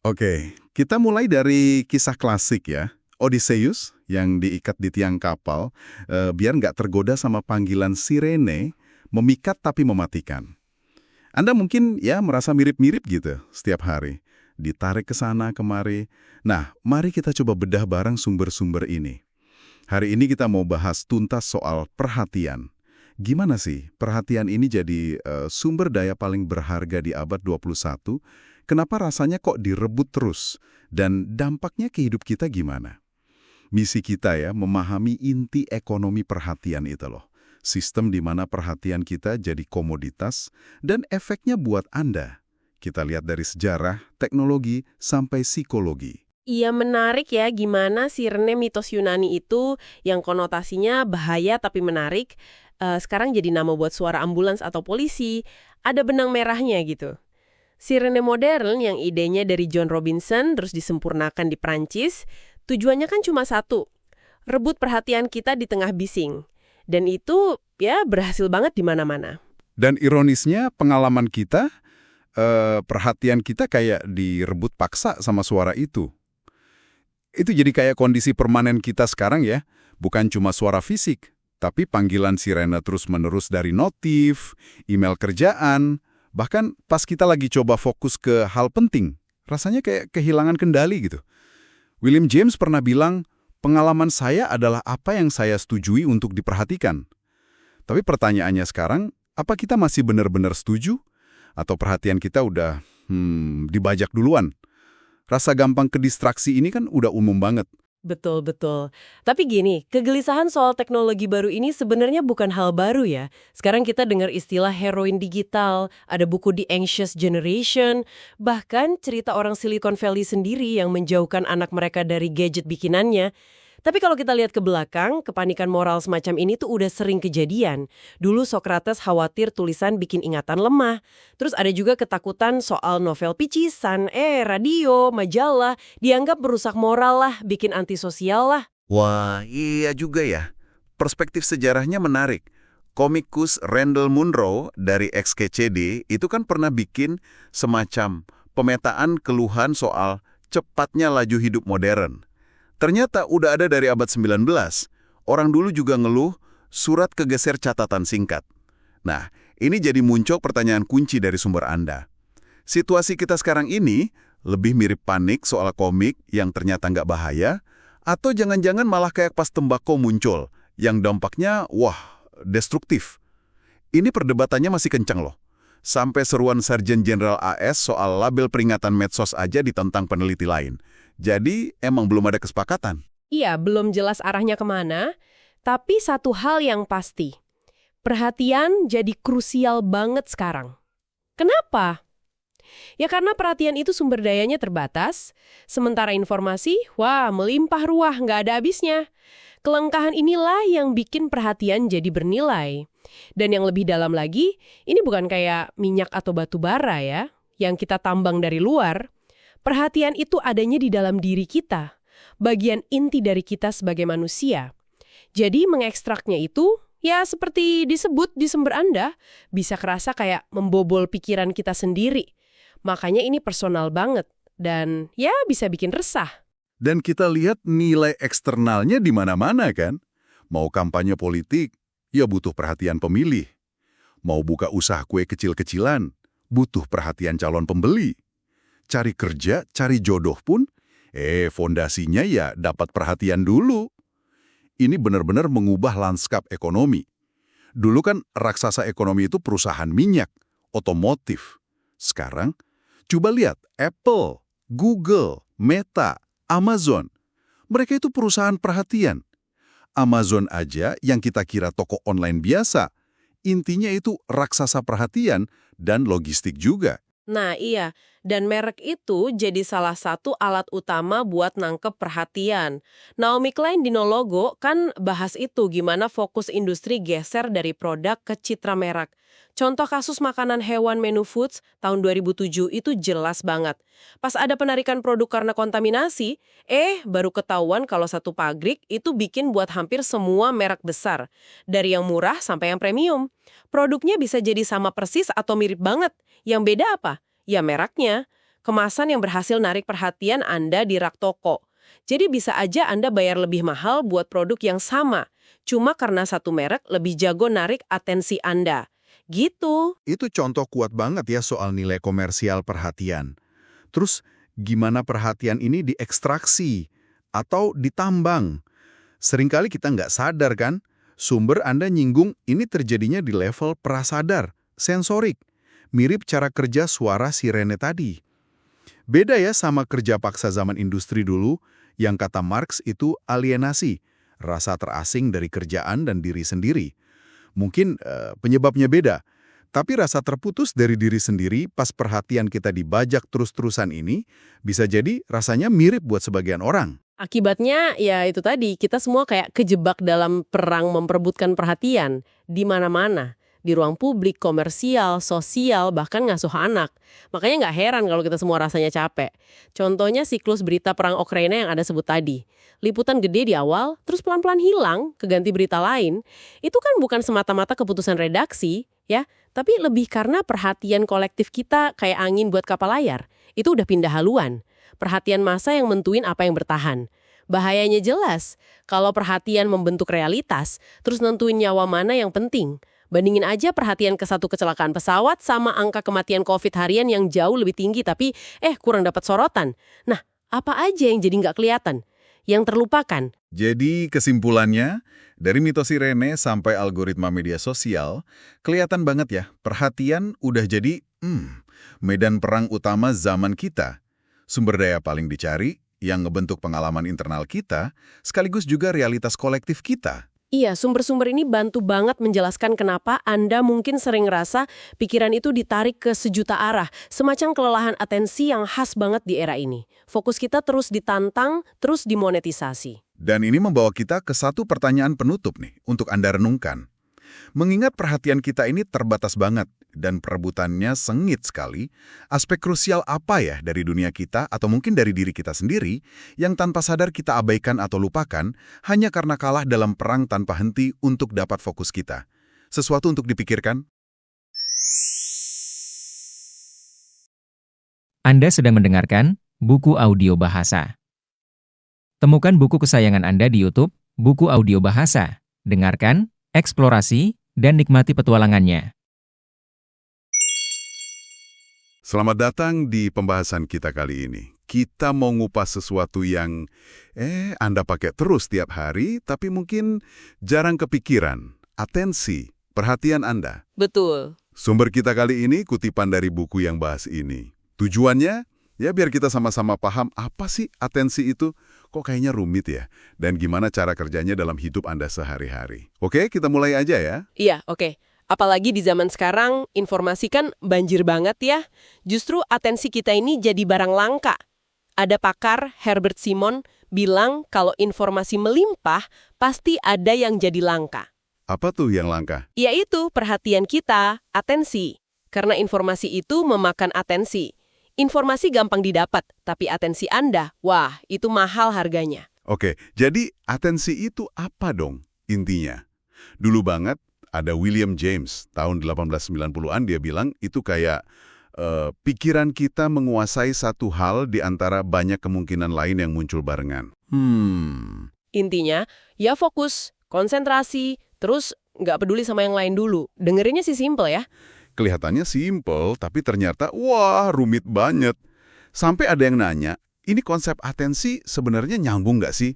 Oke, kita mulai dari kisah klasik ya. Odysseus yang diikat di tiang kapal, biar nggak tergoda sama panggilan sirene, memikat tapi mematikan. Anda mungkin ya merasa mirip-mirip gitu setiap hari. Ditarik ke sana kemari. Nah, mari kita coba bedah bareng sumber-sumber ini. Hari ini kita mau bahas tuntas soal perhatian. Gimana sih perhatian ini jadi sumber daya paling berharga di abad 21? Kenapa rasanya kok direbut terus? Dan dampaknya ke hidup kita gimana? Misi kita ya, memahami inti ekonomi perhatian itu loh. Sistem di mana perhatian kita jadi komoditas dan efeknya buat Anda. Kita lihat dari sejarah, teknologi, sampai psikologi. Iya menarik ya gimana sirene mitos Yunani itu yang konotasinya bahaya tapi menarik, sekarang jadi nama buat suara ambulans atau polisi, ada benang merahnya gitu. Sirene modern yang idenya dari John Robinson terus disempurnakan di Prancis, tujuannya kan cuma satu, rebut perhatian kita di tengah bising. Dan itu ya berhasil banget di mana-mana. Dan ironisnya pengalaman kita, perhatian kita kayak direbut paksa sama suara itu. Itu jadi kayak kondisi permanen kita sekarang ya, bukan cuma suara fisik, tapi panggilan sirene terus-menerus dari notif, email kerjaan, bahkan pas kita lagi coba fokus ke hal penting, rasanya kayak kehilangan kendali gitu. William James pernah bilang, pengalaman saya adalah apa yang saya setujui untuk diperhatikan. Tapi pertanyaannya sekarang, apa kita masih benar-benar setuju? Atau perhatian kita udah dibajak duluan? Rasa gampang kedistraksi ini kan udah umum banget. Betul-betul. Tapi gini, kegelisahan soal teknologi baru ini sebenarnya bukan hal baru ya. Sekarang kita dengar istilah heroin digital, ada buku The Anxious Generation, bahkan cerita orang Silicon Valley sendiri yang menjauhkan anak mereka dari gadget bikinannya. Tapi kalau kita lihat ke belakang, kepanikan moral semacam ini tuh udah sering kejadian. Dulu Socrates khawatir tulisan bikin ingatan lemah. Terus ada juga ketakutan soal novel picisan, radio, majalah, dianggap merusak moral lah, bikin antisosial lah. Wah, iya juga ya. Perspektif sejarahnya menarik. Komikus Randall Munroe dari XKCD itu kan pernah bikin semacam pemetaan keluhan soal cepatnya laju hidup modern. Ternyata udah ada dari abad 19. Orang dulu juga ngeluh surat kegeser catatan singkat. Nah, ini jadi muncul pertanyaan kunci dari sumber Anda. Situasi kita sekarang ini lebih mirip panik soal komik yang ternyata nggak bahaya, atau jangan-jangan malah kayak pas tembakau muncul, yang dampaknya, wah, destruktif. Ini perdebatannya masih kencang loh. Sampai seruan Sarjen Jenderal AS soal label peringatan medsos aja ditentang peneliti lain. Jadi, emang belum ada kesepakatan. Iya, belum jelas arahnya kemana, tapi satu hal yang pasti. Perhatian jadi krusial banget sekarang. Kenapa? Ya karena perhatian itu sumber dayanya terbatas, sementara informasi, wah melimpah ruah, nggak ada habisnya. Kelengkahan inilah yang bikin perhatian jadi bernilai. Dan yang lebih dalam lagi, ini bukan kayak minyak atau batu bara ya, yang kita tambang dari luar. Perhatian itu adanya di dalam diri kita, bagian inti dari kita sebagai manusia. Jadi mengekstraknya itu, ya seperti disebut di sumber Anda, bisa kerasa kayak membobol pikiran kita sendiri. Makanya ini personal banget, dan ya bisa bikin resah. Dan kita lihat nilai eksternalnya di mana-mana kan? Mau kampanye politik, ya butuh perhatian pemilih. Mau buka usaha kue kecil-kecilan, butuh perhatian calon pembeli. Cari kerja, cari jodoh pun, fondasinya ya dapat perhatian dulu. Ini benar-benar mengubah lanskap ekonomi. Dulu kan raksasa ekonomi itu perusahaan minyak, otomotif. Sekarang, coba lihat Apple, Google, Meta, Amazon. Mereka itu perusahaan perhatian. Amazon aja yang kita kira toko online biasa, intinya itu raksasa perhatian dan logistik juga. Nah iya, dan merek itu jadi salah satu alat utama buat nangkep perhatian. Naomi Klein di No Logo kan bahas itu gimana fokus industri geser dari produk ke citra merek. Contoh kasus makanan hewan Menu Foods tahun 2007 itu jelas banget. Pas ada penarikan produk karena kontaminasi, baru ketahuan kalau satu pabrik itu bikin buat hampir semua merek besar. Dari yang murah sampai yang premium. Produknya bisa jadi sama persis atau mirip banget. Yang beda apa? Ya mereknya. kemasan yang berhasil narik perhatian Anda di rak toko. Jadi bisa aja Anda bayar lebih mahal buat produk yang sama, cuma karena satu merek lebih jago narik atensi Anda. Gitu. Itu contoh kuat banget ya soal nilai komersial perhatian. Terus, gimana perhatian ini diekstraksi atau ditambang? Seringkali kita nggak sadar kan, sumber Anda nyinggung ini terjadinya di level prasadar, sensorik. Mirip cara kerja suara sirene tadi. Beda ya sama kerja paksa zaman industri dulu, yang kata Marx itu alienasi, rasa terasing dari kerjaan dan diri sendiri. Mungkin penyebabnya beda, tapi rasa terputus dari diri sendiri pas perhatian kita dibajak terus-terusan ini, bisa jadi rasanya mirip buat sebagian orang. Akibatnya ya itu tadi, kita semua kayak kejebak dalam perang memperebutkan perhatian di mana-mana. Di ruang publik, komersial, sosial, bahkan ngasuh anak. Makanya nggak heran kalau kita semua rasanya capek. Contohnya siklus berita perang Ukraina yang Anda sebut tadi. Liputan gede di awal, terus pelan-pelan hilang, keganti berita lain. Itu kan bukan semata-mata keputusan redaksi, ya, tapi lebih karena perhatian kolektif kita kayak angin buat kapal layar. Itu udah pindah haluan. Perhatian massa yang mentuin apa yang bertahan. Bahayanya jelas, kalau perhatian membentuk realitas, terus nentuin nyawa mana yang penting. Bandingin aja perhatian ke satu kecelakaan pesawat sama angka kematian COVID harian yang jauh lebih tinggi tapi kurang dapat sorotan. Nah, apa aja yang jadi nggak kelihatan? Yang terlupakan? Jadi kesimpulannya, dari mitos sirene sampai algoritma media sosial, kelihatan banget ya, perhatian udah jadi medan perang utama zaman kita. Sumber daya paling dicari, yang ngebentuk pengalaman internal kita, sekaligus juga realitas kolektif kita. Iya, sumber-sumber ini bantu banget menjelaskan kenapa Anda mungkin sering ngerasa pikiran itu ditarik ke sejuta arah, semacam kelelahan atensi yang khas banget di era ini. Fokus kita terus ditantang, terus dimonetisasi. Dan ini membawa kita ke satu pertanyaan penutup nih, untuk Anda renungkan. Mengingat perhatian kita ini terbatas banget, dan perebutannya sengit sekali, aspek krusial apa ya dari dunia kita atau mungkin dari diri kita sendiri yang tanpa sadar kita abaikan atau lupakan hanya karena kalah dalam perang tanpa henti untuk dapat fokus kita. Sesuatu untuk dipikirkan. Anda sedang mendengarkan Buku Audio Bahasa. Temukan buku kesayangan Anda di YouTube, Buku Audio Bahasa. Dengarkan, eksplorasi, dan nikmati petualangannya. Selamat datang di pembahasan kita kali ini. Kita mau ngupas sesuatu yang Anda pakai terus tiap hari, tapi mungkin jarang kepikiran. Atensi, perhatian Anda. Betul. Sumber kita kali ini kutipan dari buku yang bahas ini. Tujuannya, ya biar kita sama-sama paham apa sih atensi itu. Kok kayaknya rumit ya? Dan gimana cara kerjanya dalam hidup Anda sehari-hari. Oke, kita mulai aja ya. Iya, oke. Apalagi di zaman sekarang, informasi kan banjir banget ya. Justru atensi kita ini jadi barang langka. Ada pakar, Herbert Simon, bilang kalau informasi melimpah, pasti ada yang jadi langka. Apa tuh yang langka? Yaitu perhatian kita, atensi. Karena informasi itu memakan atensi. Informasi gampang didapat, tapi atensi Anda, wah, itu mahal harganya. Oke, jadi atensi itu apa dong intinya? Dulu banget, ada William James, tahun 1890-an dia bilang itu kayak pikiran kita menguasai satu hal di antara banyak kemungkinan lain yang muncul barengan. Intinya, ya fokus, konsentrasi, terus nggak peduli sama yang lain dulu. Dengerinnya sih simple ya. Kelihatannya simple, tapi ternyata wah rumit banget. Sampai ada yang nanya, ini konsep atensi sebenarnya nyambung nggak sih?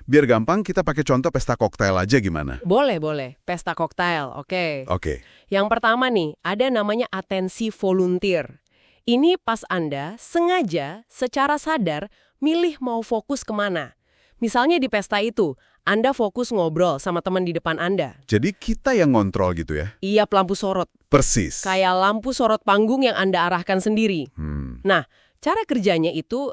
Biar gampang kita pakai contoh pesta koktail aja gimana? Boleh. Pesta koktail, oke. Oke. Yang pertama nih, ada namanya atensi volunteer. Ini pas Anda sengaja, secara sadar, milih mau fokus kemana. Misalnya di pesta itu, Anda fokus ngobrol sama teman di depan Anda. Jadi kita yang ngontrol gitu ya? Iya, lampu sorot. Persis. Kayak lampu sorot panggung yang Anda arahkan sendiri. Nah, cara kerjanya itu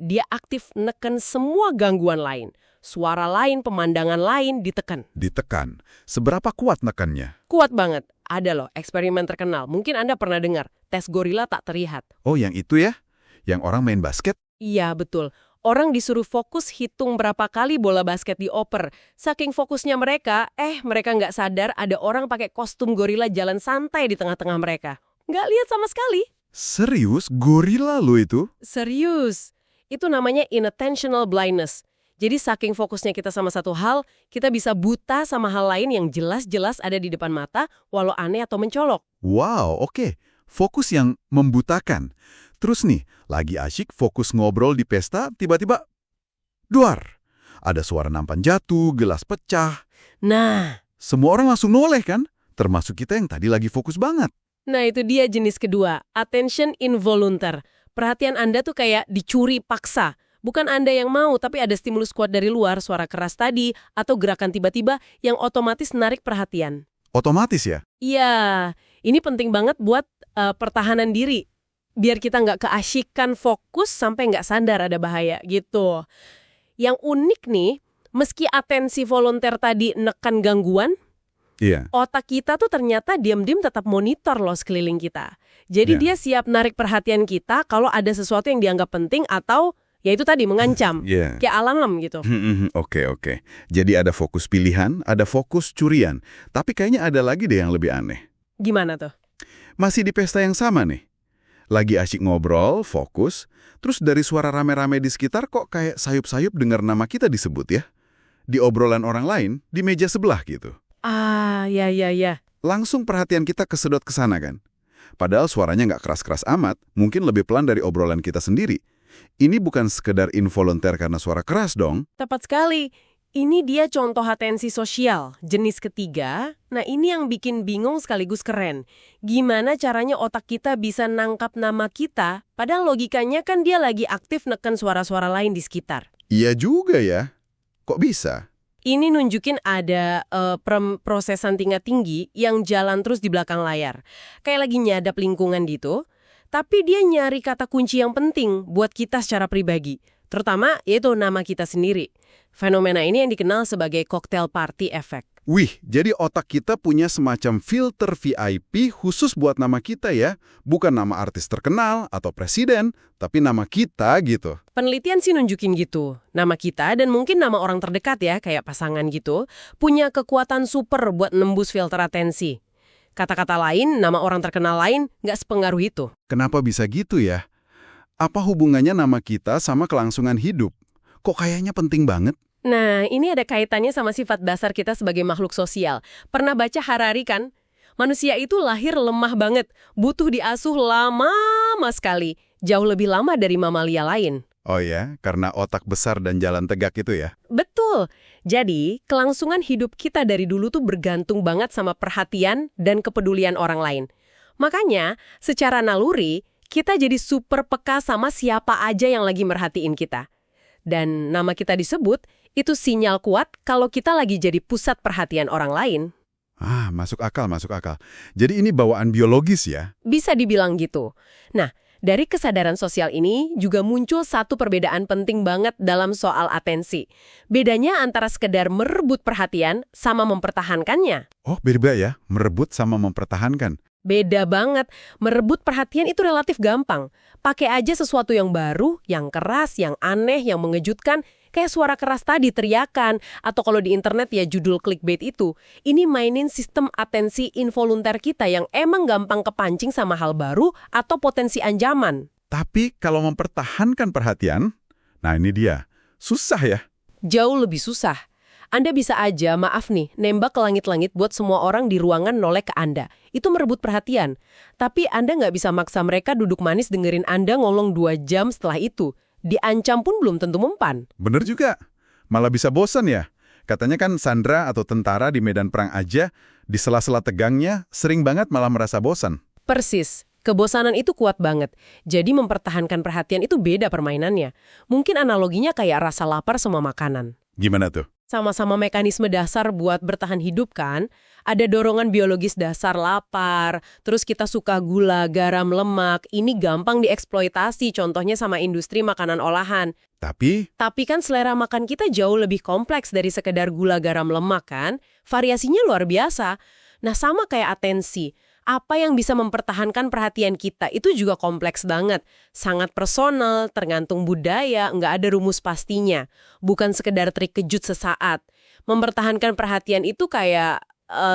dia aktif neken semua gangguan lain. Suara lain, pemandangan lain ditekan. Ditekan. Seberapa kuat nekannya? Kuat banget. Ada loh eksperimen terkenal. Mungkin Anda pernah dengar, tes gorila tak terlihat. Oh, yang itu ya? Yang orang main basket? Iya, betul. Orang disuruh fokus hitung berapa kali bola basket dioper. Saking fokusnya mereka nggak sadar ada orang pakai kostum gorila jalan santai di tengah-tengah mereka. Nggak lihat sama sekali. Serius? Gorila lo itu? Serius. Itu namanya inattentional blindness. Jadi saking fokusnya kita sama satu hal, kita bisa buta sama hal lain yang jelas-jelas ada di depan mata, walau aneh atau mencolok. Wow, oke. Fokus yang membutakan. Terus nih, lagi asyik fokus ngobrol di pesta, tiba-tiba duar. Ada suara nampan jatuh, gelas pecah. Nah, Semua orang langsung noleh kan? Termasuk kita yang tadi lagi fokus banget. itu dia jenis kedua, attention involuntar. Perhatian Anda tuh kayak dicuri paksa. Bukan Anda yang mau, tapi ada stimulus kuat dari luar, suara keras tadi, atau gerakan tiba-tiba yang otomatis narik perhatian. Otomatis ya? Iya, ini penting banget buat pertahanan diri. Biar kita nggak keasyikan fokus sampai nggak sadar ada bahaya gitu. Yang unik nih, meski atensi volunteer tadi nekan gangguan, Iya. otak kita tuh ternyata diam-diam tetap monitor loh sekeliling kita. Jadi Ya. dia siap narik perhatian kita kalau ada sesuatu yang dianggap penting atau ya itu tadi mengancam. Iya. Kayak alarm gitu. Oke. Jadi ada fokus pilihan, ada fokus curian. Tapi kayaknya ada lagi deh yang lebih aneh. Gimana tuh? Masih di pesta yang sama nih. Lagi asyik ngobrol, fokus, terus dari suara rame-rame di sekitar kok kayak sayup-sayup dengar nama kita disebut ya. Di obrolan orang lain, di meja sebelah gitu. Ah, ya. Langsung perhatian kita kesedot ke sana kan. Padahal suaranya nggak keras-keras amat, mungkin lebih pelan dari obrolan kita sendiri. Ini bukan sekedar involunteer karena suara keras dong. Tepat sekali. Ini dia contoh atensi sosial, jenis ketiga. Nah, ini yang bikin bingung sekaligus keren. Gimana caranya otak kita bisa nangkap nama kita, padahal logikanya kan dia lagi aktif neken suara-suara lain di sekitar. Iya juga ya. Kok bisa? Ini nunjukin ada prosesan tingkat tinggi yang jalan terus di belakang layar. Kayak lagi nyadap lingkungan gitu, tapi dia nyari kata kunci yang penting buat kita secara pribadi. Terutama yaitu nama kita sendiri. Fenomena ini yang dikenal sebagai cocktail party effect. Wih, jadi otak kita punya semacam filter VIP khusus buat nama kita ya. Bukan nama artis terkenal atau presiden, tapi nama kita gitu. Penelitian sih nunjukin gitu. Nama kita dan mungkin nama orang terdekat ya, kayak pasangan gitu, punya kekuatan super buat nembus filter atensi. Kata-kata lain, nama orang terkenal lain nggak sepengaruh itu. Kenapa bisa gitu ya? Apa hubungannya nama kita sama kelangsungan hidup? Kok kayaknya penting banget? Nah, ini ada kaitannya sama sifat dasar kita sebagai makhluk sosial. Pernah baca Harari kan? Manusia itu lahir lemah banget, butuh diasuh lama sekali, jauh lebih lama dari mamalia lain. Oh ya, karena otak besar dan jalan tegak itu ya? Betul. Jadi, kelangsungan hidup kita dari dulu tuh bergantung banget sama perhatian dan kepedulian orang lain. Makanya, secara naluri, kita jadi super peka sama siapa aja yang lagi merhatiin kita. Dan nama kita disebut, itu sinyal kuat kalau kita lagi jadi pusat perhatian orang lain. Ah, masuk akal. Jadi ini bawaan biologis ya? Bisa dibilang gitu. Nah, dari kesadaran sosial ini juga muncul satu perbedaan penting banget dalam soal atensi. Bedanya antara sekedar merebut perhatian sama mempertahankannya. Oh, beda ya? Merebut sama mempertahankan. Beda banget. Merebut perhatian itu relatif gampang. Pakai aja sesuatu yang baru, yang keras, yang aneh, yang mengejutkan. Kayak suara keras tadi, teriakan. Atau kalau di internet ya judul clickbait itu. Ini mainin sistem atensi involunter kita yang emang gampang kepancing sama hal baru atau potensi ancaman. Tapi kalau mempertahankan perhatian, nah ini dia. Susah ya? Jauh lebih susah. Anda bisa aja, maaf nih, nembak ke langit-langit buat semua orang di ruangan noleh ke Anda. Itu merebut perhatian. Tapi Anda nggak bisa maksa mereka duduk manis dengerin Anda ngolong 2 jam setelah itu. Diancam pun belum tentu mempan. Bener juga. Malah bisa bosan ya. Katanya kan Sandra atau tentara di medan perang aja, di sela-sela tegangnya, sering banget malah merasa bosan. Persis. Kebosanan itu kuat banget. Jadi mempertahankan perhatian itu beda permainannya. Mungkin analoginya kayak rasa lapar sama makanan. Gimana tuh? Sama-sama mekanisme dasar buat bertahan hidup kan. Ada dorongan biologis dasar lapar, terus kita suka gula, garam, lemak. Ini gampang dieksploitasi, contohnya sama industri makanan olahan. Tapi Tapi kan selera makan kita jauh lebih kompleks dari sekedar gula, garam, lemak kan. Variasinya luar biasa. Nah sama kayak atensi. Apa yang bisa mempertahankan perhatian kita itu juga kompleks banget. Sangat personal, tergantung budaya, nggak ada rumus pastinya. Bukan sekedar trik kejut sesaat. Mempertahankan perhatian itu kayak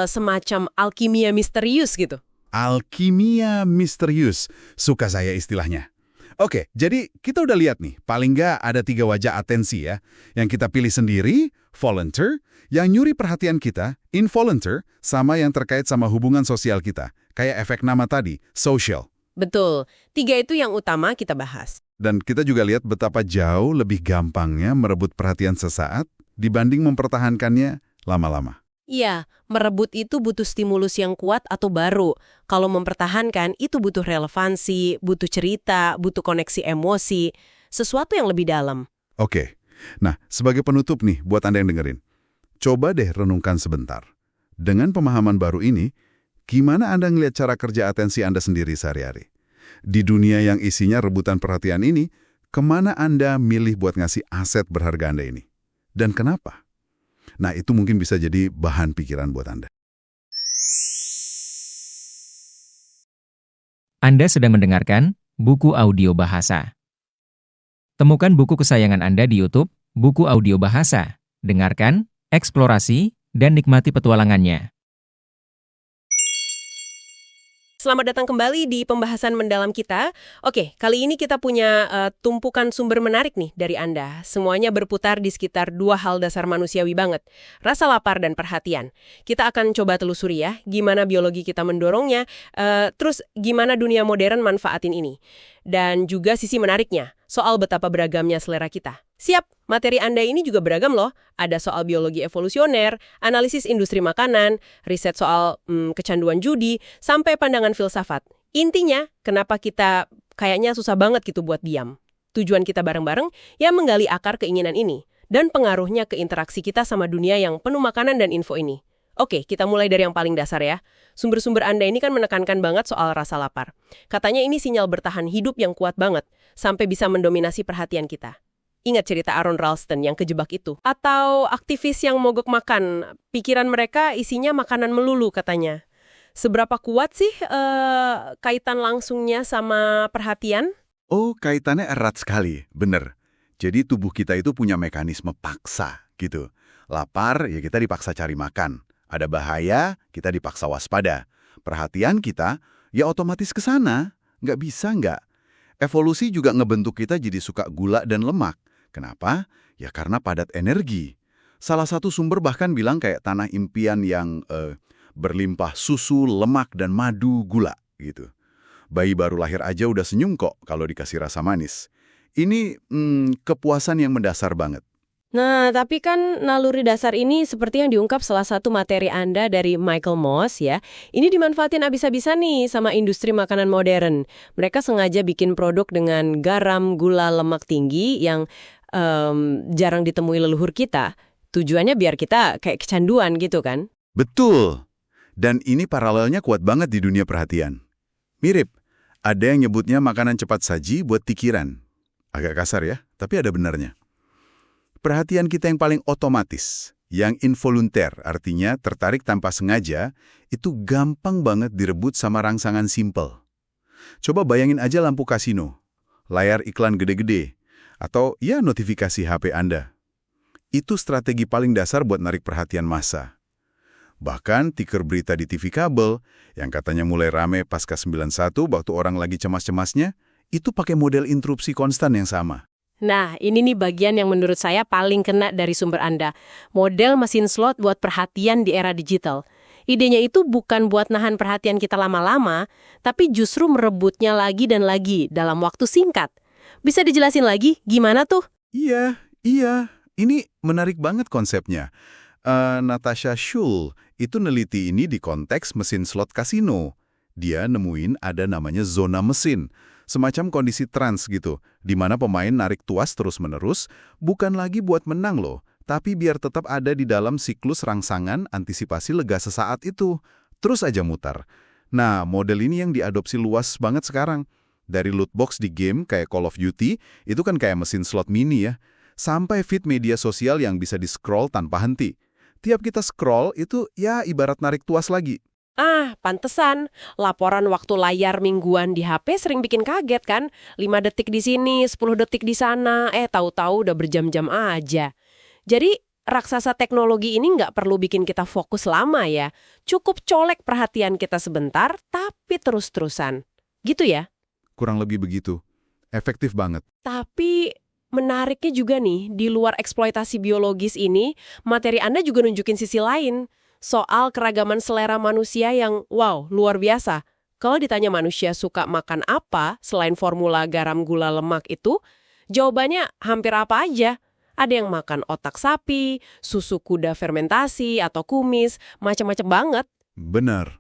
semacam alkimia misterius gitu. Alkimia misterius. Suka saya istilahnya. Oke, jadi kita udah lihat nih, paling nggak ada 3 wajah atensi ya. Yang kita pilih sendiri, volunteer, yang nyuri perhatian kita, involunteer, sama yang terkait sama hubungan sosial kita. Kayak efek nama tadi, social. Betul, 3 itu yang utama kita bahas. Dan kita juga lihat betapa jauh lebih gampangnya merebut perhatian sesaat dibanding mempertahankannya lama-lama. Iya, merebut itu butuh stimulus yang kuat atau baru. Kalau mempertahankan, itu butuh relevansi, butuh cerita, butuh koneksi emosi, sesuatu yang lebih dalam. Oke, nah sebagai penutup nih buat Anda yang dengerin, coba deh renungkan sebentar. Dengan pemahaman baru ini, gimana Anda ngelihat cara kerja atensi Anda sendiri sehari-hari? Di dunia yang isinya rebutan perhatian ini, kemana Anda milih buat ngasih aset berharga Anda ini? Dan kenapa? Nah, itu mungkin bisa jadi bahan pikiran buat Anda. Anda sedang mendengarkan buku audio bahasa. Temukan buku kesayangan Anda di YouTube, buku audio bahasa. Dengarkan, eksplorasi, dan nikmati petualangannya. Selamat datang kembali di pembahasan mendalam kita. Oke, kali ini kita punya tumpukan sumber menarik nih dari Anda. Semuanya berputar di sekitar 2 hal dasar manusiawi banget. Rasa lapar dan perhatian. Kita akan coba telusuri ya, gimana biologi kita mendorongnya, terus gimana dunia modern manfaatin ini. Dan juga sisi menariknya, soal betapa beragamnya selera kita. Siap, materi Anda ini juga beragam loh. Ada soal biologi evolusioner, analisis industri makanan, riset soal kecanduan judi, sampai pandangan filsafat. Intinya, kenapa kita kayaknya susah banget gitu buat diam. Tujuan kita bareng-bareng, ya menggali akar keinginan ini. Dan pengaruhnya ke interaksi kita sama dunia yang penuh makanan dan info ini. Oke, kita mulai dari yang paling dasar ya. Sumber-sumber Anda ini kan menekankan banget soal rasa lapar. Katanya ini sinyal bertahan hidup yang kuat banget, sampai bisa mendominasi perhatian kita. Ingat cerita Aaron Ralston yang kejebak itu? Atau aktivis yang mogok makan, pikiran mereka isinya makanan melulu katanya. Seberapa kuat sih kaitan langsungnya sama perhatian? Oh, kaitannya erat sekali, bener. Jadi tubuh kita itu punya mekanisme paksa, gitu. Lapar, ya kita dipaksa cari makan. Ada bahaya, kita dipaksa waspada. Perhatian kita, ya otomatis ke sana. Nggak bisa nggak. Evolusi juga ngebentuk kita jadi suka gula dan lemak. Kenapa? Ya karena padat energi. Salah satu sumber bahkan bilang kayak tanah impian yang berlimpah susu, lemak, dan madu gula gitu. Bayi baru lahir aja udah senyum kok kalau dikasih rasa manis. Ini kepuasan yang mendasar banget. Nah, tapi kan naluri dasar ini seperti yang diungkap salah satu materi Anda dari Michael Moss ya. Ini dimanfaatin abis-abisan nih sama industri makanan modern. Mereka sengaja bikin produk dengan garam, gula, lemak tinggi yang jarang ditemui leluhur kita. Tujuannya biar kita kayak kecanduan gitu kan? Betul. Dan ini paralelnya kuat banget di dunia perhatian. Mirip, ada yang nyebutnya makanan cepat saji buat pikiran. Agak kasar ya, tapi ada benarnya. Perhatian kita yang paling otomatis, yang involunter, artinya tertarik tanpa sengaja, itu gampang banget direbut sama rangsangan simpel. Coba bayangin aja lampu kasino, layar iklan gede-gede, atau ya notifikasi HP Anda. Itu strategi paling dasar buat narik perhatian massa. Bahkan tiker berita di TV kabel, yang katanya mulai rame pasca 91 waktu orang lagi cemas-cemasnya, itu pakai model interupsi konstan yang sama. Nah, ini nih bagian yang menurut saya paling kena dari sumber Anda. Model mesin slot buat perhatian di era digital. Idenya itu bukan buat nahan perhatian kita lama-lama, tapi justru merebutnya lagi dan lagi dalam waktu singkat. Bisa dijelasin lagi gimana tuh? Iya. Ini menarik banget konsepnya. Natasha Schull itu neliti ini di konteks mesin slot kasino. Dia nemuin ada namanya zona mesin. Semacam kondisi trans gitu, di mana pemain narik tuas terus-menerus, bukan lagi buat menang loh, tapi biar tetap ada di dalam siklus rangsangan antisipasi lega sesaat itu. Terus aja mutar. Nah, model ini yang diadopsi luas banget sekarang. Dari loot box di game kayak Call of Duty, itu kan kayak mesin slot mini ya, sampai feed media sosial yang bisa di-scroll tanpa henti. Tiap kita scroll itu ya ibarat narik tuas lagi. Ah, pantesan. Laporan waktu layar mingguan di HP sering bikin kaget kan? 5 detik di sini, 10 detik di sana, tahu-tahu udah berjam-jam aja. Jadi, raksasa teknologi ini nggak perlu bikin kita fokus lama ya. Cukup colek perhatian kita sebentar, tapi terus-terusan. Gitu ya? Kurang lebih begitu. Efektif banget. Tapi menariknya juga nih, di luar eksploitasi biologis ini, materi Anda juga nunjukin sisi lain. Soal keragaman selera manusia yang, wow, luar biasa. Kalau ditanya manusia suka makan apa selain formula garam gula lemak itu, jawabannya hampir apa aja. Ada yang makan otak sapi, susu kuda fermentasi, atau kumis, macam-macam banget. Benar.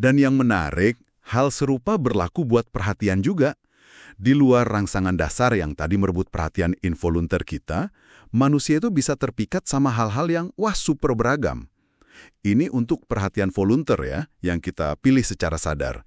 Dan yang menarik, hal serupa berlaku buat perhatian juga. Di luar rangsangan dasar yang tadi merebut perhatian involunter kita, manusia itu bisa terpikat sama hal-hal yang super beragam. Ini untuk perhatian volunteer ya, yang kita pilih secara sadar.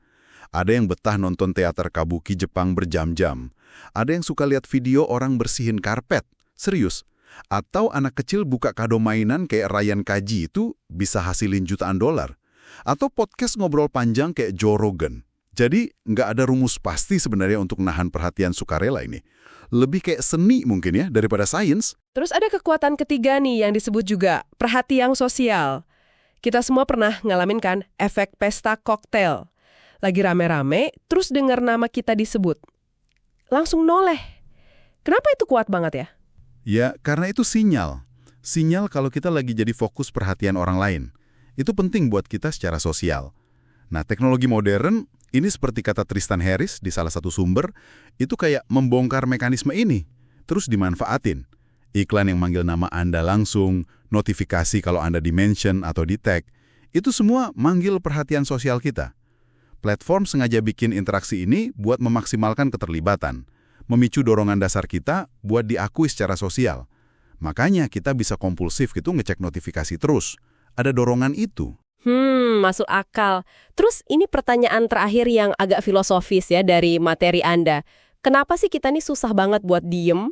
Ada yang betah nonton teater kabuki Jepang berjam-jam. Ada yang suka lihat video orang bersihin karpet. Serius. Atau anak kecil buka kado mainan kayak Ryan Kaji itu bisa hasilin jutaan dolar. Atau podcast ngobrol panjang kayak Joe Rogan. Jadi nggak ada rumus pasti sebenarnya untuk nahan perhatian sukarela ini. Lebih kayak seni mungkin ya daripada sains. Terus ada kekuatan ketiga nih yang disebut juga perhatian sosial. Kita semua pernah ngalamin kan efek pesta koktail. Lagi rame-rame, terus dengar nama kita disebut. Langsung noleh. Kenapa itu kuat banget ya? Ya, karena itu sinyal. Sinyal kalau kita lagi jadi fokus perhatian orang lain. Itu penting buat kita secara sosial. Nah, teknologi modern, ini seperti kata Tristan Harris di salah satu sumber, itu kayak membongkar mekanisme ini, terus dimanfaatin. Iklan yang manggil nama Anda langsung, notifikasi kalau Anda di-mention atau di-tag, itu semua manggil perhatian sosial kita. Platform sengaja bikin interaksi ini buat memaksimalkan keterlibatan, memicu dorongan dasar kita buat diakui secara sosial. Makanya kita bisa kompulsif gitu ngecek notifikasi terus. Ada dorongan itu. Masuk akal. Terus ini pertanyaan terakhir yang agak filosofis ya dari materi Anda. Kenapa sih kita nih susah banget buat diem?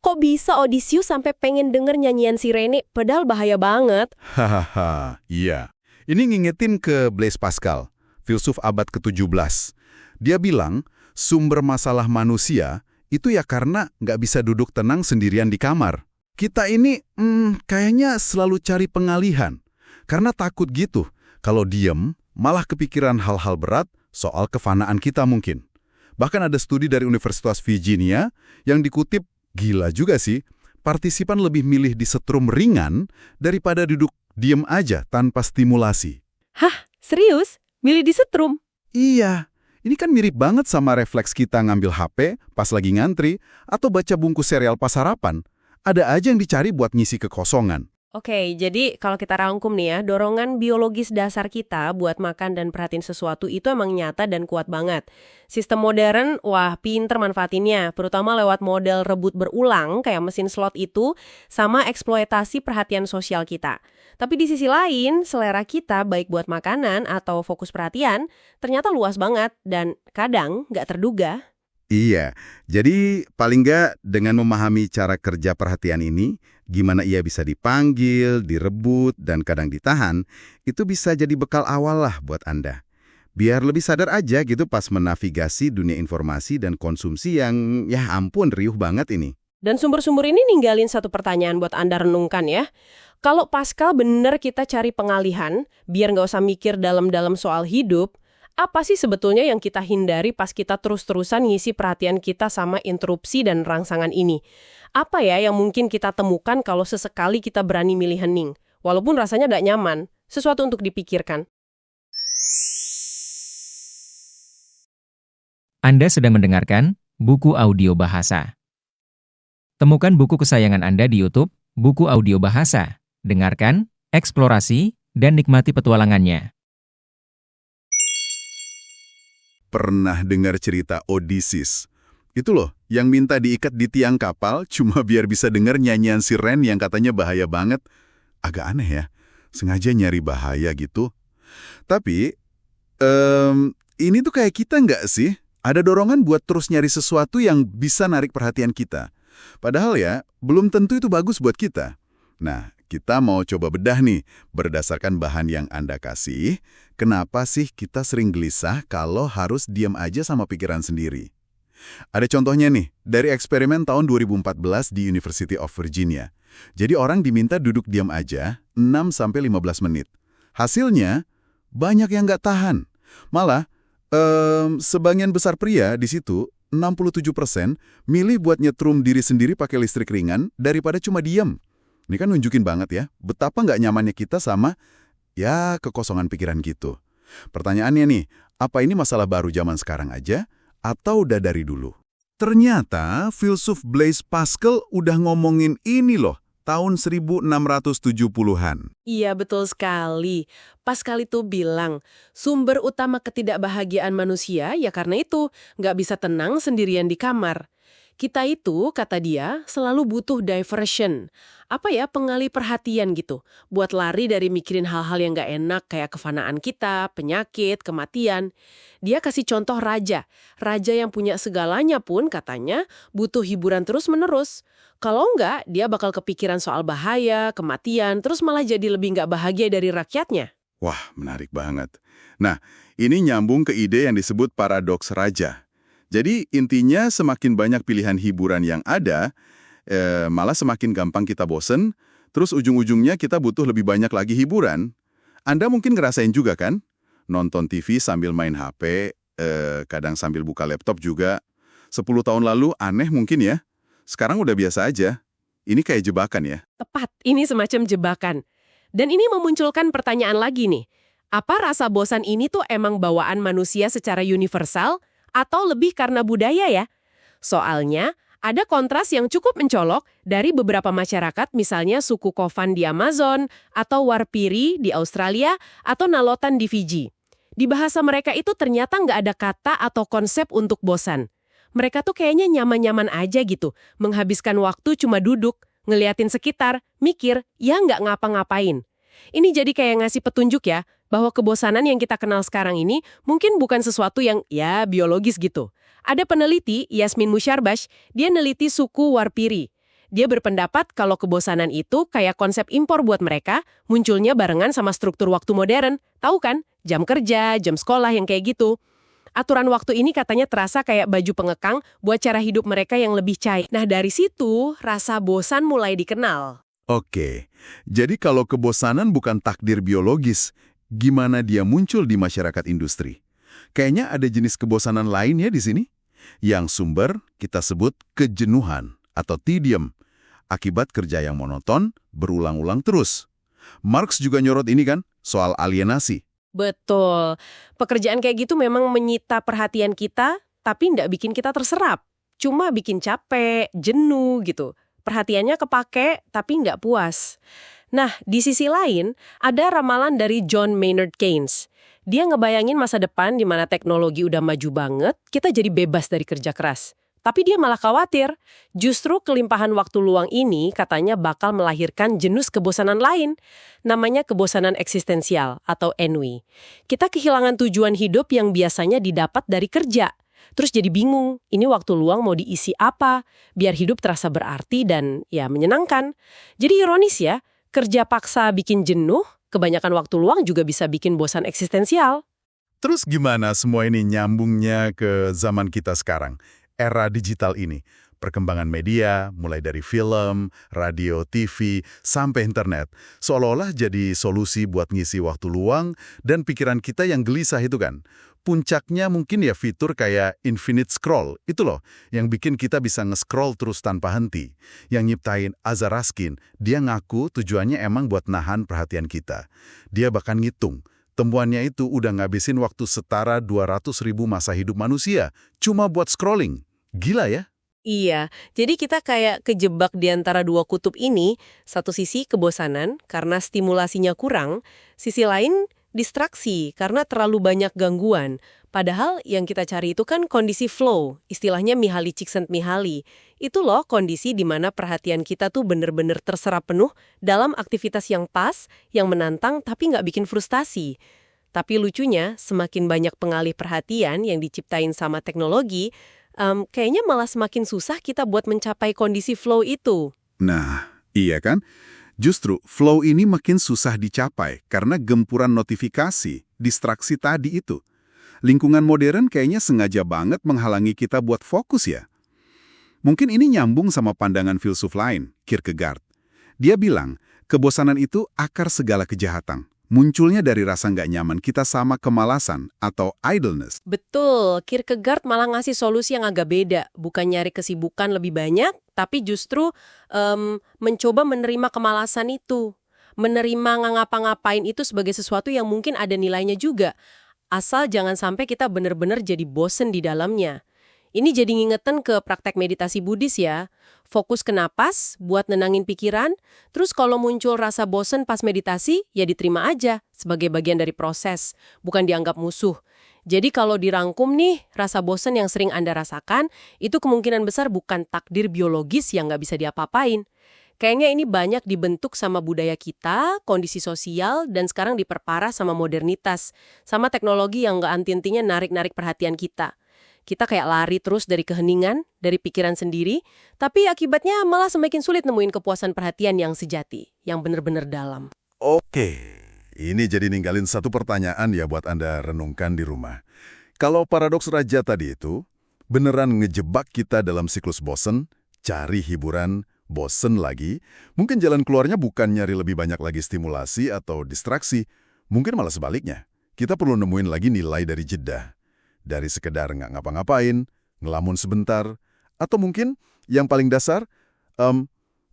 Kok bisa Odysseus sampai pengen denger nyanyian sirene padahal bahaya banget? Hahaha, iya. Ini ngingetin ke Blaise Pascal, filsuf abad ke-17. Dia bilang, sumber masalah manusia itu ya karena nggak bisa duduk tenang sendirian di kamar. Kita ini kayaknya selalu cari pengalihan. Karena takut gitu, kalau diem malah kepikiran hal-hal berat soal kefanaan kita mungkin. Bahkan ada studi dari Universitas Virginia yang dikutip, gila juga sih, partisipan lebih milih disetrum ringan daripada duduk diem aja tanpa stimulasi. Hah? Serius? Milih disetrum? Iya. Ini kan mirip banget sama refleks kita ngambil HP pas lagi ngantri atau baca bungkus serial pas sarapan. Ada aja yang dicari buat ngisi kekosongan. Oke, jadi kalau kita rangkum nih ya, dorongan biologis dasar kita buat makan dan perhatiin sesuatu itu emang nyata dan kuat banget. Sistem modern, wah pinter manfaatinnya, terutama lewat model rebut berulang kayak mesin slot itu, sama eksploitasi perhatian sosial kita. Tapi di sisi lain, selera kita baik buat makanan atau fokus perhatian, ternyata luas banget dan kadang nggak terduga. Iya, jadi paling nggak dengan memahami cara kerja perhatian ini, gimana ia bisa dipanggil, direbut, dan kadang ditahan, itu bisa jadi bekal awal lah buat Anda. Biar lebih sadar aja gitu pas menavigasi dunia informasi dan konsumsi yang, ya ampun, riuh banget ini. Dan sumber-sumber ini ninggalin satu pertanyaan buat Anda renungkan ya. Kalau Pascal bener kita cari pengalihan, biar nggak usah mikir dalam-dalam soal hidup, apa sih sebetulnya yang kita hindari pas kita terus-terusan ngisi perhatian kita sama interupsi dan rangsangan ini? Apa ya yang mungkin kita temukan kalau sesekali kita berani milih hening? Walaupun rasanya gak nyaman, sesuatu untuk dipikirkan. Anda sedang mendengarkan buku audio bahasa. Temukan buku kesayangan Anda di YouTube, buku audio bahasa. Dengarkan, eksplorasi, dan nikmati petualangannya. Pernah dengar cerita Odysseus? Itu loh, yang minta diikat di tiang kapal cuma biar bisa dengar nyanyian siren yang katanya bahaya banget. Agak aneh ya, sengaja nyari bahaya gitu. Tapi, ini tuh kayak kita nggak sih? Ada dorongan buat terus nyari sesuatu yang bisa narik perhatian kita. Padahal ya, belum tentu itu bagus buat kita. Nah, kita mau coba bedah nih, berdasarkan bahan yang Anda kasih, kenapa sih kita sering gelisah kalau harus diam aja sama pikiran sendiri? Ada contohnya nih, dari eksperimen tahun 2014 di University of Virginia. Jadi orang diminta duduk diam aja 6-15 menit. Hasilnya, banyak yang nggak tahan. Malah, sebagian besar pria di situ, 67% milih buat nyetrum diri sendiri pakai listrik ringan daripada cuma diam. Ini kan nunjukin banget ya, betapa nggak nyamannya kita sama, ya, kekosongan pikiran gitu. Pertanyaannya nih, apa ini masalah baru zaman sekarang aja, atau udah dari dulu? Ternyata filsuf Blaise Pascal udah ngomongin ini loh, tahun 1670-an. Iya, betul sekali. Pascal itu bilang, sumber utama ketidakbahagiaan manusia ya karena itu, nggak bisa tenang sendirian di kamar. Kita itu, kata dia, selalu butuh diversion. Apa ya, pengalih perhatian gitu. Buat lari dari mikirin hal-hal yang nggak enak kayak kefanaan kita, penyakit, kematian. Dia kasih contoh raja. Raja yang punya segalanya pun katanya butuh hiburan terus-menerus. Kalau nggak, dia bakal kepikiran soal bahaya, kematian, terus malah jadi lebih nggak bahagia dari rakyatnya. Wah, menarik banget. Nah, ini nyambung ke ide yang disebut paradoks raja. Jadi intinya semakin banyak pilihan hiburan yang ada, malah semakin gampang kita bosen, terus ujung-ujungnya kita butuh lebih banyak lagi hiburan. Anda mungkin ngerasain juga kan? Nonton TV sambil main HP, kadang sambil buka laptop juga. 10 tahun lalu aneh mungkin ya. Sekarang udah biasa aja. Ini kayak jebakan ya. Tepat, ini semacam jebakan. Dan ini memunculkan pertanyaan lagi nih. Apa rasa bosan ini tuh emang bawaan manusia secara universal? Atau lebih karena budaya ya? Soalnya, ada kontras yang cukup mencolok dari beberapa masyarakat, misalnya suku Kovan di Amazon, atau Warpiri di Australia, atau Nalotan di Fiji. Di bahasa mereka itu ternyata nggak ada kata atau konsep untuk bosan. Mereka tuh kayaknya nyaman-nyaman aja gitu, menghabiskan waktu cuma duduk, ngeliatin sekitar, mikir, ya nggak ngapa-ngapain. Ini jadi kayak ngasih petunjuk ya, bahwa kebosanan yang kita kenal sekarang ini mungkin bukan sesuatu yang, ya, biologis gitu. Ada peneliti, Yasmin Musharbash, dia neliti suku Warpiri. Dia berpendapat kalau kebosanan itu kayak konsep impor buat mereka, munculnya barengan sama struktur waktu modern. Tahu kan? Jam kerja, jam sekolah yang kayak gitu. Aturan waktu ini katanya terasa kayak baju pengekang buat cara hidup mereka yang lebih cair. Nah, dari situ, rasa bosan mulai dikenal. Oke, jadi kalau kebosanan bukan takdir biologis, gimana dia muncul di masyarakat industri? Kayaknya ada jenis kebosanan lainnya di sini. Yang sumber kita sebut kejenuhan atau tedium, akibat kerja yang monoton, berulang-ulang terus. Marx juga nyorot ini kan, soal alienasi. Betul. Pekerjaan kayak gitu memang menyita perhatian kita, tapi nggak bikin kita terserap. Cuma bikin capek, jenuh gitu. Perhatiannya kepake, tapi nggak puas. Nah, di sisi lain, ada ramalan dari John Maynard Keynes. Dia ngebayangin masa depan di mana teknologi udah maju banget, kita jadi bebas dari kerja keras. Tapi dia malah khawatir, justru kelimpahan waktu luang ini katanya bakal melahirkan jenis kebosanan lain. Namanya kebosanan eksistensial atau ennui. Kita kehilangan tujuan hidup yang biasanya didapat dari kerja. Terus jadi bingung, ini waktu luang mau diisi apa, biar hidup terasa berarti dan ya menyenangkan. Jadi ironis ya, kerja paksa bikin jenuh, kebanyakan waktu luang juga bisa bikin bosan eksistensial. Terus gimana semua ini nyambungnya ke zaman kita sekarang, era digital ini? Perkembangan media, mulai dari film, radio, TV, sampai internet, seolah-olah jadi solusi buat ngisi waktu luang dan pikiran kita yang gelisah itu kan. Puncaknya mungkin ya fitur kayak infinite scroll, itu loh, yang bikin kita bisa nge-scroll terus tanpa henti. Yang nyiptain Azar Raskin, dia ngaku tujuannya emang buat nahan perhatian kita. Dia bahkan ngitung, temuannya itu udah ngabisin waktu setara 200.000 masa hidup manusia, cuma buat scrolling. Gila ya? Iya, jadi kita kayak kejebak di antara dua kutub ini, satu sisi kebosanan karena stimulasinya kurang, sisi lain distraksi karena terlalu banyak gangguan. Padahal yang kita cari itu kan kondisi flow, istilahnya Mihaly Csikszentmihalyi. Itu loh kondisi di mana perhatian kita tuh bener-bener terserap penuh dalam aktivitas yang pas, yang menantang tapi nggak bikin frustasi. Tapi lucunya, semakin banyak pengalih perhatian yang diciptain sama teknologi, kayaknya malah semakin susah kita buat mencapai kondisi flow itu. Nah, iya kan? Justru flow ini makin susah dicapai karena gempuran notifikasi, distraksi tadi itu. Lingkungan modern kayaknya sengaja banget menghalangi kita buat fokus ya. Mungkin ini nyambung sama pandangan filsuf lain, Kierkegaard. Dia bilang, kebosanan itu akar segala kejahatan. Munculnya dari rasa nggak nyaman kita sama kemalasan atau idleness. Betul, Kierkegaard malah ngasih solusi yang agak beda. Bukan nyari kesibukan lebih banyak, tapi justru mencoba menerima kemalasan itu. Menerima nggak ngapa-ngapain itu sebagai sesuatu yang mungkin ada nilainya juga. Asal jangan sampai kita benar-benar jadi bosen di dalamnya. Ini jadi ngingetin ke praktek meditasi Buddhis ya. Fokus ke napas, buat nenangin pikiran, terus kalau muncul rasa bosen pas meditasi, ya diterima aja sebagai bagian dari proses, bukan dianggap musuh. Jadi kalau dirangkum nih, rasa bosen yang sering Anda rasakan, itu kemungkinan besar bukan takdir biologis yang nggak bisa diapa-apain. Kayaknya ini banyak dibentuk sama budaya kita, kondisi sosial, dan sekarang diperparah sama modernitas, sama teknologi yang nggak anti-intinya narik-narik perhatian kita. Kita kayak lari terus dari keheningan, dari pikiran sendiri, tapi akibatnya malah semakin sulit nemuin kepuasan perhatian yang sejati, yang benar-benar dalam. Oke, ini jadi ninggalin satu pertanyaan ya buat Anda renungkan di rumah. Kalau paradoks raja tadi itu, beneran ngejebak kita dalam siklus bosen, cari hiburan, bosen lagi, mungkin jalan keluarnya bukan nyari lebih banyak lagi stimulasi atau distraksi, mungkin malah sebaliknya. Kita perlu nemuin lagi nilai dari jeda. Dari sekedar nggak ngapa-ngapain, ngelamun sebentar, atau mungkin yang paling dasar,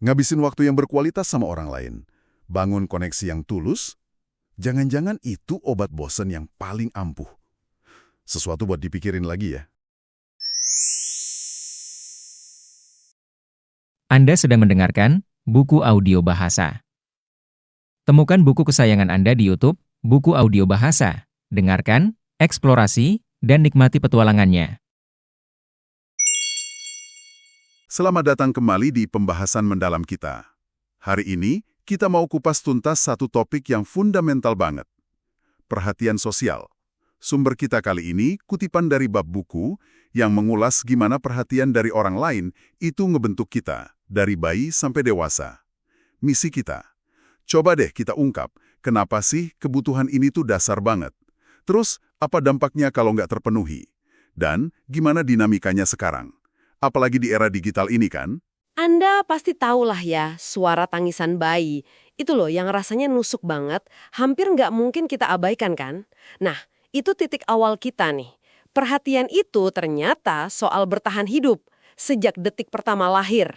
ngabisin waktu yang berkualitas sama orang lain. Bangun koneksi yang tulus, jangan-jangan itu obat bosen yang paling ampuh. Sesuatu buat dipikirin lagi ya. Anda sedang mendengarkan buku audio bahasa. Temukan buku kesayangan Anda di YouTube, buku audio bahasa. Dengarkan, eksplorasi, dan nikmati petualangannya. Selamat datang kembali di pembahasan mendalam kita. Hari ini, kita mau kupas tuntas satu topik yang fundamental banget. Perhatian sosial. Sumber kita kali ini kutipan dari bab buku yang mengulas gimana perhatian dari orang lain itu ngebentuk kita, dari bayi sampai dewasa. Misi kita. Coba deh kita ungkap, kenapa sih kebutuhan ini tuh dasar banget? Terus, apa dampaknya kalau nggak terpenuhi? Dan gimana dinamikanya sekarang? Apalagi di era digital ini kan? Anda pasti tahulah ya, suara tangisan bayi. Itu loh yang rasanya nusuk banget, hampir nggak mungkin kita abaikan kan? Nah, itu titik awal kita nih. Perhatian itu ternyata soal bertahan hidup, sejak detik pertama lahir.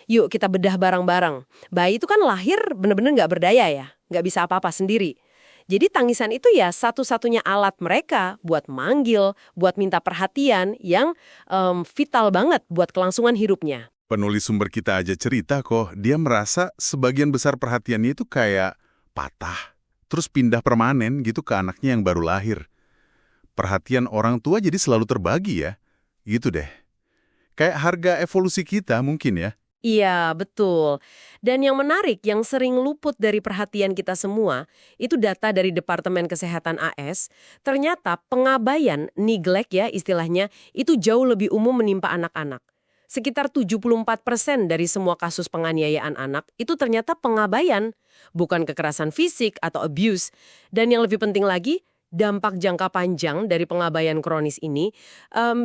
Yuk kita bedah bareng-bareng. Bayi itu kan lahir bener-bener nggak berdaya ya, nggak bisa apa-apa sendiri. Jadi tangisan itu ya satu-satunya alat mereka buat manggil, buat minta perhatian yang vital banget buat kelangsungan hidupnya. Penulis sumber kita aja cerita kok, dia merasa sebagian besar perhatiannya itu kayak patah, terus pindah permanen gitu ke anaknya yang baru lahir. Perhatian orang tua jadi selalu terbagi ya, gitu deh. Kayak harga evolusi kita mungkin ya. Iya, betul. Dan yang menarik, yang sering luput dari perhatian kita semua, itu data dari Departemen Kesehatan AS, ternyata pengabaian, neglect ya istilahnya, itu jauh lebih umum menimpa anak-anak. Sekitar 74% dari semua kasus penganiayaan anak itu ternyata pengabaian, bukan kekerasan fisik atau abuse. Dan yang lebih penting lagi, dampak jangka panjang dari pengabaian kronis ini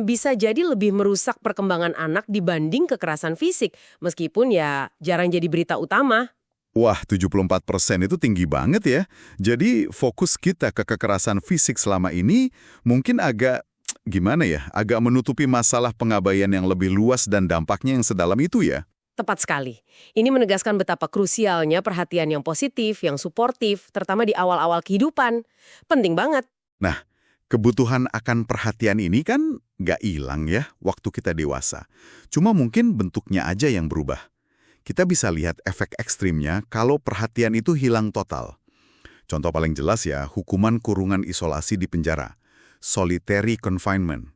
bisa jadi lebih merusak perkembangan anak dibanding kekerasan fisik, meskipun ya jarang jadi berita utama. Wah, 74% itu tinggi banget ya. Jadi fokus kita ke kekerasan fisik selama ini mungkin agak, gimana ya, agak menutupi masalah pengabaian yang lebih luas dan dampaknya yang sedalam itu ya. Tepat sekali. Ini menegaskan betapa krusialnya perhatian yang positif, yang suportif, terutama di awal-awal kehidupan. Penting banget. Nah, kebutuhan akan perhatian ini kan nggak hilang ya waktu kita dewasa. Cuma mungkin bentuknya aja yang berubah. Kita bisa lihat efek ekstrimnya kalau perhatian itu hilang total. Contoh paling jelas ya, hukuman kurungan isolasi di penjara. Solitary confinement.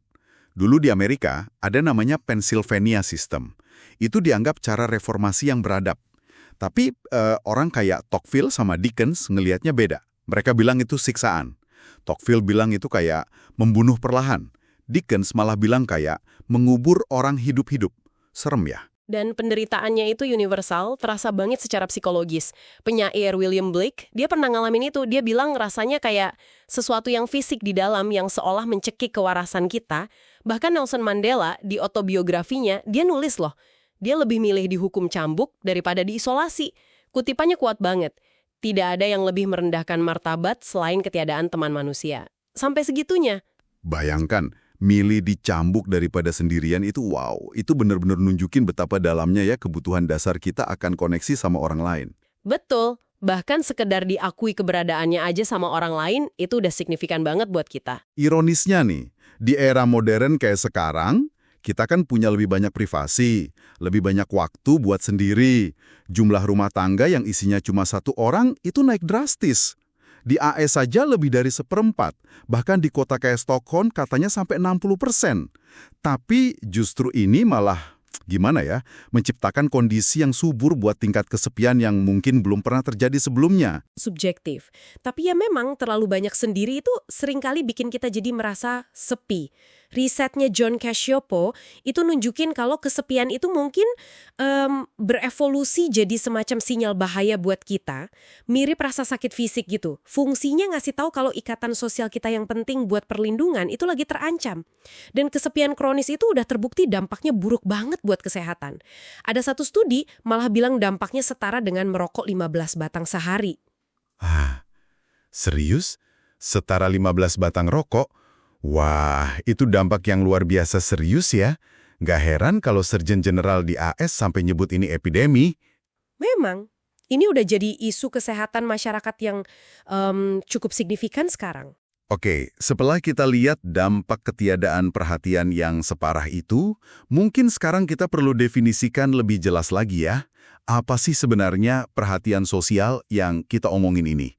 Dulu di Amerika ada namanya Pennsylvania System. Itu dianggap cara reformasi yang beradab. Tapi orang kayak Tocqueville sama Dickens ngelihatnya beda. Mereka bilang itu siksaan. Tocqueville bilang itu kayak membunuh perlahan. Dickens malah bilang kayak mengubur orang hidup-hidup. Serem ya? Dan penderitaannya itu universal, terasa banget secara psikologis. Penyair William Blake, dia pernah ngalamin itu. Dia bilang rasanya kayak sesuatu yang fisik di dalam yang seolah mencekik kewarasan kita. Bahkan Nelson Mandela, di autobiografinya, dia nulis loh. Dia lebih milih dihukum cambuk daripada diisolasi. Kutipannya kuat banget. Tidak ada yang lebih merendahkan martabat selain ketiadaan teman manusia. Sampai segitunya. Bayangkan, milih dicambuk daripada sendirian itu wow, itu benar-benar nunjukin betapa dalamnya ya kebutuhan dasar kita akan koneksi sama orang lain. Betul, bahkan sekedar diakui keberadaannya aja sama orang lain, itu udah signifikan banget buat kita. Ironisnya nih, di era modern kayak sekarang, kita kan punya lebih banyak privasi, lebih banyak waktu buat sendiri. Jumlah rumah tangga yang isinya cuma satu orang itu naik drastis. Di AS saja lebih dari 1/4, bahkan di kota kayak Stockholm katanya sampai 60%. Tapi justru ini malah, gimana ya, menciptakan kondisi yang subur buat tingkat kesepian yang mungkin belum pernah terjadi sebelumnya. Subjektif. Tapi ya memang terlalu banyak sendiri itu seringkali bikin kita jadi merasa sepi. Risetnya John Cacioppo itu nunjukin kalau kesepian itu mungkin berevolusi jadi semacam sinyal bahaya buat kita. Mirip rasa sakit fisik gitu. Fungsinya ngasih tahu kalau ikatan sosial kita yang penting buat perlindungan itu lagi terancam. Dan kesepian kronis itu udah terbukti dampaknya buruk banget buat kesehatan. Ada satu studi malah bilang dampaknya setara dengan merokok 15 batang sehari. Serius? Setara 15 batang rokok? Wah, itu dampak yang luar biasa serius ya. Nggak heran kalau Surgeon General di AS sampai nyebut ini epidemi. Memang, ini udah jadi isu kesehatan masyarakat yang cukup signifikan sekarang. Oke, setelah kita lihat dampak ketiadaan perhatian yang separah itu, mungkin sekarang kita perlu definisikan lebih jelas lagi ya. Apa sih sebenarnya perhatian sosial yang kita omongin ini?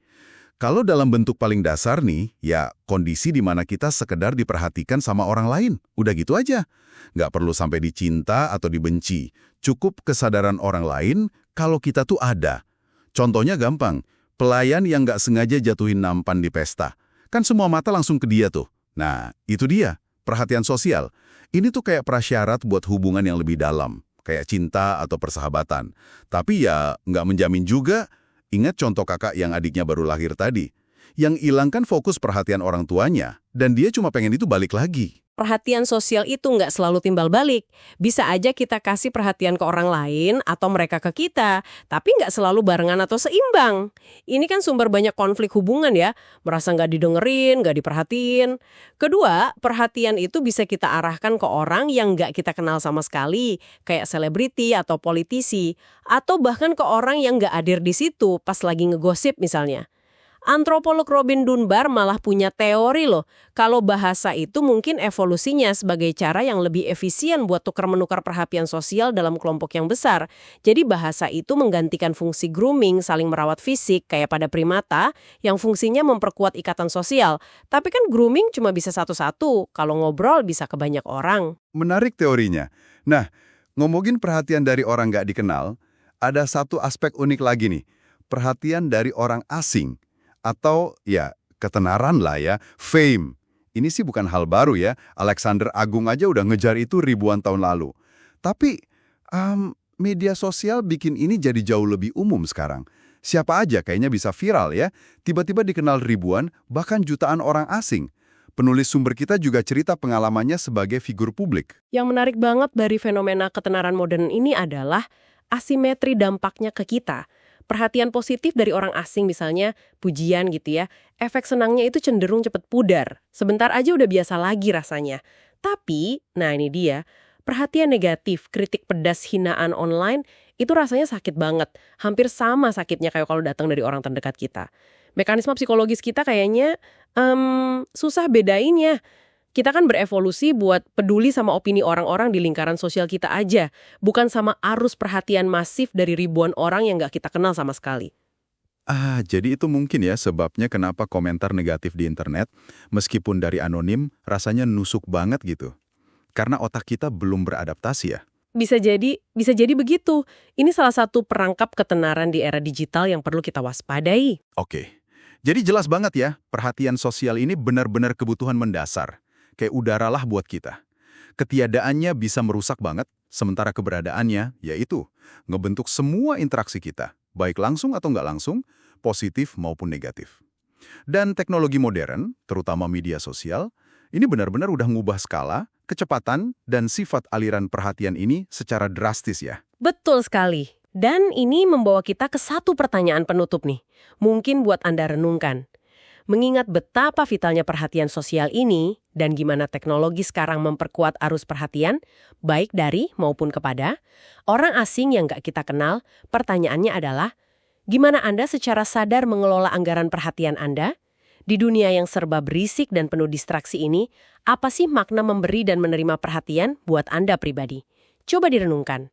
Kalau dalam bentuk paling dasar nih, ya kondisi di mana kita sekedar diperhatikan sama orang lain. Udah gitu aja. Nggak perlu sampai dicinta atau dibenci. Cukup kesadaran orang lain kalau kita tuh ada. Contohnya gampang, pelayan yang nggak sengaja jatuhin nampan di pesta. Kan semua mata langsung ke dia tuh. Nah, itu dia, perhatian sosial. Ini tuh kayak prasyarat buat hubungan yang lebih dalam, kayak cinta atau persahabatan. Tapi ya nggak menjamin juga. Ingat contoh kakak yang adiknya baru lahir tadi. Yang hilang kan fokus perhatian orang tuanya, dan dia cuma pengen itu balik lagi. Perhatian sosial itu nggak selalu timbal balik. Bisa aja kita kasih perhatian ke orang lain atau mereka ke kita, tapi nggak selalu barengan atau seimbang. Ini kan sumber banyak konflik hubungan ya, merasa nggak didengerin, nggak diperhatiin. Kedua, perhatian itu bisa kita arahkan ke orang yang nggak kita kenal sama sekali, kayak selebriti atau politisi, atau bahkan ke orang yang nggak hadir di situ pas lagi ngegosip misalnya. Antropolog Robin Dunbar malah punya teori loh, kalau bahasa itu mungkin evolusinya sebagai cara yang lebih efisien buat tukar-menukar perhatian sosial dalam kelompok yang besar. Jadi bahasa itu menggantikan fungsi grooming, saling merawat fisik, kayak pada primata, yang fungsinya memperkuat ikatan sosial. Tapi kan grooming cuma bisa satu-satu, kalau ngobrol bisa ke banyak orang. Menarik teorinya. Nah, ngomongin perhatian dari orang nggak dikenal, ada satu aspek unik lagi nih. Perhatian dari orang asing. Atau ya ketenaran lah ya, fame. Ini sih bukan hal baru ya, Alexander Agung aja udah ngejar itu ribuan tahun lalu. Tapi media sosial bikin ini jadi jauh lebih umum sekarang. Siapa aja kayaknya bisa viral ya, tiba-tiba dikenal ribuan, bahkan jutaan orang asing. Penulis sumber kita juga cerita pengalamannya sebagai figur publik. Yang menarik banget dari fenomena ketenaran modern ini adalah asimetri dampaknya ke kita. Perhatian positif dari orang asing misalnya, pujian gitu ya, efek senangnya itu cenderung cepet pudar. Sebentar aja udah biasa lagi rasanya. Tapi, nah ini dia, perhatian negatif, kritik pedas, hinaan online, itu rasanya sakit banget. Hampir sama sakitnya kayak kalau datang dari orang terdekat kita. Mekanisme psikologis kita kayaknya susah bedainnya. Kita kan berevolusi buat peduli sama opini orang-orang di lingkaran sosial kita aja, bukan sama arus perhatian masif dari ribuan orang yang nggak kita kenal sama sekali. Jadi itu mungkin ya sebabnya kenapa komentar negatif di internet, meskipun dari anonim, rasanya nusuk banget gitu. Karena otak kita belum beradaptasi ya. Bisa jadi begitu. Ini salah satu perangkap ketenaran di era digital yang perlu kita waspadai. Oke, jadi jelas banget ya, perhatian sosial ini benar-benar kebutuhan mendasar. Kayak udara lah buat kita. Ketiadaannya bisa merusak banget, sementara keberadaannya yaitu ngebentuk semua interaksi kita, baik langsung atau nggak langsung, positif maupun negatif. Dan teknologi modern, terutama media sosial, ini benar-benar udah ngubah skala, kecepatan, dan sifat aliran perhatian ini secara drastis ya. Betul sekali. Dan ini membawa kita ke satu pertanyaan penutup nih. Mungkin buat Anda renungkan. Mengingat betapa vitalnya perhatian sosial ini dan gimana teknologi sekarang memperkuat arus perhatian, baik dari maupun kepada orang asing yang nggak kita kenal, pertanyaannya adalah, gimana Anda secara sadar mengelola anggaran perhatian Anda? Di dunia yang serba berisik dan penuh distraksi ini, apa sih makna memberi dan menerima perhatian buat Anda pribadi? Coba direnungkan.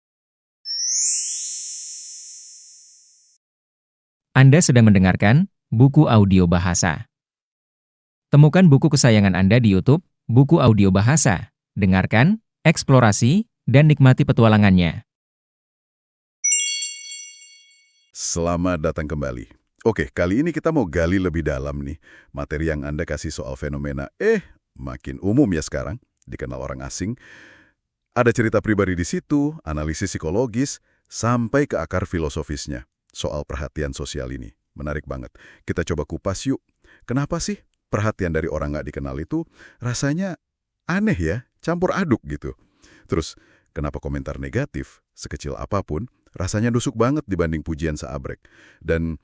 Anda sedang mendengarkan Buku Audio Bahasa. Temukan buku kesayangan Anda di YouTube, Buku Audio Bahasa. Dengarkan, eksplorasi, dan nikmati petualangannya. Selamat datang kembali. Oke, kali ini kita mau gali lebih dalam nih. Materi yang Anda kasih soal fenomena, makin umum ya sekarang, dikenal orang asing. Ada cerita pribadi di situ, analisis psikologis, sampai ke akar filosofisnya. Soal perhatian sosial ini. Menarik banget. Kita coba kupas yuk. Kenapa sih perhatian dari orang nggak dikenal itu rasanya aneh ya, campur aduk gitu. Terus, kenapa komentar negatif, sekecil apapun, rasanya nusuk banget dibanding pujian seabrek. Dan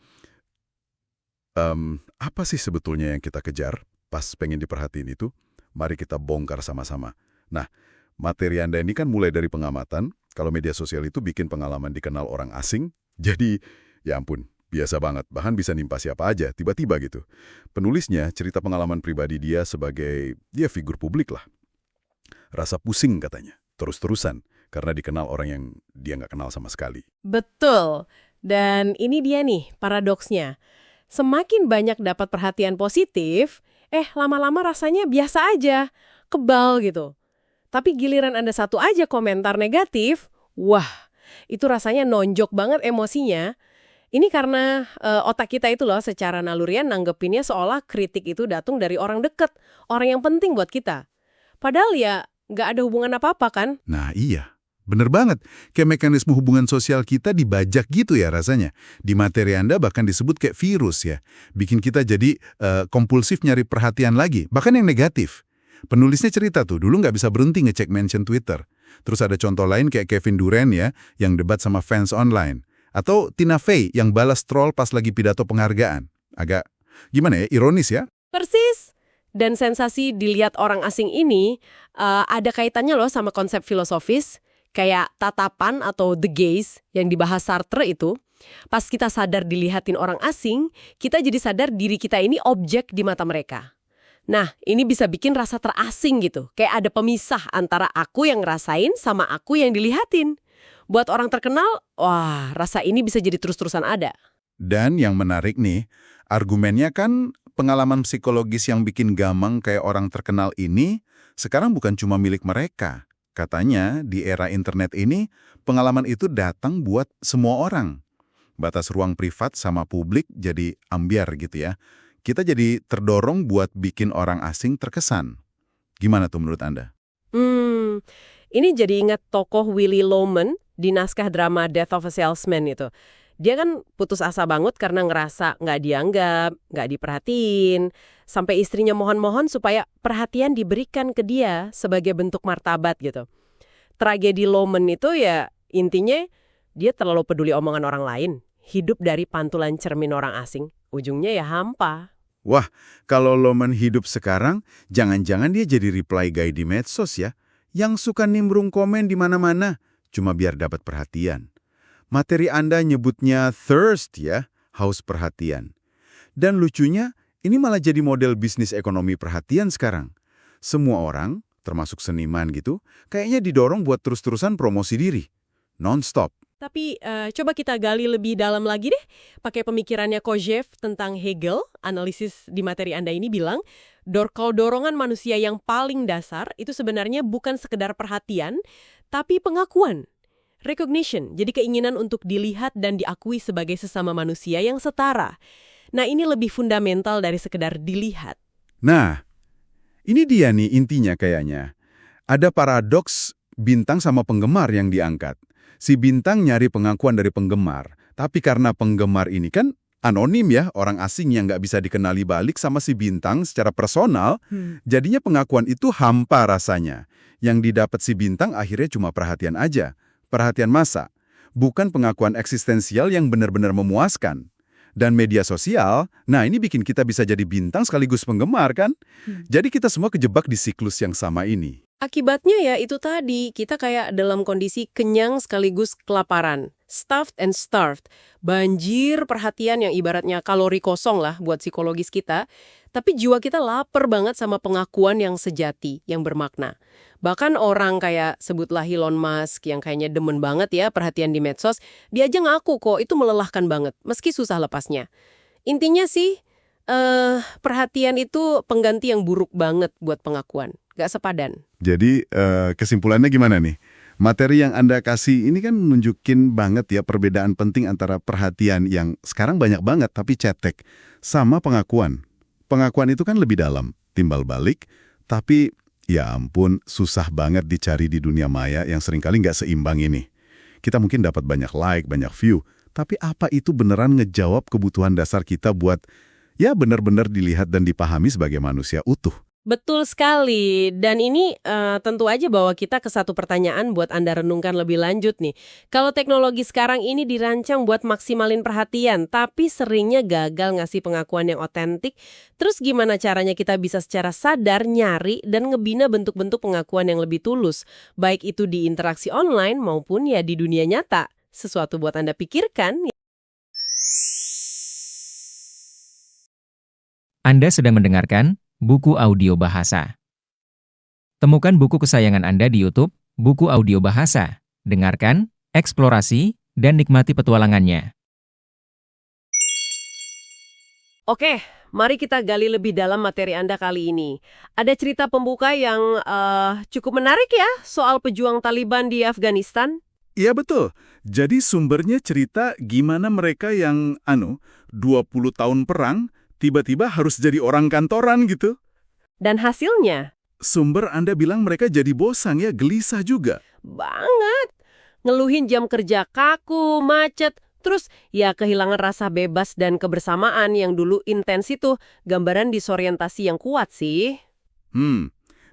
apa sih sebetulnya yang kita kejar pas pengen diperhatiin itu? Mari kita bongkar sama-sama. Nah, materi Anda ini kan mulai dari pengamatan, kalau media sosial itu bikin pengalaman dikenal orang asing, jadi ya ampun, biasa banget, bahkan bisa nimpa siapa aja, tiba-tiba gitu. Penulisnya cerita pengalaman pribadi dia sebagai, dia figur publik lah. Rasa pusing katanya, terus-terusan, karena dikenal orang yang dia nggak kenal sama sekali. Betul. Dan ini dia nih paradoksnya. Semakin banyak dapat perhatian positif, lama-lama rasanya biasa aja, kebal gitu. Tapi giliran Anda satu aja komentar negatif, wah, itu rasanya nonjok banget emosinya. Ini karena otak kita itu loh secara nalurian nanggepinnya seolah kritik itu datang dari orang deket, orang yang penting buat kita. Padahal ya nggak ada hubungan apa-apa kan? Nah iya, bener banget. Kayak mekanisme hubungan sosial kita dibajak gitu ya rasanya. Di materi Anda bahkan disebut kayak virus ya. Bikin kita jadi kompulsif nyari perhatian lagi, bahkan yang negatif. Penulisnya cerita tuh, dulu nggak bisa berhenti ngecek mention Twitter. Terus ada contoh lain kayak Kevin Durant ya, yang debat sama fans online. Atau Tina Fey yang balas troll pas lagi pidato penghargaan. Agak, gimana ya, ironis ya? Persis. Dan sensasi dilihat orang asing ini ada kaitannya loh sama konsep filosofis, kayak tatapan atau the gaze yang dibahas Sartre itu. Pas kita sadar dilihatin orang asing, kita jadi sadar diri kita ini objek di mata mereka. Nah, ini bisa bikin rasa terasing gitu. Kayak ada pemisah antara aku yang ngerasain sama aku yang dilihatin. Buat orang terkenal, wah, rasa ini bisa jadi terus-terusan ada. Dan yang menarik nih, argumennya kan pengalaman psikologis yang bikin gamang kayak orang terkenal ini sekarang bukan cuma milik mereka. Katanya di era internet ini, pengalaman itu datang buat semua orang. Batas ruang privat sama publik jadi ambiar gitu ya. Kita jadi terdorong buat bikin orang asing terkesan. Gimana tuh menurut Anda? Ini jadi ingat tokoh Willy Loman di naskah drama Death of a Salesman itu. Dia kan putus asa banget karena ngerasa nggak dianggap, nggak diperhatiin. Sampai istrinya mohon-mohon supaya perhatian diberikan ke dia sebagai bentuk martabat gitu. Tragedi Loman itu ya intinya dia terlalu peduli omongan orang lain. Hidup dari pantulan cermin orang asing. Ujungnya ya hampa. Wah, kalau Loman hidup sekarang, jangan-jangan dia jadi reply guy di medsos ya. Yang suka nimbrung komen di mana-mana, cuma biar dapat perhatian. Materi Anda nyebutnya thirst ya, haus perhatian. Dan lucunya, ini malah jadi model bisnis ekonomi perhatian sekarang. Semua orang, termasuk seniman gitu, kayaknya didorong buat terus-terusan promosi diri. Non-stop. Tapi coba kita gali lebih dalam lagi deh. Pakai pemikirannya Kojève tentang Hegel, analisis di materi Anda ini bilang, kalau dorongan manusia yang paling dasar itu sebenarnya bukan sekedar perhatian, tapi pengakuan. Recognition, jadi keinginan untuk dilihat dan diakui sebagai sesama manusia yang setara. Nah, ini lebih fundamental dari sekedar dilihat. Nah, ini dia nih intinya kayaknya. Ada paradoks bintang sama penggemar yang diangkat. Si bintang nyari pengakuan dari penggemar, tapi karena penggemar ini kan anonim ya, orang asing yang nggak bisa dikenali balik sama si bintang secara personal, jadinya pengakuan itu hampa rasanya. Yang didapat si bintang akhirnya cuma perhatian aja, perhatian massa, bukan pengakuan eksistensial yang benar-benar memuaskan. Dan media sosial, nah ini bikin kita bisa jadi bintang sekaligus penggemar kan? Jadi kita semua kejebak di siklus yang sama ini. Akibatnya ya itu tadi, kita kayak dalam kondisi kenyang sekaligus kelaparan. Stuffed and starved. Banjir perhatian yang ibaratnya kalori kosong lah buat psikologis kita. Tapi jiwa kita lapar banget sama pengakuan yang sejati, yang bermakna. Bahkan orang kayak sebutlah Elon Musk yang kayaknya demen banget ya perhatian di medsos, dia aja ngaku kok itu melelahkan banget, meski susah lepasnya. Intinya sih, perhatian itu pengganti yang buruk banget buat pengakuan. Gak sepadan. Jadi kesimpulannya gimana nih? Materi yang Anda kasih ini kan nunjukin banget ya perbedaan penting antara perhatian yang sekarang banyak banget tapi cetek, sama pengakuan. Pengakuan itu kan lebih dalam, timbal balik, tapi ya ampun susah banget dicari di dunia maya yang seringkali nggak seimbang ini. Kita mungkin dapat banyak like, banyak view, tapi apa itu beneran ngejawab kebutuhan dasar kita buat ya benar-benar dilihat dan dipahami sebagai manusia utuh? Betul sekali, dan ini tentu aja bawa kita ke satu pertanyaan buat Anda renungkan lebih lanjut nih. Kalau teknologi sekarang ini dirancang buat maksimalin perhatian, tapi seringnya gagal ngasih pengakuan yang otentik, terus gimana caranya kita bisa secara sadar nyari dan ngebina bentuk-bentuk pengakuan yang lebih tulus, baik itu di interaksi online maupun ya di dunia nyata? Sesuatu buat Anda pikirkan. Anda sedang mendengarkan Buku Audio Bahasa. Temukan buku kesayangan Anda di YouTube, Buku Audio Bahasa. Dengarkan, eksplorasi, dan nikmati petualangannya. Oke, mari kita gali lebih dalam materi Anda kali ini. Ada cerita pembuka yang cukup menarik ya soal pejuang Taliban di Afghanistan. Iya betul. Jadi sumbernya cerita gimana mereka yang 20 tahun perang tiba-tiba harus jadi orang kantoran gitu. Dan hasilnya? Sumber Anda bilang mereka jadi bosan ya, gelisah juga. Banget. Ngeluhin jam kerja kaku, macet, terus ya kehilangan rasa bebas dan kebersamaan yang dulu intens itu. Gambaran disorientasi yang kuat sih.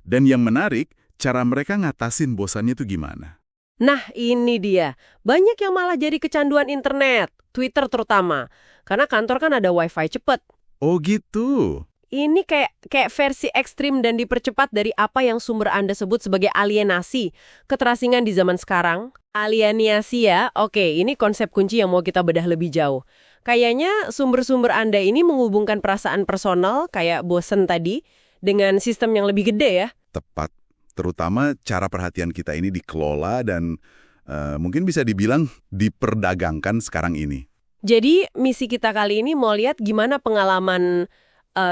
Dan yang menarik, cara mereka ngatasin bosannya itu gimana? Nah ini dia. Banyak yang malah jadi kecanduan internet, Twitter terutama. Karena kantor kan ada wifi cepet. Oh gitu. Ini kayak versi ekstrim dan dipercepat dari apa yang sumber Anda sebut sebagai alienasi. Keterasingan di zaman sekarang. Alienasi ya, oke, ini konsep kunci yang mau kita bedah lebih jauh. Kayaknya sumber-sumber Anda ini menghubungkan perasaan personal, kayak bosen tadi, dengan sistem yang lebih gede ya. Tepat. Terutama cara perhatian kita ini dikelola dan mungkin bisa dibilang diperdagangkan sekarang ini. Jadi misi kita kali ini mau lihat gimana pengalaman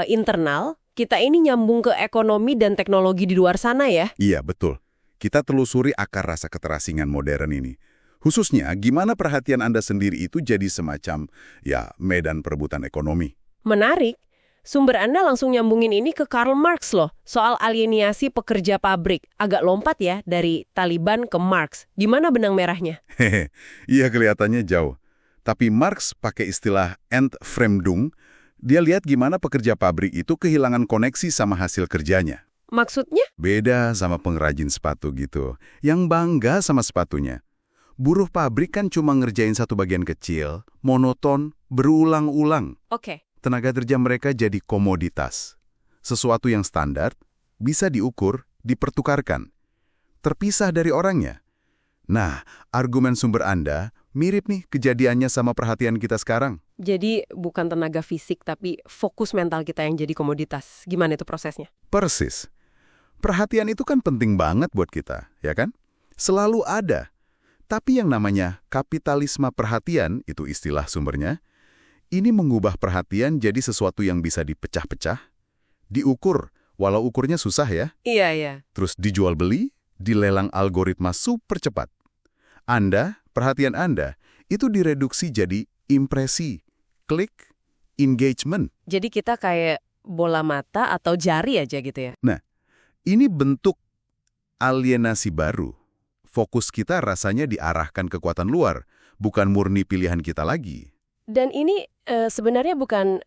internal kita ini nyambung ke ekonomi dan teknologi di luar sana ya. Iya, betul. Kita telusuri akar rasa keterasingan modern ini. Khususnya gimana perhatian Anda sendiri itu jadi semacam ya medan perebutan ekonomi. Menarik. Sumber Anda langsung nyambungin ini ke Karl Marx loh, soal alienasi pekerja pabrik. Agak lompat ya dari Taliban ke Marx. Gimana benang merahnya? Hehe, iya kelihatannya jauh. Tapi Marx pakai istilah Entfremdung, dia lihat gimana pekerja pabrik itu kehilangan koneksi sama hasil kerjanya. Maksudnya? Beda sama pengrajin sepatu gitu, yang bangga sama sepatunya. Buruh pabrik kan cuma ngerjain satu bagian kecil, monoton, berulang-ulang. Oke. Tenaga kerja mereka jadi komoditas. Sesuatu yang standar, bisa diukur, dipertukarkan. Terpisah dari orangnya. Nah, argumen sumber Anda mirip nih kejadiannya sama perhatian kita sekarang. Jadi bukan tenaga fisik, tapi fokus mental kita yang jadi komoditas. Gimana itu prosesnya? Persis. Perhatian itu kan penting banget buat kita, ya kan? Selalu ada. Tapi yang namanya kapitalisme perhatian, itu istilah sumbernya, ini mengubah perhatian jadi sesuatu yang bisa dipecah-pecah, diukur, walau ukurnya susah ya. Iya, iya. Terus dijual beli, dilelang algoritma super cepat. Perhatian Anda, itu direduksi jadi impresi, klik, engagement. Jadi kita kayak bola mata atau jari aja gitu ya? Nah, ini bentuk alienasi baru. Fokus kita rasanya diarahkan kekuatan luar, bukan murni pilihan kita lagi. Dan ini sebenarnya bukan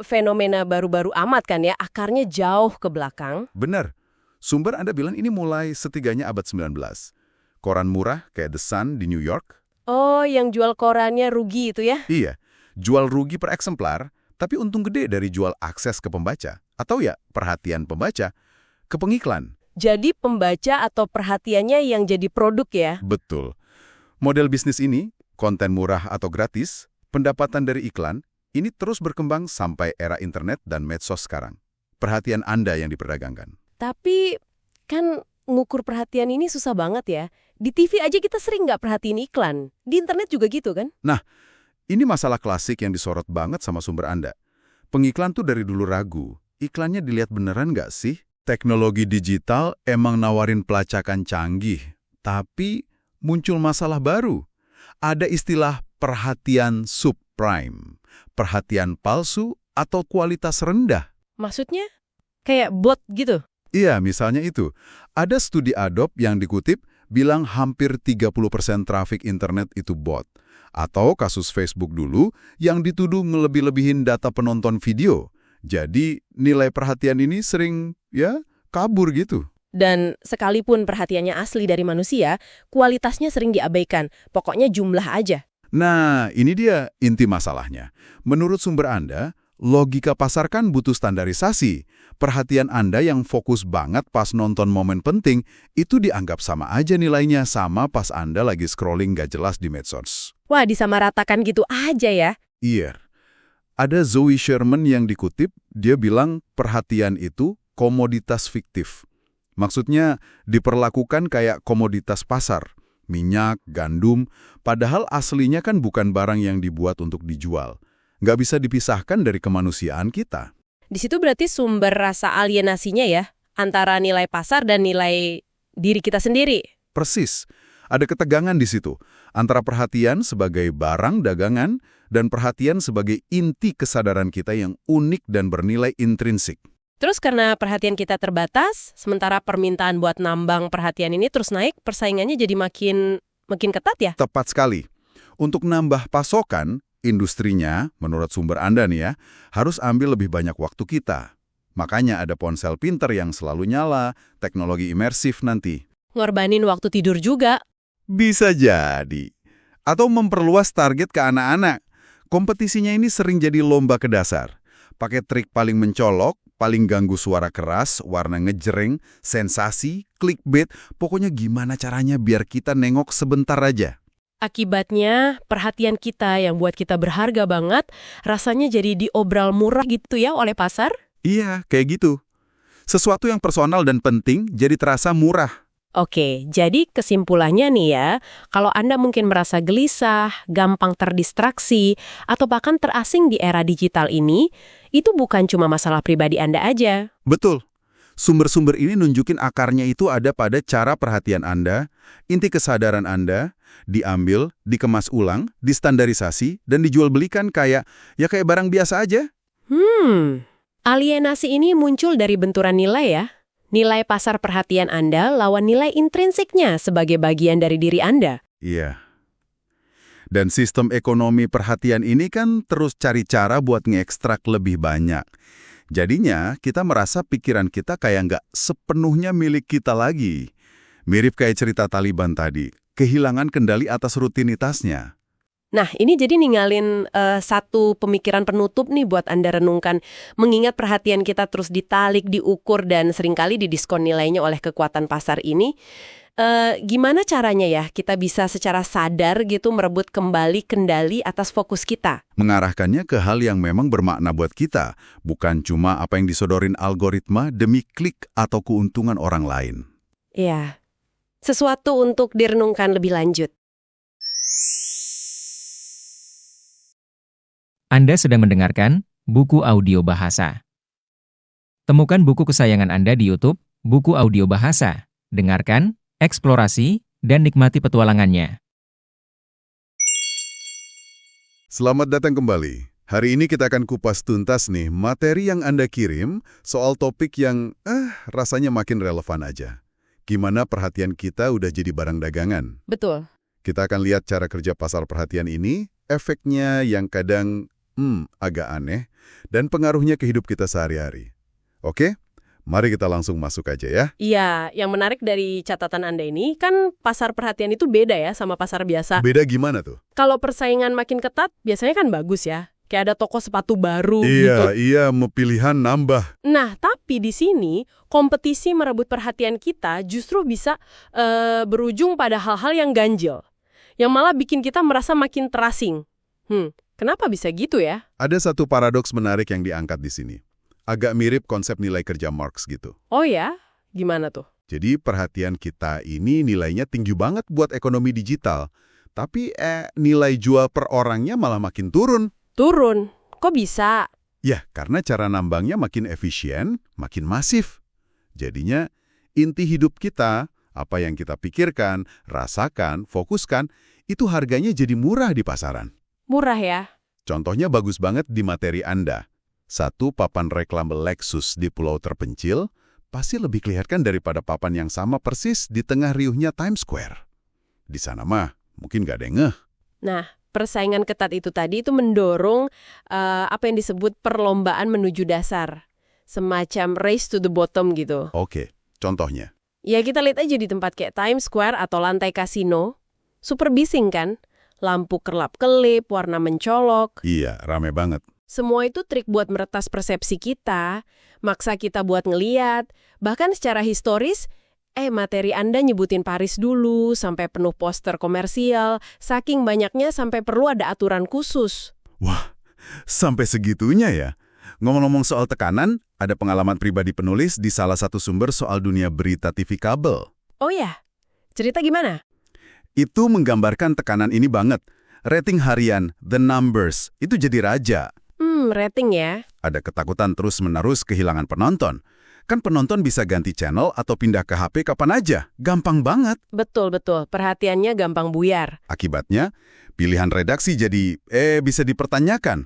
fenomena baru-baru amat kan ya, akarnya jauh ke belakang. Benar. Sumber Anda bilang ini mulai setiganya abad 19. Koran murah kayak The Sun di New York. Oh, yang jual korannya rugi itu ya? Iya, jual rugi per eksemplar, tapi untung gede dari jual akses ke pembaca. Atau ya, perhatian pembaca ke pengiklan. Jadi pembaca atau perhatiannya yang jadi produk ya? Betul. Model bisnis ini, konten murah atau gratis, pendapatan dari iklan, ini terus berkembang sampai era internet dan medsos sekarang. Perhatian Anda yang diperdagangkan. Tapi kan ngukur perhatian ini susah banget ya. Di TV aja kita sering nggak perhatiin iklan. Di internet juga gitu kan? Nah, ini masalah klasik yang disorot banget sama sumber Anda. Pengiklan tuh dari dulu ragu. Iklannya dilihat beneran nggak sih? Teknologi digital emang nawarin pelacakan canggih, tapi muncul masalah baru. Ada istilah perhatian subprime, perhatian palsu atau kualitas rendah. Maksudnya? Kayak bot gitu? Iya, misalnya itu. Ada studi Adobe yang dikutip bilang hampir 30% trafik internet itu bot. Atau kasus Facebook dulu yang dituduh ngelebih-lebihin data penonton video. Jadi nilai perhatian ini sering, kabur gitu. Dan sekalipun perhatiannya asli dari manusia, kualitasnya sering diabaikan. Pokoknya jumlah aja. Nah, ini dia inti masalahnya. Menurut sumber Anda, logika pasar kan butuh standarisasi. Perhatian Anda yang fokus banget pas nonton momen penting, itu dianggap sama aja nilainya sama pas Anda lagi scrolling gak jelas di medsos. Wah, disamaratakan gitu aja ya? Iya. Ada Zoe Sherman yang dikutip, dia bilang perhatian itu komoditas fiktif. Maksudnya diperlakukan kayak komoditas pasar, minyak, gandum, padahal aslinya kan bukan barang yang dibuat untuk dijual. Nggak bisa dipisahkan dari kemanusiaan kita. Di situ berarti sumber rasa alienasinya ya, antara nilai pasar dan nilai diri kita sendiri. Persis. Ada ketegangan di situ, antara perhatian sebagai barang dagangan dan perhatian sebagai inti kesadaran kita yang unik dan bernilai intrinsik. Terus karena perhatian kita terbatas, sementara permintaan buat nambang perhatian ini terus naik, persaingannya jadi makin ketat ya? Tepat sekali. Untuk nambah pasokan, industrinya, menurut sumber Anda nih ya, harus ambil lebih banyak waktu kita. Makanya ada ponsel pinter yang selalu nyala, teknologi imersif nanti. Ngorbanin waktu tidur juga. Bisa jadi. Atau memperluas target ke anak-anak. Kompetisinya ini sering jadi lomba ke dasar. Pakai trik paling mencolok, paling ganggu suara keras, warna ngejreng, sensasi, clickbait, pokoknya gimana caranya biar kita nengok sebentar aja. Akibatnya, perhatian kita yang buat kita berharga banget, rasanya jadi diobral murah gitu ya oleh pasar? Iya, kayak gitu. Sesuatu yang personal dan penting jadi terasa murah. Oke, jadi kesimpulannya nih ya, kalau Anda mungkin merasa gelisah, gampang terdistraksi, atau bahkan terasing di era digital ini, itu bukan cuma masalah pribadi Anda aja. Betul. Sumber-sumber ini nunjukin akarnya itu ada pada cara perhatian Anda, inti kesadaran Anda, diambil, dikemas ulang, distandarisasi, dan dijual belikan kayak barang biasa aja. Alienasi ini muncul dari benturan nilai ya? Nilai pasar perhatian Anda lawan nilai intrinsiknya sebagai bagian dari diri Anda. Iya. Dan sistem ekonomi perhatian ini kan terus cari cara buat ngekstrak lebih banyak. Jadinya kita merasa pikiran kita kayak nggak sepenuhnya milik kita lagi. Mirip kayak cerita Taliban tadi, kehilangan kendali atas rutinitasnya. Nah, ini jadi ninggalin satu pemikiran penutup nih buat Anda renungkan. Mengingat perhatian kita terus ditalik, diukur, dan seringkali didiskon nilainya oleh kekuatan pasar ini. Gimana caranya ya kita bisa secara sadar gitu merebut kembali kendali atas fokus kita? Mengarahkannya ke hal yang memang bermakna buat kita, bukan cuma apa yang disodorin algoritma demi klik atau keuntungan orang lain. Iya, sesuatu untuk direnungkan lebih lanjut. Anda sedang mendengarkan Buku Audio Bahasa. Temukan buku kesayangan Anda di YouTube, Buku Audio Bahasa. Dengarkan, eksplorasi, dan nikmati petualangannya. Selamat datang kembali. Hari ini kita akan kupas tuntas nih materi yang Anda kirim soal topik yang rasanya makin relevan aja. gimana perhatian kita udah jadi barang dagangan. Betul. Kita akan lihat cara kerja pasar perhatian ini, efeknya yang kadang agak aneh, dan pengaruhnya ke hidup kita sehari-hari. Oke? Mari kita langsung masuk aja ya. Iya, yang menarik dari catatan Anda ini kan pasar perhatian itu beda ya sama pasar biasa. Beda gimana tuh? Kalau persaingan makin ketat, biasanya kan bagus ya. Kayak ada toko sepatu baru gitu. Iya, pilihan nambah. Nah, tapi di sini kompetisi merebut perhatian kita justru bisa berujung pada hal-hal yang ganjil. Yang malah bikin kita merasa makin terasing. Kenapa bisa gitu ya? Ada satu paradoks menarik yang diangkat di sini. Agak mirip konsep nilai kerja Marx gitu. Oh ya? Gimana tuh? Jadi perhatian kita ini nilainya tinggi banget buat ekonomi digital. Tapi nilai jual per orangnya malah makin turun. Turun? Kok bisa? Ya, karena cara nambangnya makin efisien, makin masif. Jadinya, inti hidup kita, apa yang kita pikirkan, rasakan, fokuskan, itu harganya jadi murah di pasaran. Murah ya? Contohnya bagus banget di materi Anda. Satu papan reklame Lexus di pulau terpencil, pasti lebih kelihatan daripada papan yang sama persis di tengah riuhnya Times Square. Di sana mah, mungkin nggak ada yang ngeh. Nah, persaingan ketat itu tadi itu mendorong apa yang disebut perlombaan menuju dasar. Semacam race to the bottom gitu. Oke, contohnya. Ya kita lihat aja di tempat kayak Times Square atau lantai kasino. Super bising kan? Lampu kerlap-kelip, warna mencolok. Iya, rame banget. Semua itu trik buat meretas persepsi kita, maksa kita buat ngeliat. Bahkan secara historis, materi Anda nyebutin Paris dulu, sampai penuh poster komersial, saking banyaknya sampai perlu ada aturan khusus. Wah, sampai segitunya ya? Ngomong-ngomong soal tekanan, ada pengalaman pribadi penulis di salah satu sumber soal dunia berita TV kabel. Oh ya? Cerita gimana? Itu menggambarkan tekanan ini banget. Rating harian, the numbers, itu jadi raja. Rating ya? Ada ketakutan terus-menerus kehilangan penonton. Kan penonton bisa ganti channel atau pindah ke HP kapan aja. Gampang banget. Betul. Perhatiannya gampang buyar. Akibatnya, pilihan redaksi jadi, bisa dipertanyakan.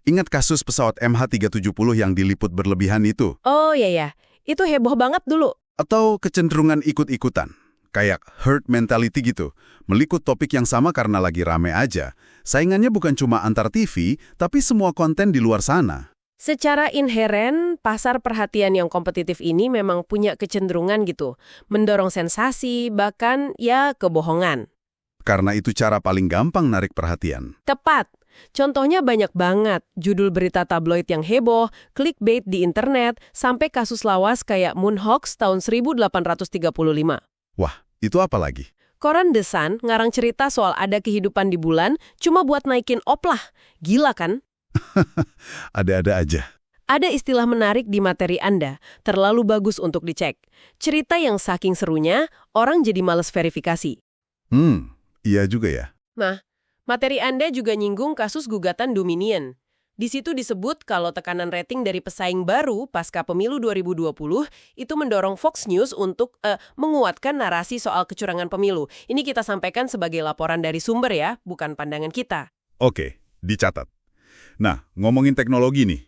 Ingat kasus pesawat MH370 yang diliput berlebihan itu? Oh iya. Itu heboh banget dulu. Atau kecenderungan ikut-ikutan. Kayak herd mentality gitu. Melikut topik yang sama karena lagi rame aja. Saingannya bukan cuma antar TV, tapi semua konten di luar sana. Secara inheren, pasar perhatian yang kompetitif ini memang punya kecenderungan gitu. Mendorong sensasi, bahkan ya kebohongan. Karena itu cara paling gampang narik perhatian. Tepat. Contohnya banyak banget. Judul berita tabloid yang heboh, clickbait di internet, sampai kasus lawas kayak Moon Hoax tahun 1835. Wah, itu apa lagi? Koran The Sun ngarang cerita soal ada kehidupan di bulan cuma buat naikin oplah. Gila kan? Ada-ada aja. Ada istilah menarik di materi Anda, terlalu bagus untuk dicek. Cerita yang saking serunya, orang jadi males verifikasi. Iya juga ya. Nah, materi Anda juga nyinggung kasus gugatan Dominion. Di situ disebut kalau tekanan rating dari pesaing baru pasca pemilu 2020 itu mendorong Fox News untuk menguatkan narasi soal kecurangan pemilu. Ini kita sampaikan sebagai laporan dari sumber ya, bukan pandangan kita. Oke, dicatat. Nah, ngomongin teknologi nih.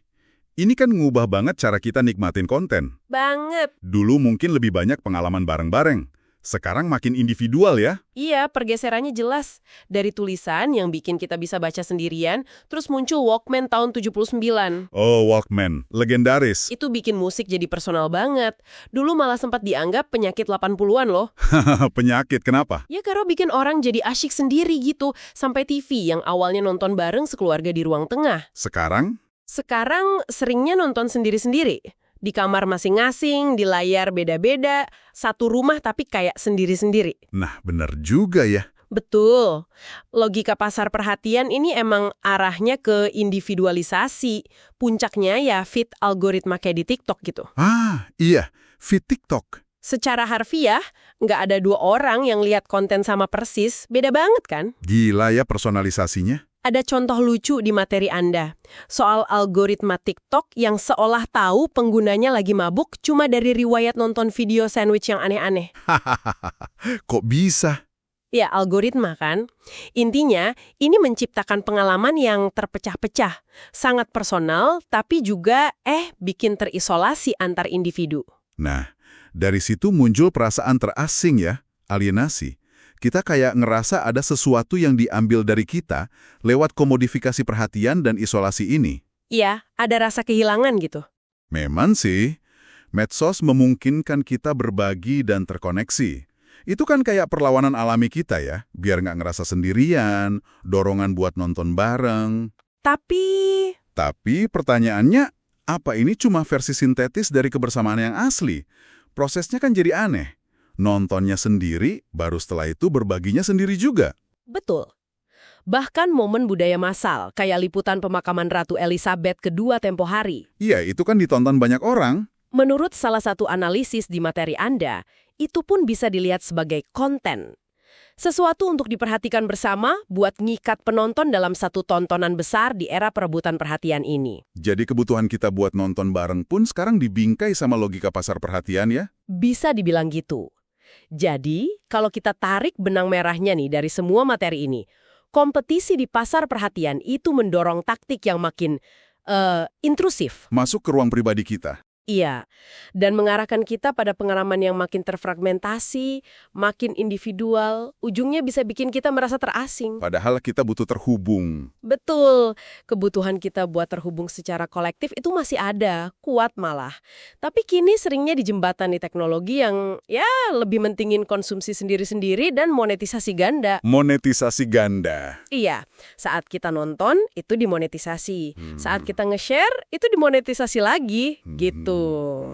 Ini kan ngubah banget cara kita nikmatin konten. Banget. Dulu mungkin lebih banyak pengalaman bareng-bareng. Sekarang makin individual ya? Iya, pergeserannya jelas. Dari tulisan yang bikin kita bisa baca sendirian, terus muncul Walkman tahun 79. Oh, Walkman. Legendaris. Itu bikin musik jadi personal banget. Dulu malah sempat dianggap penyakit 80-an loh. Penyakit, kenapa? Ya karena bikin orang jadi asyik sendiri gitu. Sampai TV yang awalnya nonton bareng sekeluarga di ruang tengah. Sekarang Seringnya nonton sendiri-sendiri. Di kamar masing-masing, di layar beda-beda, satu rumah tapi kayak sendiri-sendiri. Nah, bener juga ya. Betul. Logika pasar perhatian ini emang arahnya ke individualisasi. Puncaknya ya feed algoritma kayak di TikTok gitu. Ah, iya. Feed TikTok. Secara harfiah, nggak ada dua orang yang lihat konten sama persis. Beda banget kan? Gila ya personalisasinya. Ada contoh lucu di materi Anda. Soal algoritma TikTok yang seolah tahu penggunanya lagi mabuk cuma dari riwayat nonton video sandwich yang aneh-aneh. Kok bisa? Ya, algoritma kan. Intinya, ini menciptakan pengalaman yang terpecah-pecah. Sangat personal, tapi juga bikin terisolasi antar individu. Nah, Dari situ muncul perasaan terasing ya, alienasi. Kita kayak ngerasa ada sesuatu yang diambil dari kita lewat komodifikasi perhatian dan isolasi ini. Iya, ada rasa kehilangan gitu. Memang sih, medsos memungkinkan kita berbagi dan terkoneksi. Itu kan kayak perlawanan alami kita ya, biar nggak ngerasa sendirian, dorongan buat nonton bareng. Tapi pertanyaannya, apa ini cuma versi sintetis dari kebersamaan yang asli? Prosesnya kan jadi aneh. Nontonnya sendiri, baru setelah itu berbaginya sendiri juga. Betul. Bahkan momen budaya massal, kayak liputan pemakaman Ratu Elizabeth II tempo hari. Iya, itu kan ditonton banyak orang. Menurut salah satu analisis di materi Anda, itu pun bisa dilihat sebagai konten. Sesuatu untuk diperhatikan bersama buat ngikat penonton dalam satu tontonan besar di era perebutan perhatian ini. Jadi kebutuhan kita buat nonton bareng pun sekarang dibingkai sama logika pasar perhatian ya? Bisa dibilang gitu. Jadi, kalau kita tarik benang merahnya nih dari semua materi ini, kompetisi di pasar perhatian itu mendorong taktik yang makin intrusif. Masuk ke ruang pribadi kita. Iya, dan mengarahkan kita pada pengalaman yang makin terfragmentasi, makin individual, ujungnya bisa bikin kita merasa terasing. Padahal kita butuh terhubung. Betul, kebutuhan kita buat terhubung secara kolektif itu masih ada, kuat malah. Tapi kini seringnya dijembatani teknologi yang ya lebih mentingin konsumsi sendiri-sendiri dan monetisasi ganda. Monetisasi ganda. Iya, saat kita nonton itu dimonetisasi, saat kita nge-share itu dimonetisasi lagi, gitu.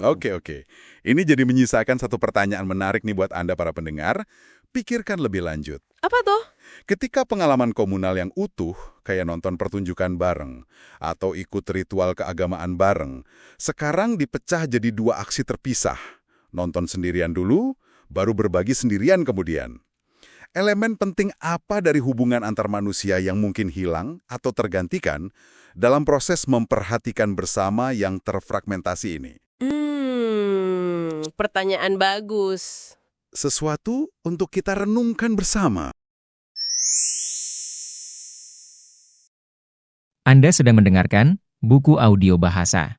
Oke. Ini jadi menyisakan satu pertanyaan menarik nih buat Anda para pendengar. Pikirkan lebih lanjut. Apa tuh? Ketika pengalaman komunal yang utuh, kayak nonton pertunjukan bareng, atau ikut ritual keagamaan bareng, sekarang dipecah jadi dua aksi terpisah. Nonton sendirian dulu, baru berbagi sendirian kemudian. Elemen penting apa dari hubungan antar manusia yang mungkin hilang atau tergantikan dalam proses memperhatikan bersama yang terfragmentasi ini? Pertanyaan bagus. Sesuatu untuk kita renungkan bersama. Anda sedang mendengarkan buku audio bahasa.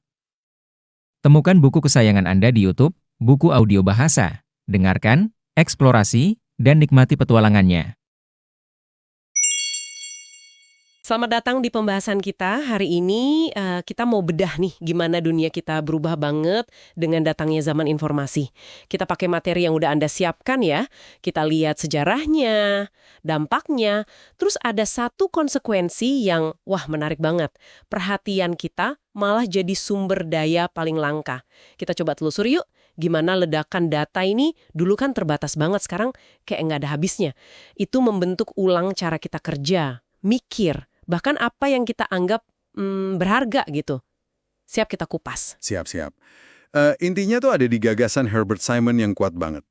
Temukan buku kesayangan Anda di YouTube, buku audio bahasa. Dengarkan, eksplorasi, dan nikmati petualangannya. Selamat datang di pembahasan kita. Hari ini kita mau bedah nih gimana dunia kita berubah banget dengan datangnya zaman informasi. Kita pakai materi yang udah Anda siapkan ya. Kita lihat sejarahnya, dampaknya. Terus ada satu konsekuensi yang wah menarik banget. Perhatian kita malah jadi sumber daya paling langka. Kita coba telusuri yuk. Gimana ledakan data ini dulu kan terbatas banget, sekarang kayak nggak ada habisnya. Itu membentuk ulang cara kita kerja, mikir, bahkan apa yang kita anggap berharga gitu. Siap kita kupas. Siap. Intinya tuh ada di gagasan Herbert Simon yang kuat banget.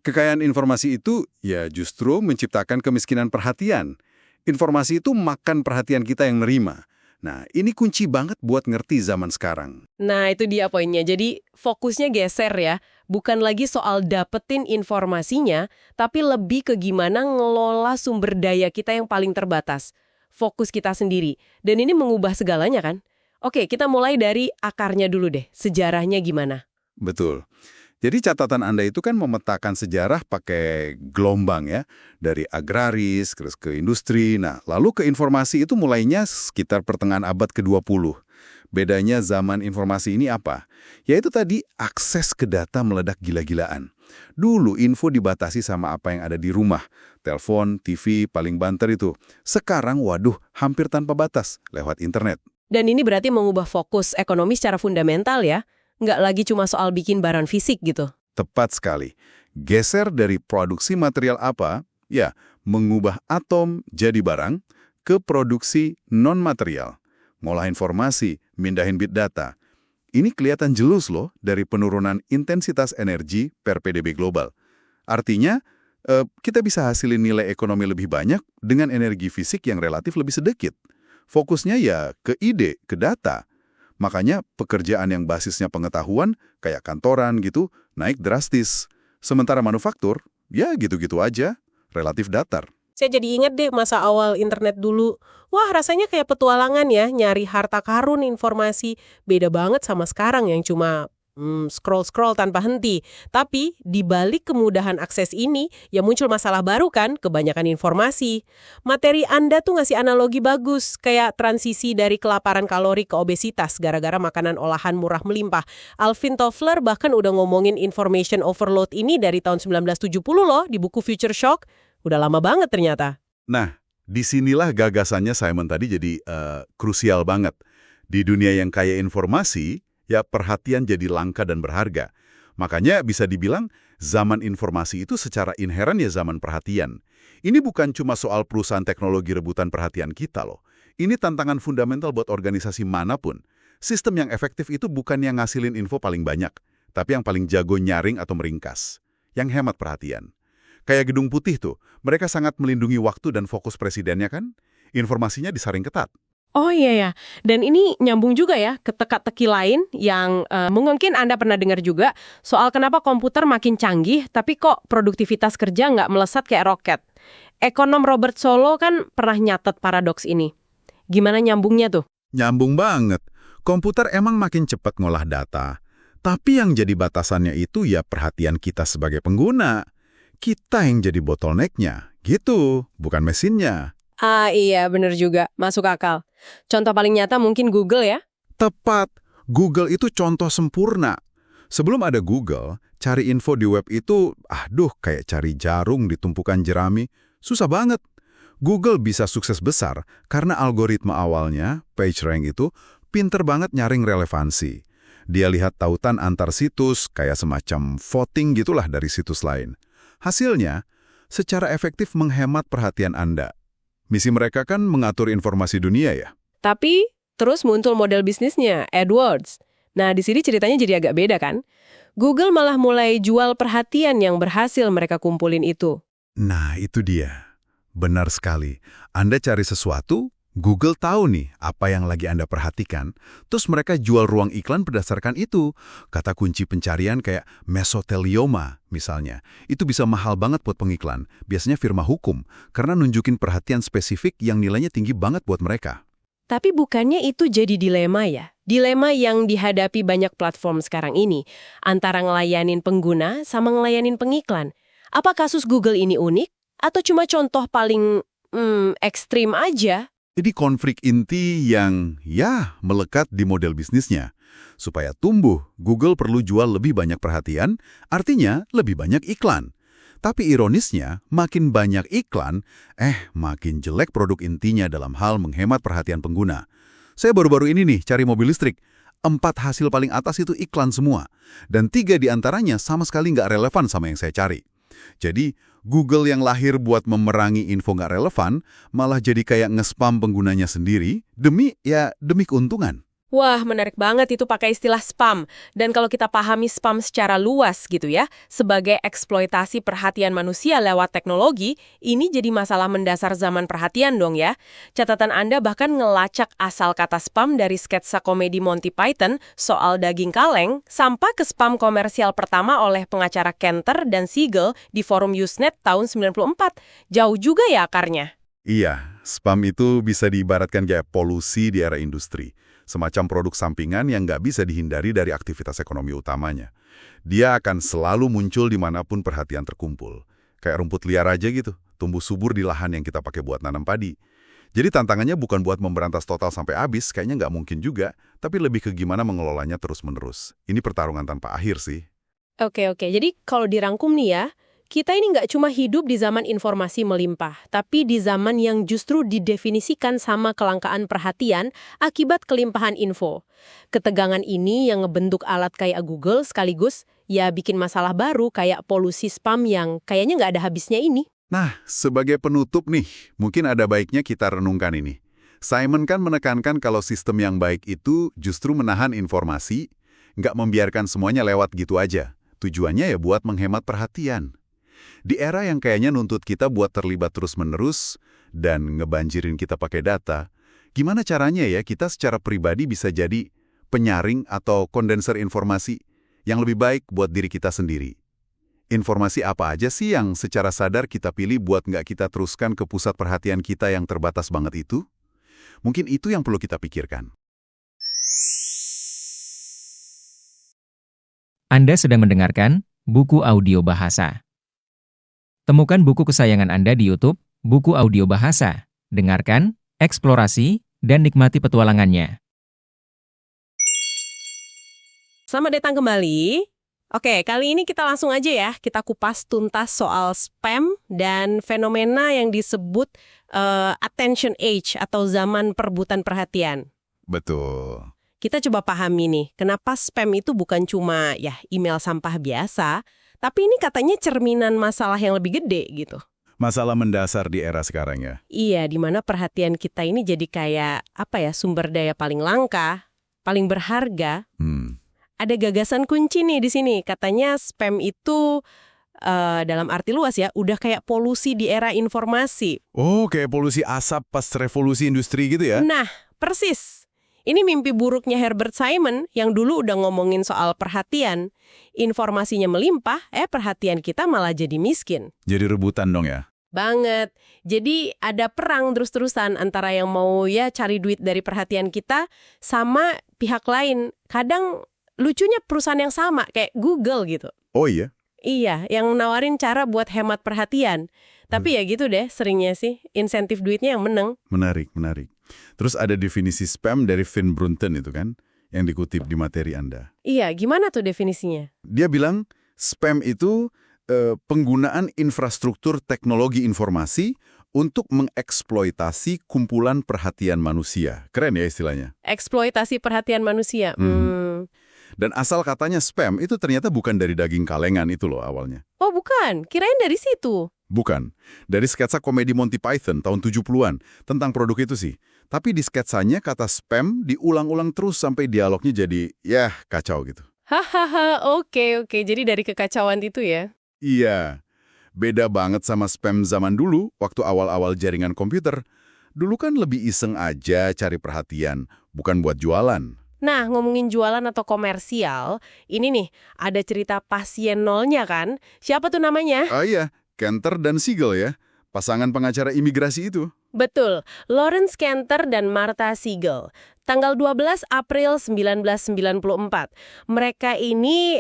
Kekayaan informasi itu ya justru menciptakan kemiskinan perhatian. Informasi itu makan perhatian kita yang nerima. Nah, ini kunci banget buat ngerti zaman sekarang. Nah, itu dia poinnya. Jadi, fokusnya geser ya. Bukan lagi soal dapetin informasinya, tapi lebih ke gimana ngelola sumber daya kita yang paling terbatas. Fokus kita sendiri. Dan ini mengubah segalanya kan? Oke, kita mulai dari akarnya dulu deh. Sejarahnya gimana? Betul. Jadi catatan Anda itu kan memetakan sejarah pakai gelombang ya. Dari agraris, terus ke industri. Nah, lalu ke informasi itu mulainya sekitar pertengahan abad ke-20. Bedanya zaman informasi ini apa? Yaitu tadi akses ke data meledak gila-gilaan. Dulu info dibatasi sama apa yang ada di rumah. Telepon, TV, paling banter itu. Sekarang waduh, hampir tanpa batas lewat internet. Dan ini berarti mengubah fokus ekonomi secara fundamental ya? Nggak lagi cuma soal bikin barang fisik gitu. Tepat sekali. Geser dari produksi material apa, ya, mengubah atom jadi barang, ke produksi non-material. Ngolah informasi, mindahin bit data. Ini kelihatan jelas loh dari penurunan intensitas energi per PDB global. Artinya, kita bisa hasilin nilai ekonomi lebih banyak dengan energi fisik yang relatif lebih sedikit. Fokusnya ya ke ide, ke data. Makanya pekerjaan yang basisnya pengetahuan, kayak kantoran gitu, naik drastis. Sementara manufaktur, ya gitu-gitu aja, relatif datar. Saya jadi ingat deh masa awal internet dulu. Wah, rasanya kayak petualangan ya, nyari harta karun informasi. Beda banget sama sekarang yang cuma scroll-scroll tanpa henti. Tapi di balik kemudahan akses ini, ya muncul masalah baru kan, kebanyakan informasi. Materi Anda tuh ngasih analogi bagus, kayak transisi dari kelaparan kalori ke obesitas gara-gara makanan olahan murah melimpah. Alvin Toffler bahkan udah ngomongin information overload ini dari tahun 1970 loh, di buku Future Shock. Udah lama banget ternyata. Nah, disinilah gagasannya Simon tadi jadi krusial banget. Di dunia yang kaya informasi, ya perhatian jadi langka dan berharga. Makanya bisa dibilang zaman informasi itu secara inheren ya zaman perhatian. Ini bukan cuma soal perusahaan teknologi rebutan perhatian kita loh. Ini tantangan fundamental buat organisasi manapun. Sistem yang efektif itu bukan yang ngasilin info paling banyak, tapi yang paling jago nyaring atau meringkas. Yang hemat perhatian. Kayak Gedung Putih tuh, mereka sangat melindungi waktu dan fokus presidennya kan? Informasinya disaring ketat. Oh iya ya, dan ini nyambung juga ya ke teka-teki lain yang mungkin Anda pernah dengar juga soal kenapa komputer makin canggih tapi kok produktivitas kerja nggak melesat kayak roket. Ekonom Robert Solow kan pernah nyatet paradoks ini. Gimana nyambungnya tuh? Nyambung banget. Komputer emang makin cepat ngolah data. Tapi yang jadi batasannya itu ya perhatian kita sebagai pengguna. Kita yang jadi bottleneck-nya. Gitu, bukan mesinnya. Ah iya, bener juga. Masuk akal. Contoh paling nyata mungkin Google ya? Tepat. Google itu contoh sempurna. Sebelum ada Google, cari info di web itu, kayak cari jarung di tumpukan jerami. Susah banget. Google bisa sukses besar karena algoritma awalnya, PageRank itu, pinter banget nyaring relevansi. Dia lihat tautan antar situs, kayak semacam voting gitulah dari situs lain. Hasilnya, secara efektif menghemat perhatian Anda. Misi mereka kan mengatur informasi dunia ya. Tapi terus muncul model bisnisnya, AdWords. Nah, di sini ceritanya jadi agak beda kan? Google malah mulai jual perhatian yang berhasil mereka kumpulin itu. Nah, itu dia. Benar sekali. Anda cari sesuatu, Google tahu nih apa yang lagi Anda perhatikan, terus mereka jual ruang iklan berdasarkan itu. Kata kunci pencarian kayak mesothelioma misalnya. Itu bisa mahal banget buat pengiklan, biasanya firma hukum, karena nunjukin perhatian spesifik yang nilainya tinggi banget buat mereka. Tapi bukannya itu jadi dilema ya? Dilema yang dihadapi banyak platform sekarang ini, antara ngelayanin pengguna sama ngelayanin pengiklan. Apa kasus Google ini unik? Atau cuma contoh paling ekstrim aja? Jadi konflik inti yang melekat di model bisnisnya. Supaya tumbuh, Google perlu jual lebih banyak perhatian, artinya lebih banyak iklan. Tapi ironisnya, makin banyak iklan, makin jelek produk intinya dalam hal menghemat perhatian pengguna. Saya baru-baru ini nih cari mobil listrik. 4 hasil paling atas itu iklan semua. Dan 3 diantaranya sama sekali nggak relevan sama yang saya cari. Jadi, Google yang lahir buat memerangi info nggak relevan, malah jadi kayak nge-spam penggunanya sendiri, demi keuntungan. Wah, menarik banget itu pakai istilah spam. Dan kalau kita pahami spam secara luas gitu ya, sebagai eksploitasi perhatian manusia lewat teknologi, ini jadi masalah mendasar zaman perhatian dong ya. Catatan Anda bahkan ngelacak asal kata spam dari sketsa komedi Monty Python soal daging kaleng, sampai ke spam komersial pertama oleh pengacara Kenter dan Siegel di forum Usenet tahun 94. Jauh juga ya akarnya. Iya, spam itu bisa diibaratkan kayak polusi di era industri. Semacam produk sampingan yang nggak bisa dihindari dari aktivitas ekonomi utamanya. Dia akan selalu muncul dimanapun perhatian terkumpul. Kayak rumput liar aja gitu, tumbuh subur di lahan yang kita pakai buat nanam padi. Jadi tantangannya bukan buat memberantas total sampai habis, kayaknya nggak mungkin juga, tapi lebih ke gimana mengelolanya terus-menerus. Ini pertarungan tanpa akhir sih. Oke, jadi kalau dirangkum nih ya, kita ini nggak cuma hidup di zaman informasi melimpah, tapi di zaman yang justru didefinisikan sama kelangkaan perhatian akibat kelimpahan info. Ketegangan ini yang ngebentuk alat kayak Google sekaligus ya bikin masalah baru kayak polusi spam yang kayaknya nggak ada habisnya ini. Nah, sebagai penutup nih, mungkin ada baiknya kita renungkan ini. Simon kan menekankan kalau sistem yang baik itu justru menahan informasi, nggak membiarkan semuanya lewat gitu aja. Tujuannya ya buat menghemat perhatian. Di era yang kayaknya nuntut kita buat terlibat terus-menerus dan ngebanjirin kita pakai data, gimana caranya ya kita secara pribadi bisa jadi penyaring atau kondenser informasi yang lebih baik buat diri kita sendiri? Informasi apa aja sih yang secara sadar kita pilih buat nggak kita teruskan ke pusat perhatian kita yang terbatas banget itu? Mungkin itu yang perlu kita pikirkan. Anda sedang mendengarkan buku audio bahasa. Temukan buku kesayangan Anda di YouTube, buku audio bahasa. Dengarkan, eksplorasi, dan nikmati petualangannya. Selamat datang kembali. Oke, kali ini kita langsung aja ya, kita kupas tuntas soal spam dan fenomena yang disebut attention age atau zaman perebutan perhatian. Betul. Kita coba pahami nih, kenapa spam itu bukan cuma ya email sampah biasa, tapi ini katanya cerminan masalah yang lebih gede gitu. Masalah mendasar di era sekarang ya. Iya, di mana perhatian kita ini jadi kayak sumber daya paling langka, paling berharga. Ada gagasan kunci nih di sini, katanya spam itu dalam arti luas ya, udah kayak polusi di era informasi. Oh, kayak polusi asap pas revolusi industri gitu ya? Nah, persis. Ini mimpi buruknya Herbert Simon yang dulu udah ngomongin soal perhatian. Informasinya melimpah, perhatian kita malah jadi miskin. Jadi rebutan dong ya? Banget. Jadi ada perang terus-terusan antara yang mau cari duit dari perhatian kita sama pihak lain. Kadang lucunya perusahaan yang sama, kayak Google gitu. Oh iya? Iya, yang nawarin cara buat hemat perhatian. Tapi ya gitu deh, seringnya sih. Insentif duitnya yang menang. Menarik. Terus ada definisi spam dari Finn Brunton itu kan, yang dikutip di materi Anda. Iya, gimana tuh definisinya? Dia bilang, spam itu penggunaan infrastruktur teknologi informasi untuk mengeksploitasi kumpulan perhatian manusia. Keren ya istilahnya. Eksploitasi perhatian manusia. Dan asal katanya spam itu ternyata bukan dari daging kalengan itu loh awalnya. Oh bukan, kirain dari situ. Bukan. Dari sketsa komedi Monty Python tahun 70-an tentang produk itu sih. Tapi di sketsanya kata spam diulang-ulang terus sampai dialognya jadi, kacau gitu. Hahaha, oke. Jadi dari kekacauan itu ya? Iya. Beda banget sama spam zaman dulu, waktu awal-awal jaringan komputer. Dulu kan lebih iseng aja cari perhatian, bukan buat jualan. Nah, ngomongin jualan atau komersial, ini nih, ada cerita pasien nolnya kan? Siapa tuh namanya? Ah iya, Cantor dan Siegel ya, pasangan pengacara imigrasi itu. Betul, Lawrence Cantor dan Martha Siegel. Tanggal 12 April 1994. Mereka ini,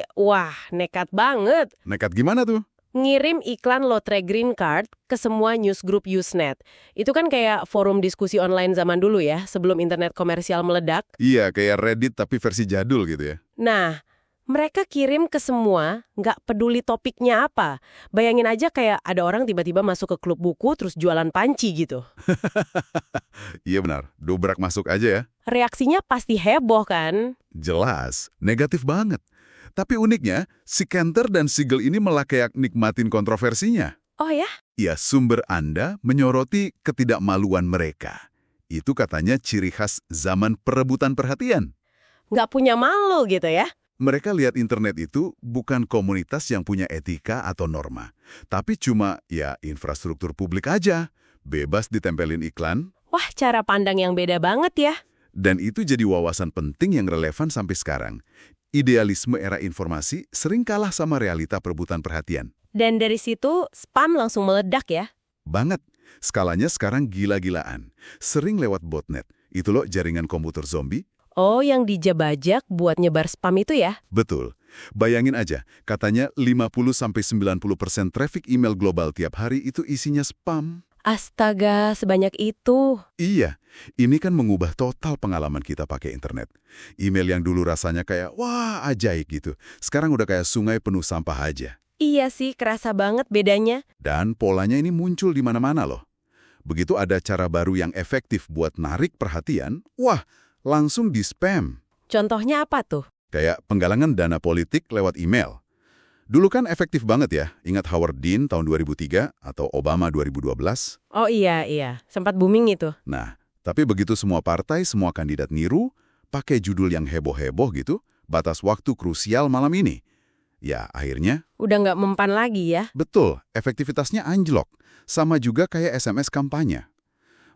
nekat banget. Nekat gimana tuh? Ngirim iklan lotre green card ke semua newsgroup Usenet. Itu kan kayak forum diskusi online zaman dulu ya, sebelum internet komersial meledak. Iya, kayak Reddit tapi versi jadul gitu ya. Nah, mereka kirim ke semua, nggak peduli topiknya apa. Bayangin aja kayak ada orang tiba-tiba masuk ke klub buku terus jualan panci gitu. Iya benar, dobrak masuk aja ya. Reaksinya pasti heboh kan? Jelas, negatif banget. Tapi uniknya, si Cantor dan Siegel ini malah kayak nikmatin kontroversinya. Oh ya? Ya, sumber Anda menyoroti ketidakmaluan mereka. Itu katanya ciri khas zaman perebutan perhatian. Nggak punya malu gitu ya? Mereka lihat internet itu bukan komunitas yang punya etika atau norma, tapi cuma infrastruktur publik aja, bebas ditempelin iklan. Wah, cara pandang yang beda banget ya. Dan itu jadi wawasan penting yang relevan sampai sekarang. Idealisme era informasi sering kalah sama realita perebutan perhatian. Dan dari situ, spam langsung meledak ya? Banget. Skalanya sekarang gila-gilaan. Sering lewat botnet. Itu loh jaringan komputer zombie. Oh, yang dijabajak buat nyebar spam itu ya? Betul. Bayangin aja, katanya 50-90% traffic email global tiap hari itu isinya spam. Astaga, sebanyak itu. Iya, ini kan mengubah total pengalaman kita pakai internet. Email yang dulu rasanya kayak, wah ajaib gitu. Sekarang udah kayak sungai penuh sampah aja. Iya sih, kerasa banget bedanya. Dan polanya ini muncul di mana-mana loh. Begitu ada cara baru yang efektif buat narik perhatian, langsung di-spam. Contohnya apa tuh? Kayak penggalangan dana politik lewat email. Dulu kan efektif banget ya, ingat Howard Dean tahun 2003 atau Obama 2012? Oh iya, sempat booming itu. Nah, tapi begitu semua partai, semua kandidat niru, pakai judul yang heboh-heboh gitu, batas waktu krusial malam ini. Ya, akhirnya... Udah nggak mempan lagi ya? Betul, efektivitasnya anjlok. Sama juga kayak SMS kampanye.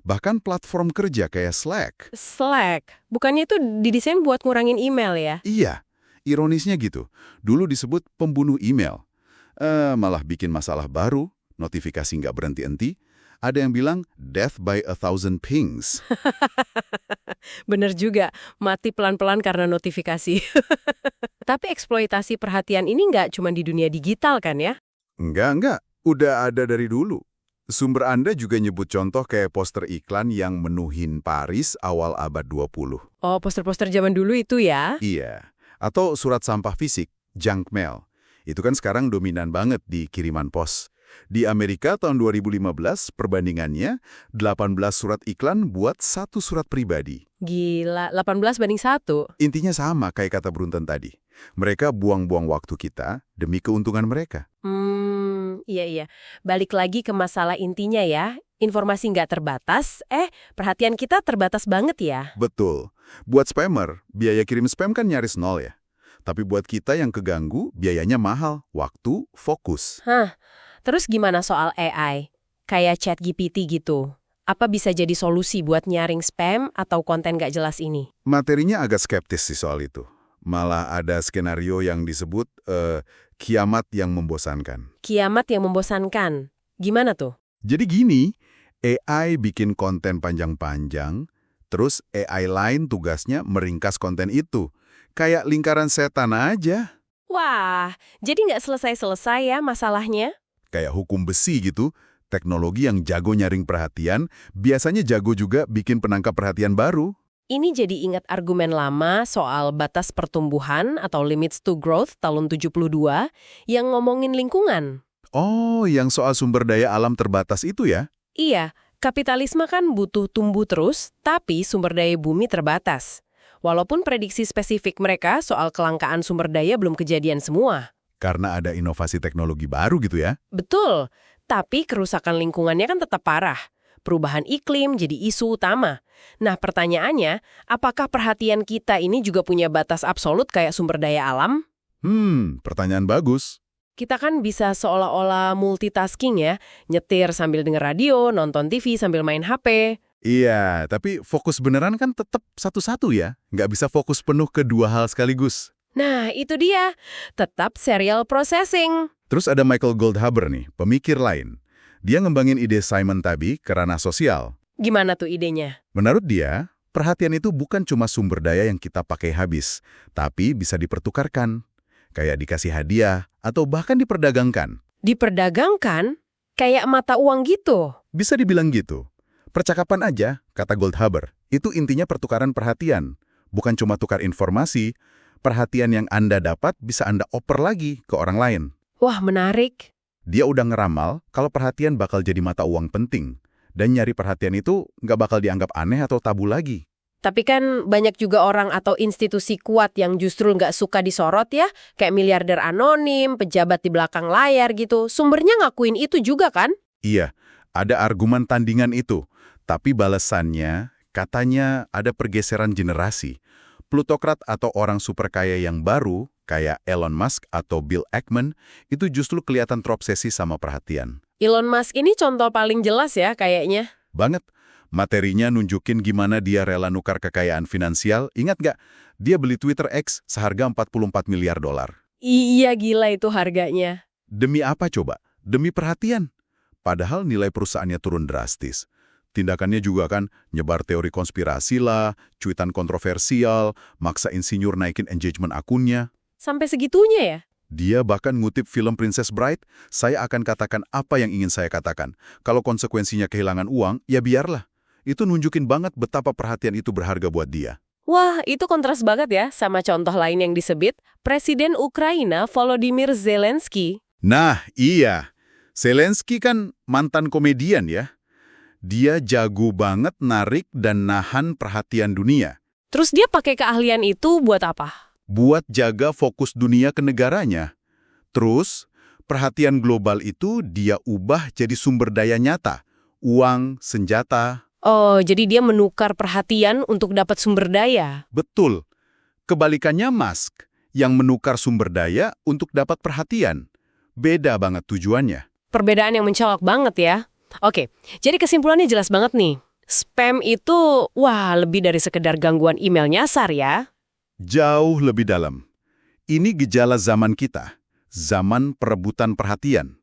Bahkan platform kerja kayak Slack. Slack? Bukannya itu didesain buat ngurangin email ya? Iya. Ironisnya gitu, dulu disebut pembunuh email. Malah bikin masalah baru, notifikasi nggak berhenti-henti. Ada yang bilang, death by 1,000 pings. Bener juga, mati pelan-pelan karena notifikasi. Tapi eksploitasi perhatian ini nggak cuma di dunia digital kan ya? Enggak. Udah ada dari dulu. Sumber Anda juga nyebut contoh kayak poster iklan yang menuhin Paris awal abad 20. Oh, poster-poster zaman dulu itu ya? Iya. Atau surat sampah fisik, junk mail. Itu kan sekarang dominan banget di kiriman pos. Di Amerika tahun 2015, perbandingannya 18 surat iklan buat satu surat pribadi. Gila, 18:1. Intinya sama kayak kata Brunton tadi. Mereka buang-buang waktu kita demi keuntungan mereka. Iya. Balik lagi ke masalah intinya ya. Informasi nggak terbatas, perhatian kita terbatas banget ya. Betul. Buat spammer, biaya kirim spam kan nyaris nol ya. Tapi buat kita yang keganggu, biayanya mahal. Waktu, fokus. Terus gimana soal AI? Kayak ChatGPT gitu. Apa bisa jadi solusi buat nyaring spam atau konten nggak jelas ini? Materinya agak skeptis sih soal itu. Malah ada skenario yang disebut kiamat yang membosankan. Kiamat yang membosankan. Gimana tuh? Jadi gini, AI bikin konten panjang-panjang, terus AI lain tugasnya meringkas konten itu. Kayak lingkaran setan aja. Wah, jadi nggak selesai-selesai ya masalahnya? Kayak hukum besi gitu, teknologi yang jago nyaring perhatian, biasanya jago juga bikin penangkap perhatian baru. Ini jadi ingat argumen lama soal batas pertumbuhan atau limits to growth tahun 72 yang ngomongin lingkungan. Oh, yang soal sumber daya alam terbatas itu ya? Iya, kapitalisme kan butuh tumbuh terus, tapi sumber daya bumi terbatas. Walaupun prediksi spesifik mereka soal kelangkaan sumber daya belum kejadian semua. Karena ada inovasi teknologi baru gitu ya? Betul, tapi kerusakan lingkungannya kan tetap parah. Perubahan iklim jadi isu utama. Nah, pertanyaannya, apakah perhatian kita ini juga punya batas absolut kayak sumber daya alam? Pertanyaan bagus. Kita kan bisa seolah-olah multitasking ya, nyetir sambil denger radio, nonton TV sambil main HP. Iya, tapi fokus beneran kan tetap satu-satu ya? Nggak bisa fokus penuh ke dua hal sekaligus. Nah, itu dia. Tetap serial processing. Terus ada Michael Goldhaber nih, pemikir lain. Dia ngembangin ide Simon Tabi ke ranah sosial. Gimana tuh idenya? Menurut dia, perhatian itu bukan cuma sumber daya yang kita pakai habis, tapi bisa dipertukarkan. Kayak dikasih hadiah, atau bahkan diperdagangkan. Diperdagangkan? Kayak mata uang gitu? Bisa dibilang gitu. Percakapan aja, kata Goldhaber, itu intinya pertukaran perhatian. Bukan cuma tukar informasi, perhatian yang Anda dapat bisa Anda oper lagi ke orang lain. Wah, menarik. Dia udah ngeramal kalau perhatian bakal jadi mata uang penting. Dan nyari perhatian itu nggak bakal dianggap aneh atau tabu lagi. Tapi kan banyak juga orang atau institusi kuat yang justru nggak suka disorot ya. Kayak miliarder anonim, pejabat di belakang layar gitu. Sumbernya ngakuin itu juga kan? Iya, ada argumen tandingan itu. Tapi balasannya, katanya ada pergeseran generasi. Plutokrat atau orang super kaya yang baru, kayak Elon Musk atau Bill Ackman, itu justru kelihatan terobsesi sama perhatian. Elon Musk ini contoh paling jelas ya kayaknya. Banget. Materinya nunjukin gimana dia rela nukar kekayaan finansial. Ingat nggak? Dia beli Twitter X seharga $44 miliar. Iya, gila itu harganya. Demi apa coba? Demi perhatian. Padahal nilai perusahaannya turun drastis. Tindakannya juga kan nyebar teori konspirasi lah, cuitan kontroversial, maksa insinyur naikin engagement akunnya. Sampai segitunya ya? Dia bahkan ngutip film Princess Bride, saya akan katakan apa yang ingin saya katakan. Kalau konsekuensinya kehilangan uang, ya biarlah. Itu nunjukin banget betapa perhatian itu berharga buat dia. Wah, itu kontras banget ya sama contoh lain yang disebut Presiden Ukraina Volodymyr Zelensky. Nah, iya. Zelensky kan mantan komedian ya. Dia jago banget narik dan nahan perhatian dunia. Terus dia pakai keahlian itu buat apa? Buat jaga fokus dunia ke negaranya. Terus, perhatian global itu dia ubah jadi sumber daya nyata. Uang, senjata. Oh, jadi dia menukar perhatian untuk dapat sumber daya. Betul. Kebalikannya Musk, yang menukar sumber daya untuk dapat perhatian. Beda banget tujuannya. Perbedaan yang mencolok banget ya. Oke, jadi kesimpulannya jelas banget nih. Spam itu, wah, lebih dari sekedar gangguan email nyasar ya. Jauh lebih dalam. Ini gejala zaman kita. Zaman perebutan perhatian.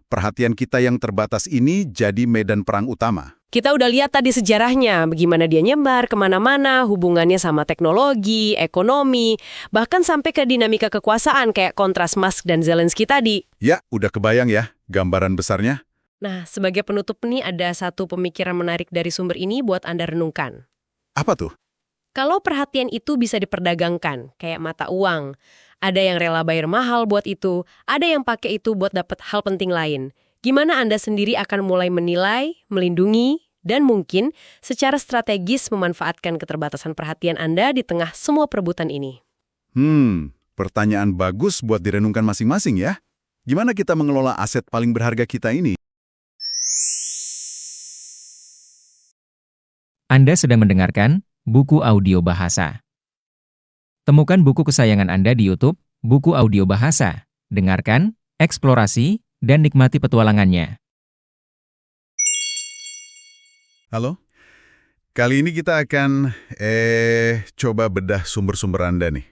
Perhatian kita yang terbatas ini jadi medan perang utama. Kita udah lihat tadi sejarahnya, bagaimana dia nyebar kemana-mana, hubungannya sama teknologi, ekonomi, bahkan sampai ke dinamika kekuasaan kayak kontras Musk dan Zelensky tadi. Ya, udah kebayang ya gambaran besarnya. Nah, sebagai penutup nih ada satu pemikiran menarik dari sumber ini buat Anda renungkan. Apa tuh? Kalau perhatian itu bisa diperdagangkan, kayak mata uang, ada yang rela bayar mahal buat itu, ada yang pakai itu buat dapat hal penting lain. Gimana Anda sendiri akan mulai menilai, melindungi, dan mungkin secara strategis memanfaatkan keterbatasan perhatian Anda di tengah semua perebutan ini? Pertanyaan bagus buat direnungkan masing-masing ya. Gimana kita mengelola aset paling berharga kita ini? Anda sedang mendengarkan Buku Audio Bahasa. Temukan buku kesayangan Anda di YouTube, Buku Audio Bahasa. Dengarkan, eksplorasi, dan nikmati petualangannya. Halo? Kali ini kita akan coba bedah sumber-sumber Anda nih.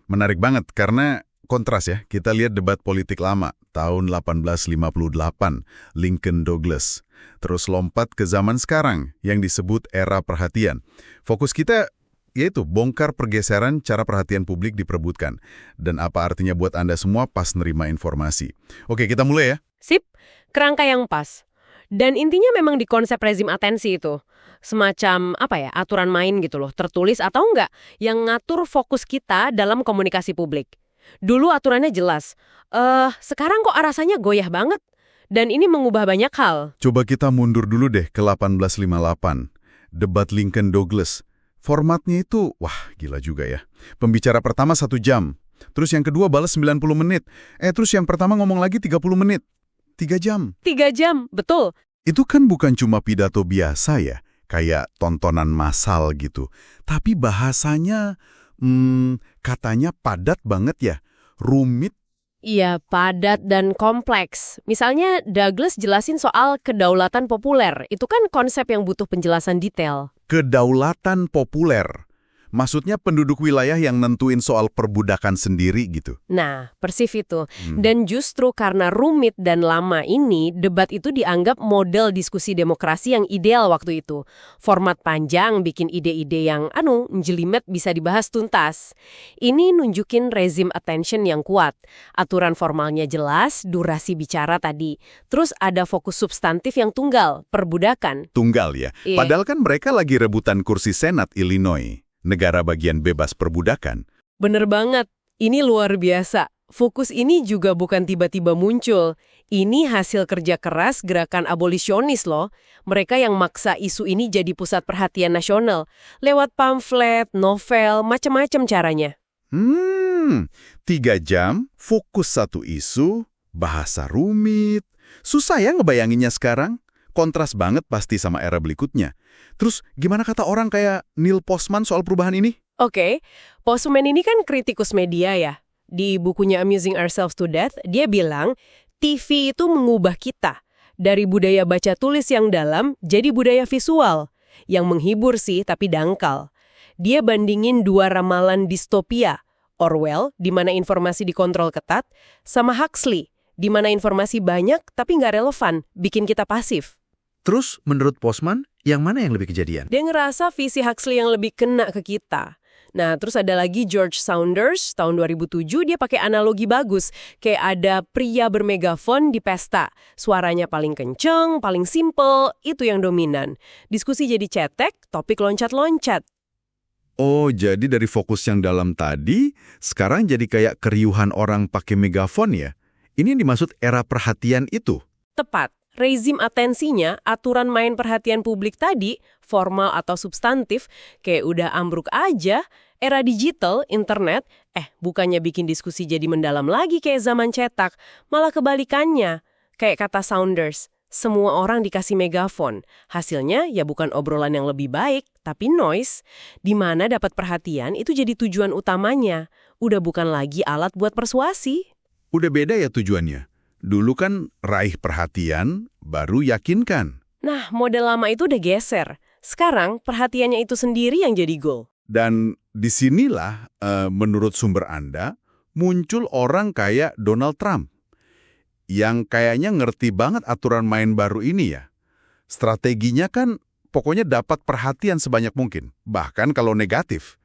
Menarik banget karena kontras ya. Kita lihat debat politik lama, tahun 1858, Lincoln Douglas. Terus lompat ke zaman sekarang yang disebut era perhatian. Fokus kita yaitu bongkar pergeseran cara perhatian publik diperebutkan. Dan apa artinya buat Anda semua pas nerima informasi. Oke, kita mulai ya. Sip, kerangka yang pas. Dan intinya memang di konsep rezim atensi itu. Semacam, aturan main gitu loh, tertulis atau enggak, yang ngatur fokus kita dalam komunikasi publik. Dulu aturannya jelas. Sekarang kok rasanya goyah banget. Dan ini mengubah banyak hal. Coba kita mundur dulu deh ke 1858. Debat Lincoln Douglas. Formatnya itu, wah gila juga ya. Pembicara pertama 1 jam. Terus yang kedua balas 90 menit. Terus yang pertama ngomong lagi 30 menit. 3 jam. 3 jam, betul. Itu kan bukan cuma pidato biasa ya. Kayak tontonan massal gitu. Tapi bahasanya, katanya padat banget ya. Rumit. Iya, padat dan kompleks. Misalnya Douglas jelasin soal kedaulatan populer. Itu kan konsep yang butuh penjelasan detail. Kedaulatan populer. Maksudnya penduduk wilayah yang nentuin soal perbudakan sendiri gitu. Nah, persis itu. Dan justru karena rumit dan lama ini, debat itu dianggap model diskusi demokrasi yang ideal waktu itu. Format panjang, bikin ide-ide yang, jelimet bisa dibahas tuntas. Ini nunjukin rezim attention yang kuat. Aturan formalnya jelas, durasi bicara tadi. Terus ada fokus substantif yang tunggal, perbudakan. Tunggal ya. Iya. Padahal kan mereka lagi rebutan kursi Senat Illinois. Negara bagian bebas perbudakan. Bener banget. Ini luar biasa. Fokus ini juga bukan tiba-tiba muncul. Ini hasil kerja keras gerakan abolisionis loh. Mereka yang maksa isu ini jadi pusat perhatian nasional. Lewat pamflet, novel, macam-macam caranya. 3 jam, fokus satu isu, bahasa rumit. Susah ya ngebayanginnya sekarang. Kontras banget pasti sama era berikutnya. Terus gimana kata orang kayak Neil Postman soal perubahan ini? Oke, Postman ini kan kritikus media ya. Di bukunya Amusing Ourselves to Death, dia bilang TV itu mengubah kita. Dari budaya baca tulis yang dalam, jadi budaya visual. Yang menghibur sih, tapi dangkal. Dia bandingin 2 ramalan distopia. Orwell, di mana informasi dikontrol ketat, sama Huxley, di mana informasi banyak tapi nggak relevan, bikin kita pasif. Terus, menurut Postman, yang mana yang lebih kejadian? Dia ngerasa visi Huxley yang lebih kena ke kita. Nah, terus ada lagi George Saunders, tahun 2007, dia pakai analogi bagus. Kayak ada pria bermegafon di pesta. Suaranya paling kenceng, paling simple, itu yang dominan. Diskusi jadi cetek, topik loncat-loncat. Oh, jadi dari fokus yang dalam tadi, sekarang jadi kayak keriuhan orang pakai megafon ya? Ini yang dimaksud era perhatian itu? Tepat. Rezim atensinya, aturan main perhatian publik tadi, formal atau substantif, kayak udah ambruk aja. Era digital, internet, bukannya bikin diskusi jadi mendalam lagi kayak zaman cetak, malah kebalikannya. Kayak kata Saunders, semua orang dikasih megafon. Hasilnya ya bukan obrolan yang lebih baik, tapi noise. Di mana dapat perhatian itu jadi tujuan utamanya. Udah bukan lagi alat buat persuasi. Udah beda ya tujuannya. Dulu kan raih perhatian, baru yakinkan. Nah, model lama itu udah geser. Sekarang perhatiannya itu sendiri yang jadi goal. Dan disinilah, menurut sumber Anda, muncul orang kayak Donald Trump. Yang kayaknya ngerti banget aturan main baru ini ya. Strateginya kan pokoknya dapat perhatian sebanyak mungkin, bahkan kalau negatif.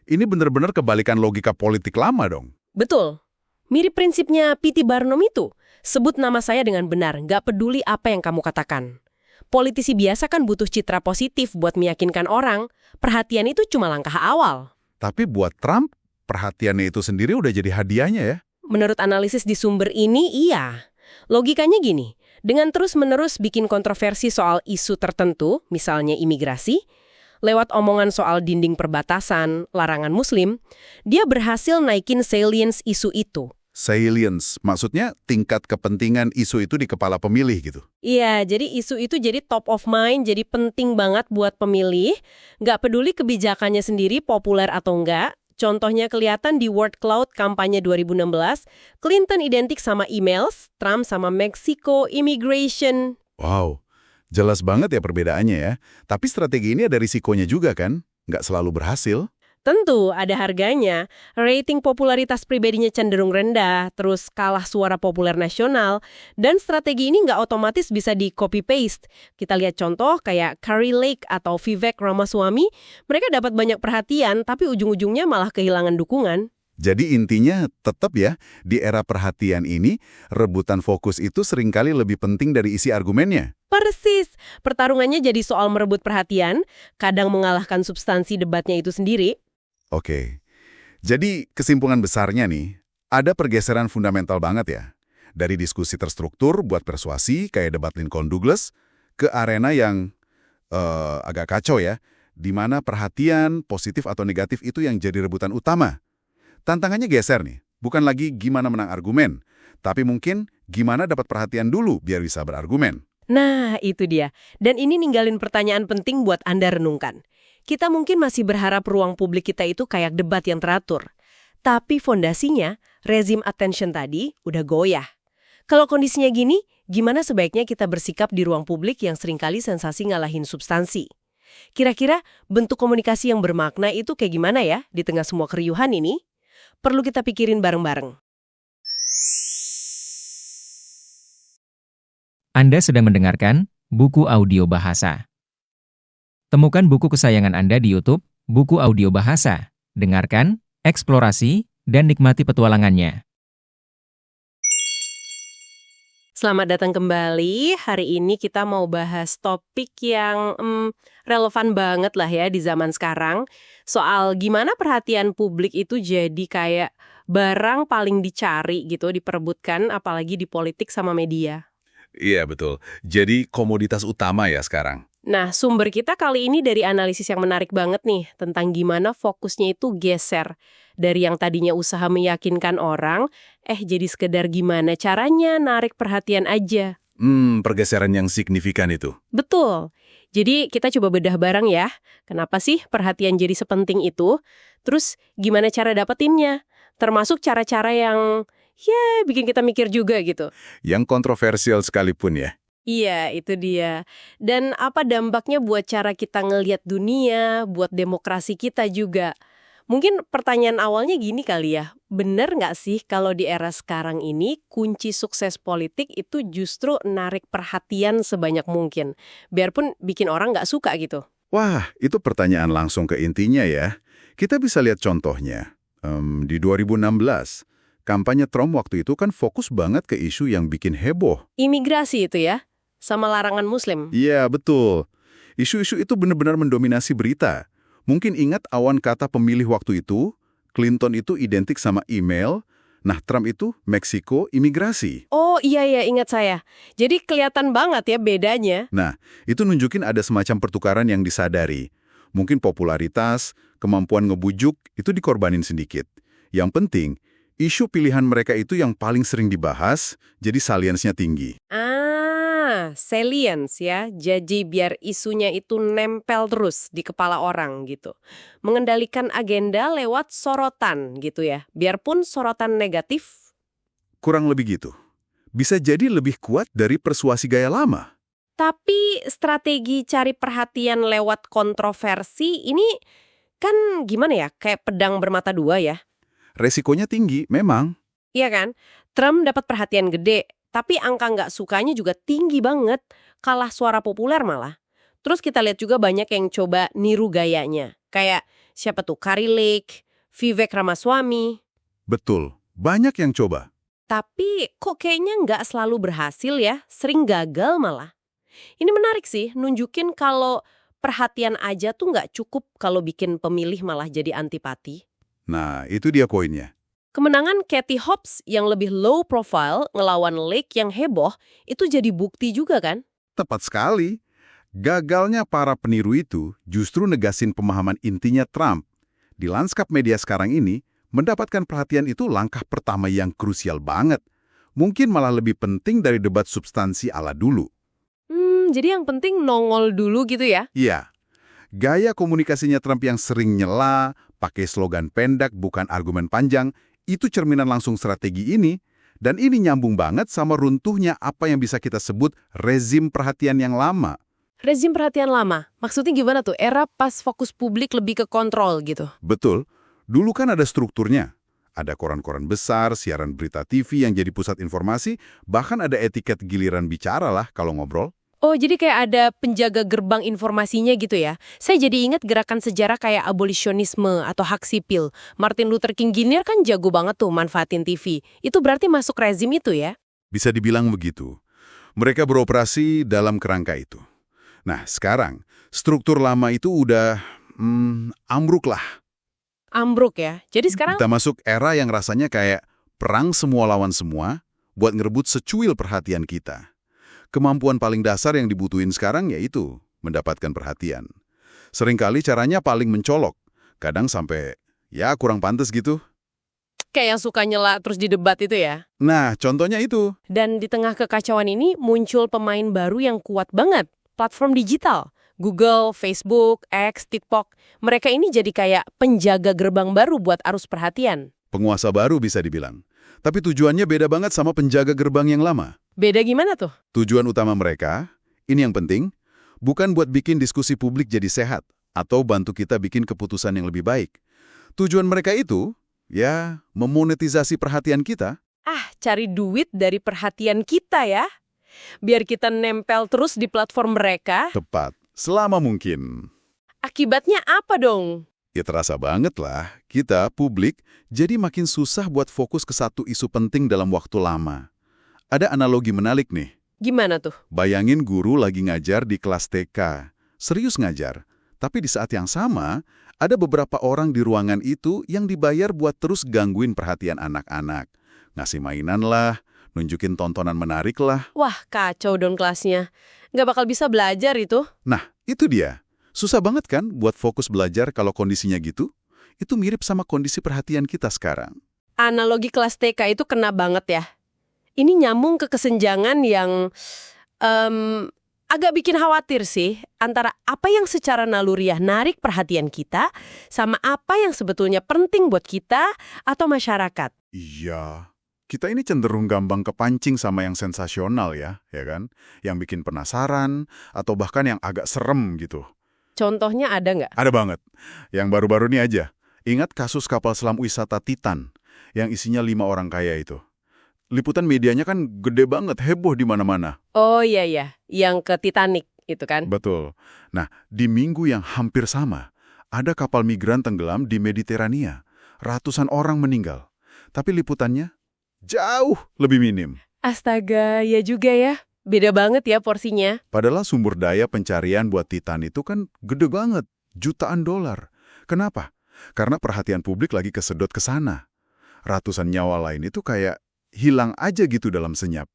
Ini benar-benar kebalikan logika politik lama dong. Betul. Mirip prinsipnya P.T. Barnum itu. Sebut nama saya dengan benar, nggak peduli apa yang kamu katakan. Politisi biasa kan butuh citra positif buat meyakinkan orang. Perhatian itu cuma langkah awal. Tapi buat Trump, perhatiannya itu sendiri udah jadi hadiahnya ya. Menurut analisis di sumber ini, iya. Logikanya gini, dengan terus-menerus bikin kontroversi soal isu tertentu, misalnya imigrasi, lewat omongan soal dinding perbatasan, larangan muslim, dia berhasil naikin salience isu itu. Salience, maksudnya tingkat kepentingan isu itu di kepala pemilih gitu. Iya, jadi isu itu jadi top of mind, jadi penting banget buat pemilih. Nggak peduli kebijakannya sendiri populer atau enggak. Contohnya kelihatan di word cloud kampanye 2016, Clinton identik sama emails, Trump sama Mexico immigration. Wow, jelas banget ya perbedaannya ya. Tapi strategi ini ada risikonya juga kan? Nggak selalu berhasil. Tentu ada harganya, rating popularitas pribadinya cenderung rendah, terus kalah suara populer nasional, dan strategi ini nggak otomatis bisa di copy-paste. Kita lihat contoh kayak Kari Lake atau Vivek Ramaswamy, mereka dapat banyak perhatian tapi ujung-ujungnya malah kehilangan dukungan. Jadi intinya tetap ya, di era perhatian ini, rebutan fokus itu seringkali lebih penting dari isi argumennya. Persis, pertarungannya jadi soal merebut perhatian, kadang mengalahkan substansi debatnya itu sendiri. Oke, jadi kesimpulan besarnya nih, ada pergeseran fundamental banget ya. Dari diskusi terstruktur buat persuasi kayak debat Lincoln-Douglas, ke arena yang agak kacau ya, di mana perhatian positif atau negatif itu yang jadi rebutan utama. Tantangannya geser nih, bukan lagi gimana menang argumen, tapi mungkin gimana dapat perhatian dulu biar bisa berargumen. Nah, itu dia. Dan ini ninggalin pertanyaan penting buat Anda renungkan. Kita mungkin masih berharap ruang publik kita itu kayak debat yang teratur. Tapi fondasinya, rezim attention tadi udah goyah. Kalau kondisinya gini, gimana sebaiknya kita bersikap di ruang publik yang seringkali sensasi ngalahin substansi? Kira-kira bentuk komunikasi yang bermakna itu kayak gimana ya di tengah semua keriuhan ini? Perlu kita pikirin bareng-bareng. Anda sedang mendengarkan buku audio bahasa. Temukan buku kesayangan Anda di YouTube, buku audio bahasa. Dengarkan, eksplorasi, dan nikmati petualangannya. Selamat datang kembali. Hari ini kita mau bahas topik yang relevan banget lah ya di zaman sekarang. Soal gimana perhatian publik itu jadi kayak barang paling dicari gitu, diperebutkan apalagi di politik sama media. Iya betul, jadi komoditas utama ya sekarang. Nah, sumber kita kali ini dari analisis yang menarik banget nih, tentang gimana fokusnya itu geser. Dari yang tadinya usaha meyakinkan orang, jadi sekedar gimana caranya narik perhatian aja. Pergeseran yang signifikan itu. Betul. Jadi kita coba bedah bareng ya, kenapa sih perhatian jadi sepenting itu? Terus gimana cara dapetinnya? Termasuk cara-cara yang, bikin kita mikir juga gitu. Yang kontroversial sekalipun ya. Iya, itu dia. Dan apa dampaknya buat cara kita ngelihat dunia, buat demokrasi kita juga. Mungkin pertanyaan awalnya gini kali ya, bener nggak sih kalau di era sekarang ini kunci sukses politik itu justru narik perhatian sebanyak mungkin, biarpun bikin orang nggak suka gitu? Wah, itu pertanyaan langsung ke intinya ya. Kita bisa lihat contohnya. Di 2016, kampanye Trump waktu itu kan fokus banget ke isu yang bikin heboh. Imigrasi itu ya? Sama larangan muslim. Iya, betul. Isu-isu itu benar-benar mendominasi berita. Mungkin ingat awan kata pemilih waktu itu, Clinton itu identik sama email, nah Trump itu Meksiko imigrasi. Oh iya, ingat saya. Jadi kelihatan banget ya bedanya. Nah, itu nunjukin ada semacam pertukaran yang disadari. Mungkin popularitas, kemampuan ngebujuk, itu dikorbanin sedikit. Yang penting, isu pilihan mereka itu yang paling sering dibahas, jadi saliensnya tinggi. Salience ya, jadi biar isunya itu nempel terus di kepala orang gitu. Mengendalikan agenda lewat sorotan gitu ya, biarpun sorotan negatif. Kurang lebih gitu. Bisa jadi lebih kuat dari persuasi gaya lama. Tapi strategi cari perhatian lewat kontroversi ini kan gimana ya, kayak pedang bermata dua ya. Resikonya tinggi, memang. Iya kan? Trump dapat perhatian gede. Tapi angka nggak sukanya juga tinggi banget. kalah suara populer malah. Terus kita lihat juga banyak yang coba niru gayanya. Kayak siapa tuh? Kari Lake, Vivek Ramaswamy. Betul, banyak yang coba. Tapi kok kayaknya nggak selalu berhasil ya, sering gagal malah. Ini menarik sih, nunjukin kalau perhatian aja tuh nggak cukup kalau bikin pemilih malah jadi antipati. Nah, itu dia poinnya. Kemenangan Katie Hobbs yang lebih low profile ngelawan Lake yang heboh, itu jadi bukti juga kan? Tepat sekali. Gagalnya para peniru itu justru negasin pemahaman intinya Trump. Di lanskap media sekarang ini, mendapatkan perhatian itu langkah pertama yang krusial banget. Mungkin malah lebih penting dari debat substansi ala dulu. Jadi yang penting nongol dulu gitu ya? Iya, gaya komunikasinya Trump yang sering nyela, pakai slogan pendek bukan argumen panjang, itu cerminan langsung strategi ini. Dan ini nyambung banget sama runtuhnya apa yang bisa kita sebut rezim perhatian yang lama. Rezim perhatian lama, maksudnya gimana tuh? Era pas fokus publik lebih ke kontrol gitu. Betul, dulu kan ada strukturnya. Ada koran-koran besar, siaran berita TV yang jadi pusat informasi, bahkan ada etiket giliran bicara lah kalau ngobrol. Oh, jadi kayak ada penjaga gerbang informasinya gitu ya. Saya jadi ingat gerakan sejarah kayak abolisionisme atau hak sipil. Martin Luther King Jr. kan jago banget tuh manfaatin TV. Itu berarti masuk rezim itu ya? Bisa dibilang begitu. Mereka beroperasi dalam kerangka itu. Nah, sekarang struktur lama itu udah ambruk lah. Ambruk ya. Jadi sekarang Kita masuk era yang rasanya kayak perang semua lawan semua buat ngerebut secuil perhatian kita. Kemampuan paling dasar yang dibutuhin sekarang yaitu mendapatkan perhatian. Seringkali caranya paling mencolok, kadang sampai ya kurang pantas gitu. kayak yang suka nyela terus di debat itu ya. Nah, contohnya itu. Dan di tengah kekacauan ini muncul pemain baru yang kuat banget. Platform digital. Google, Facebook, X, TikTok. Mereka ini jadi kayak penjaga gerbang baru buat arus perhatian. Penguasa baru bisa dibilang. Tapi tujuannya beda banget sama penjaga gerbang yang lama. Beda gimana tuh? Tujuan utama mereka, ini yang penting, bukan buat bikin diskusi publik jadi sehat atau bantu kita bikin keputusan yang lebih baik. Tujuan mereka itu, ya, memonetisasi perhatian kita. Cari duit dari perhatian kita ya. Biar kita nempel terus di platform mereka. Tepat, selama mungkin. Akibatnya apa dong? Ya terasa banget lah, kita, publik, jadi makin susah buat fokus ke satu isu penting dalam waktu lama. Ada analogi menarik nih. Gimana tuh? Bayangin guru lagi ngajar di kelas TK. Serius ngajar. Tapi di saat yang sama, ada beberapa orang di ruangan itu yang dibayar buat terus gangguin perhatian anak-anak. Ngasih mainan lah, nunjukin tontonan menarik lah. Wah, kacau dong kelasnya. Nggak bakal bisa belajar itu. Nah, itu dia. Susah banget kan buat fokus belajar kalau kondisinya gitu? Itu mirip sama kondisi perhatian kita sekarang. Analogi kelas TK itu kena banget ya. Ini nyambung ke kesenjangan yang agak bikin khawatir sih. Antara apa yang secara naluriah narik perhatian kita, sama apa yang sebetulnya penting buat kita atau masyarakat. Iya. Kita ini cenderung gampang kepancing sama yang sensasional ya kan? Yang bikin penasaran, atau bahkan yang agak serem gitu. Contohnya ada nggak? Ada banget. Yang baru-baru ini aja. Ingat kasus kapal selam wisata Titan, yang isinya 5 orang kaya itu. Liputan medianya kan gede banget, heboh di mana-mana. Oh iya, yang ke Titanic itu kan? Betul. Nah, di minggu yang hampir sama, ada kapal migran tenggelam di Mediterania. Ratusan orang meninggal. Tapi liputannya jauh lebih minim. Astaga, ya juga ya. Beda banget ya porsinya. Padahal sumber daya pencarian buat Titan itu kan gede banget, jutaan dolar. Kenapa? Karena perhatian publik lagi kesedot ke sana. Ratusan nyawa lain itu kayak hilang aja gitu dalam senyap.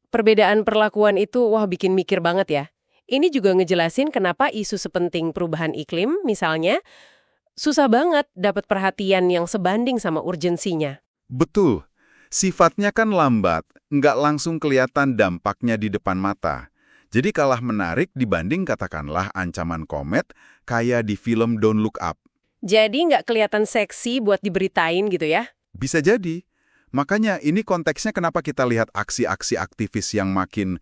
Perbedaan perlakuan itu, wah bikin mikir banget ya. Ini juga ngejelasin kenapa isu sepenting perubahan iklim, misalnya, susah banget dapat perhatian yang sebanding sama urgensinya. Betul. Sifatnya kan lambat, nggak langsung kelihatan dampaknya di depan mata. Jadi kalah menarik dibanding katakanlah ancaman komet kayak di film Don't Look Up. Jadi nggak kelihatan seksi buat diberitain gitu ya? Bisa jadi. Makanya ini konteksnya kenapa kita lihat aksi-aksi aktivis yang makin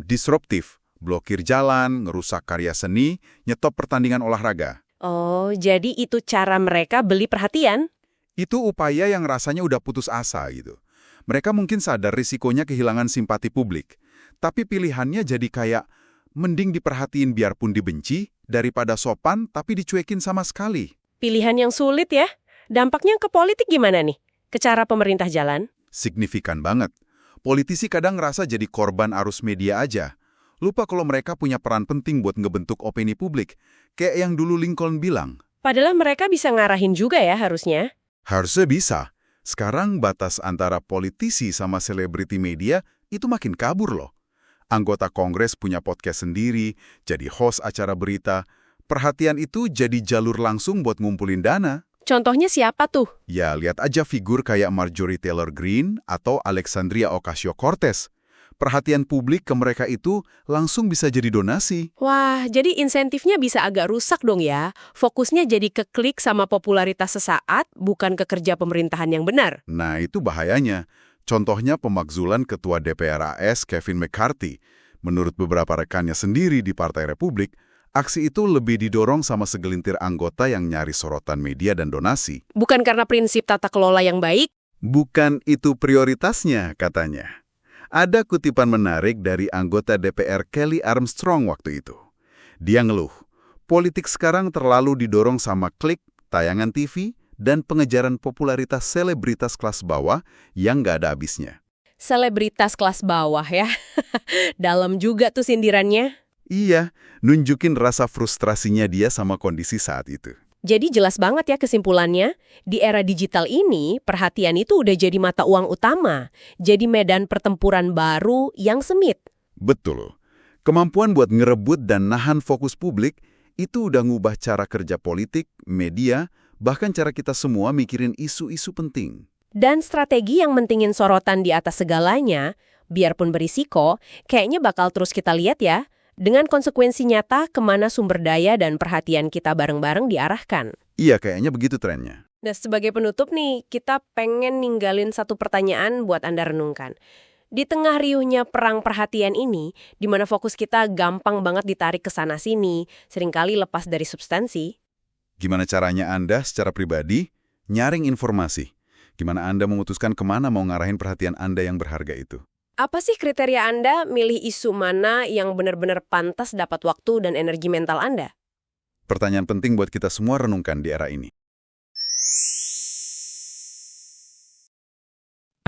disruptif. Blokir jalan, ngerusak karya seni, nyetop pertandingan olahraga. Oh, jadi itu cara mereka beli perhatian? Itu upaya yang rasanya udah putus asa gitu. Mereka mungkin sadar risikonya kehilangan simpati publik. Tapi pilihannya jadi kayak mending diperhatiin biarpun dibenci, daripada sopan tapi dicuekin sama sekali. Pilihan yang sulit ya. Dampaknya ke politik gimana nih? Ke cara pemerintah jalan? Signifikan banget. Politisi kadang ngerasa jadi korban arus media aja. Lupa kalau mereka punya peran penting buat ngebentuk opini publik. Kayak yang dulu Lincoln bilang. Padahal mereka bisa ngarahin juga ya harusnya. Harusnya bisa. Sekarang batas antara politisi sama selebriti media itu makin kabur loh. Anggota Kongres punya podcast sendiri, jadi host acara berita. Perhatian itu jadi jalur langsung buat ngumpulin dana. Contohnya siapa tuh? Ya, lihat aja figur kayak Marjorie Taylor Greene atau Alexandria Ocasio-Cortez. Perhatian publik ke mereka itu langsung bisa jadi donasi. Wah, jadi insentifnya bisa agak rusak dong ya. Fokusnya jadi ke klik sama popularitas sesaat, bukan ke kerja pemerintahan yang benar. Nah, itu bahayanya. Contohnya pemakzulan Ketua DPR AS Kevin McCarthy. Menurut beberapa rekannya sendiri di Partai Republik, aksi itu lebih didorong sama segelintir anggota yang nyari sorotan media dan donasi. Bukan karena prinsip tata kelola yang baik. Bukan itu prioritasnya, katanya. Ada kutipan menarik dari anggota DPR Kelly Armstrong waktu itu. Dia ngeluh, politik sekarang terlalu didorong sama klik, tayangan TV, dan pengejaran popularitas selebritas kelas bawah yang nggak ada habisnya. Selebritas kelas bawah ya. Dalam juga tuh sindirannya. Iya, nunjukin rasa frustrasinya dia sama kondisi saat itu. Jadi jelas banget ya kesimpulannya, di era digital ini perhatian itu udah jadi mata uang utama, jadi medan pertempuran baru yang sengit. Betul. Kemampuan buat ngerebut dan nahan fokus publik itu udah ngubah cara kerja politik, media, bahkan cara kita semua mikirin isu-isu penting. Dan strategi yang mentingin sorotan di atas segalanya, biarpun berisiko, kayaknya bakal terus kita lihat ya, dengan konsekuensi nyata kemana sumber daya dan perhatian kita bareng-bareng diarahkan. Iya, kayaknya begitu trennya. Nah, sebagai penutup nih, kita pengen ninggalin satu pertanyaan buat Anda renungkan. Di tengah riuhnya perang perhatian ini, di mana fokus kita gampang banget ditarik ke sana-sini, seringkali lepas dari substansi. Gimana caranya Anda secara pribadi nyaring informasi? Gimana Anda memutuskan kemana mau ngarahin perhatian Anda yang berharga itu? Apa sih kriteria Anda milih isu mana yang benar-benar pantas dapat waktu dan energi mental Anda? Pertanyaan penting buat kita semua renungkan di era ini.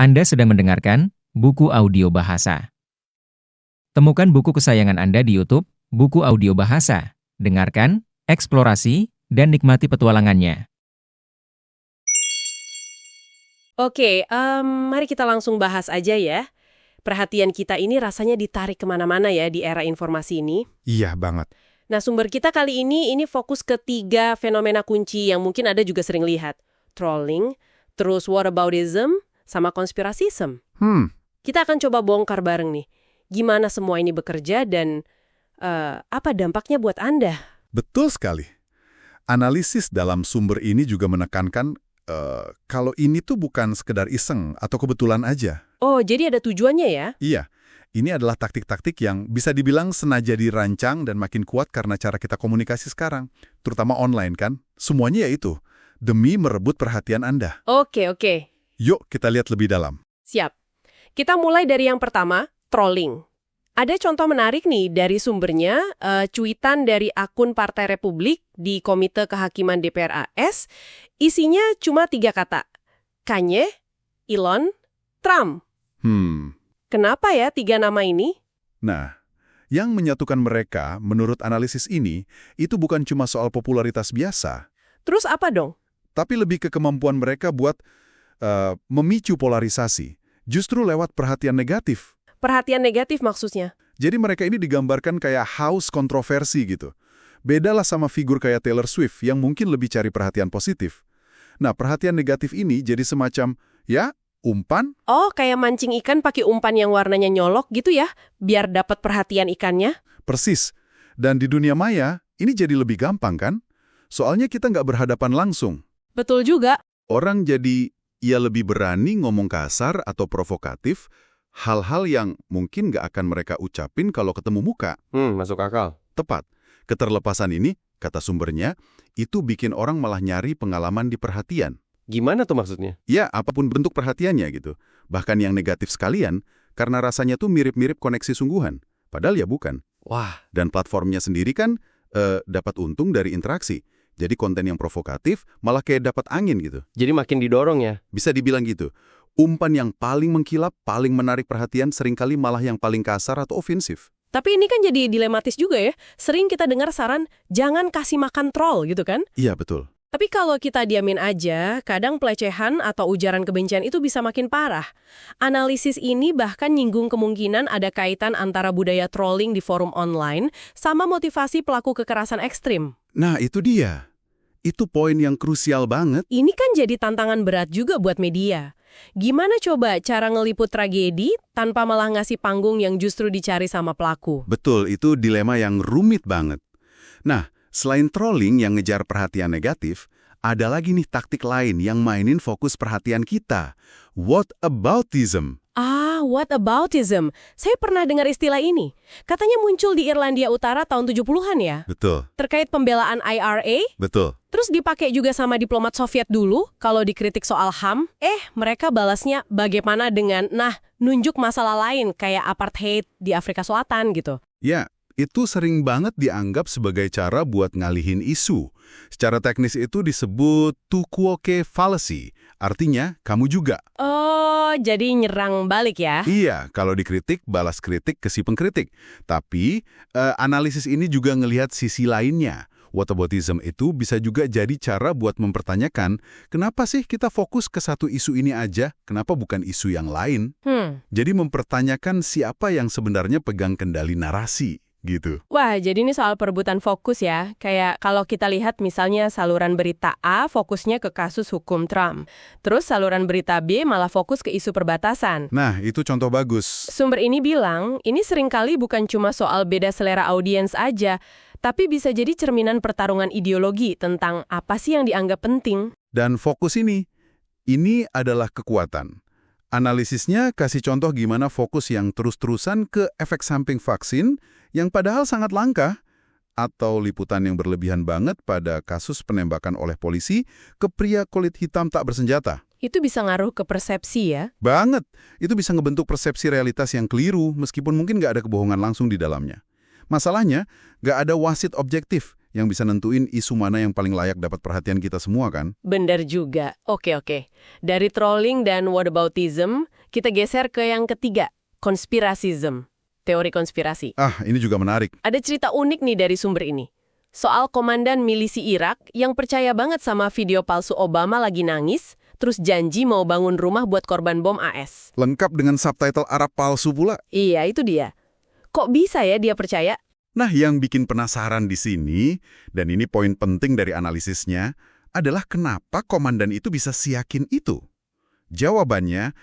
Anda sedang mendengarkan Buku Audio Bahasa. Temukan buku kesayangan Anda di YouTube, Buku Audio Bahasa. Dengarkan, eksplorasi, dan nikmati petualangannya. Oke, mari kita langsung bahas aja ya. Perhatian kita ini rasanya ditarik kemana-mana ya di era informasi ini. Iya banget. Nah, sumber kita kali ini fokus ke 3 fenomena kunci yang mungkin Anda juga sering lihat. Trolling, terus whataboutism, sama konspirasism. Kita akan coba bongkar bareng nih. Gimana semua ini bekerja dan apa dampaknya buat Anda? Betul sekali. Analisis dalam sumber ini juga menekankan kalau ini tuh bukan sekedar iseng atau kebetulan aja. Oh, jadi ada tujuannya ya? Iya, ini adalah taktik-taktik yang bisa dibilang sengaja dirancang dan makin kuat karena cara kita komunikasi sekarang. Terutama online kan, semuanya yaitu demi merebut perhatian Anda. Oke. Yuk kita lihat lebih dalam. Siap. Kita mulai dari yang pertama, trolling. Ada contoh menarik nih dari sumbernya, cuitan dari akun Partai Republik di Komite Kehakiman DPR AS, isinya cuma 3 kata. Kanye, Elon, Trump. Kenapa ya 3 nama ini? Nah, yang menyatukan mereka, menurut analisis ini, itu bukan cuma soal popularitas biasa, Terus apa dong? tapi lebih ke kemampuan mereka buat memicu polarisasi, justru lewat perhatian negatif. Perhatian negatif maksudnya? Jadi mereka ini digambarkan kayak haus kontroversi gitu. Bedalah sama figur kayak Taylor Swift yang mungkin lebih cari perhatian positif. Nah, perhatian negatif ini jadi semacam, ya, umpan. Oh, kayak mancing ikan pakai umpan yang warnanya nyolok gitu ya, biar dapat perhatian ikannya? Persis. Dan di dunia maya, ini jadi lebih gampang kan? Soalnya kita nggak berhadapan langsung. Betul juga. Orang jadi, ya lebih berani ngomong kasar atau provokatif, hal-hal yang mungkin nggak akan mereka ucapin kalau ketemu muka. Masuk akal. Tepat. Keterlepasan ini, kata sumbernya, itu bikin orang malah nyari pengalaman di perhatian. Gimana tuh maksudnya? Ya, apapun bentuk perhatiannya gitu. Bahkan yang negatif sekalian, karena rasanya tuh mirip-mirip koneksi sungguhan. Padahal ya bukan. Wah, Dan platformnya sendiri kan dapat untung dari interaksi. Jadi konten yang provokatif malah kayak dapat angin gitu. Jadi makin didorong ya. Bisa dibilang gitu. Umpan yang paling mengkilap, paling menarik perhatian seringkali malah yang paling kasar atau ofensif. Tapi ini kan jadi dilematis juga ya. Sering kita dengar saran, jangan kasih makan troll gitu kan? Iya, betul. Tapi kalau kita diamin aja, kadang pelecehan atau ujaran kebencian itu bisa makin parah. Analisis ini bahkan nyinggung kemungkinan ada kaitan antara budaya trolling di forum online sama motivasi pelaku kekerasan ekstrim. Nah, itu dia. Itu poin yang krusial banget. Ini kan jadi tantangan berat juga buat media. Gimana coba cara ngeliput tragedi tanpa malah ngasih panggung yang justru dicari sama pelaku? Betul, itu dilema yang rumit banget. Nah, selain trolling yang ngejar perhatian negatif, ada lagi nih taktik lain yang mainin fokus perhatian kita. Whataboutism. Whataboutism. Saya pernah dengar istilah ini. Katanya muncul di Irlandia Utara tahun 70-an ya? Betul, Terkait pembelaan IRA, betul. terus dipakai juga sama diplomat Soviet dulu kalau dikritik soal HAM. Mereka balasnya bagaimana dengan, nunjuk masalah lain kayak apartheid di Afrika Selatan gitu. Ya, itu sering banget dianggap sebagai cara buat ngalihin isu. Secara teknis itu disebut tu quoque fallacy, artinya kamu juga. Oh, jadi nyerang balik ya? Iya, kalau dikritik, balas kritik ke si pengkritik. Tapi, analisis ini juga ngelihat sisi lainnya. Whataboutism itu bisa juga jadi cara buat mempertanyakan, kenapa sih kita fokus ke satu isu ini aja, kenapa bukan isu yang lain? Jadi mempertanyakan siapa yang sebenarnya pegang kendali narasi, gitu. Wah, jadi ini soal perebutan fokus ya. Kayak kalau kita lihat misalnya saluran berita A fokusnya ke kasus hukum Trump. Terus saluran berita B malah fokus ke isu perbatasan. Nah, itu contoh bagus. Sumber ini bilang, ini seringkali bukan cuma soal beda selera audiens aja, tapi bisa jadi cerminan pertarungan ideologi tentang apa sih yang dianggap penting. Dan fokus ini adalah kekuatan. Analisisnya kasih contoh gimana fokus yang terus-terusan ke efek samping vaksin yang padahal sangat langka, atau liputan yang berlebihan banget pada kasus penembakan oleh polisi ke pria kulit hitam tak bersenjata. Itu bisa ngaruh ke persepsi ya? Banget! Itu bisa ngebentuk persepsi realitas yang keliru meskipun mungkin nggak ada kebohongan langsung di dalamnya. Masalahnya, nggak ada wasit objektif yang bisa nentuin isu mana yang paling layak dapat perhatian kita semua kan? Benar juga. Oke. Dari trolling dan whataboutism, kita geser ke yang ketiga, konspirasism. Teori konspirasi. Ini juga menarik. Ada cerita unik nih dari sumber ini. Soal komandan milisi Irak yang percaya banget sama video palsu Obama lagi nangis, terus janji mau bangun rumah buat korban bom AS. Lengkap dengan subtitle Arab palsu pula. Iya, itu dia. Kok bisa ya dia percaya? Nah, yang bikin penasaran di sini, dan ini poin penting dari analisisnya, adalah kenapa komandan itu bisa seyakin itu. Jawabannya,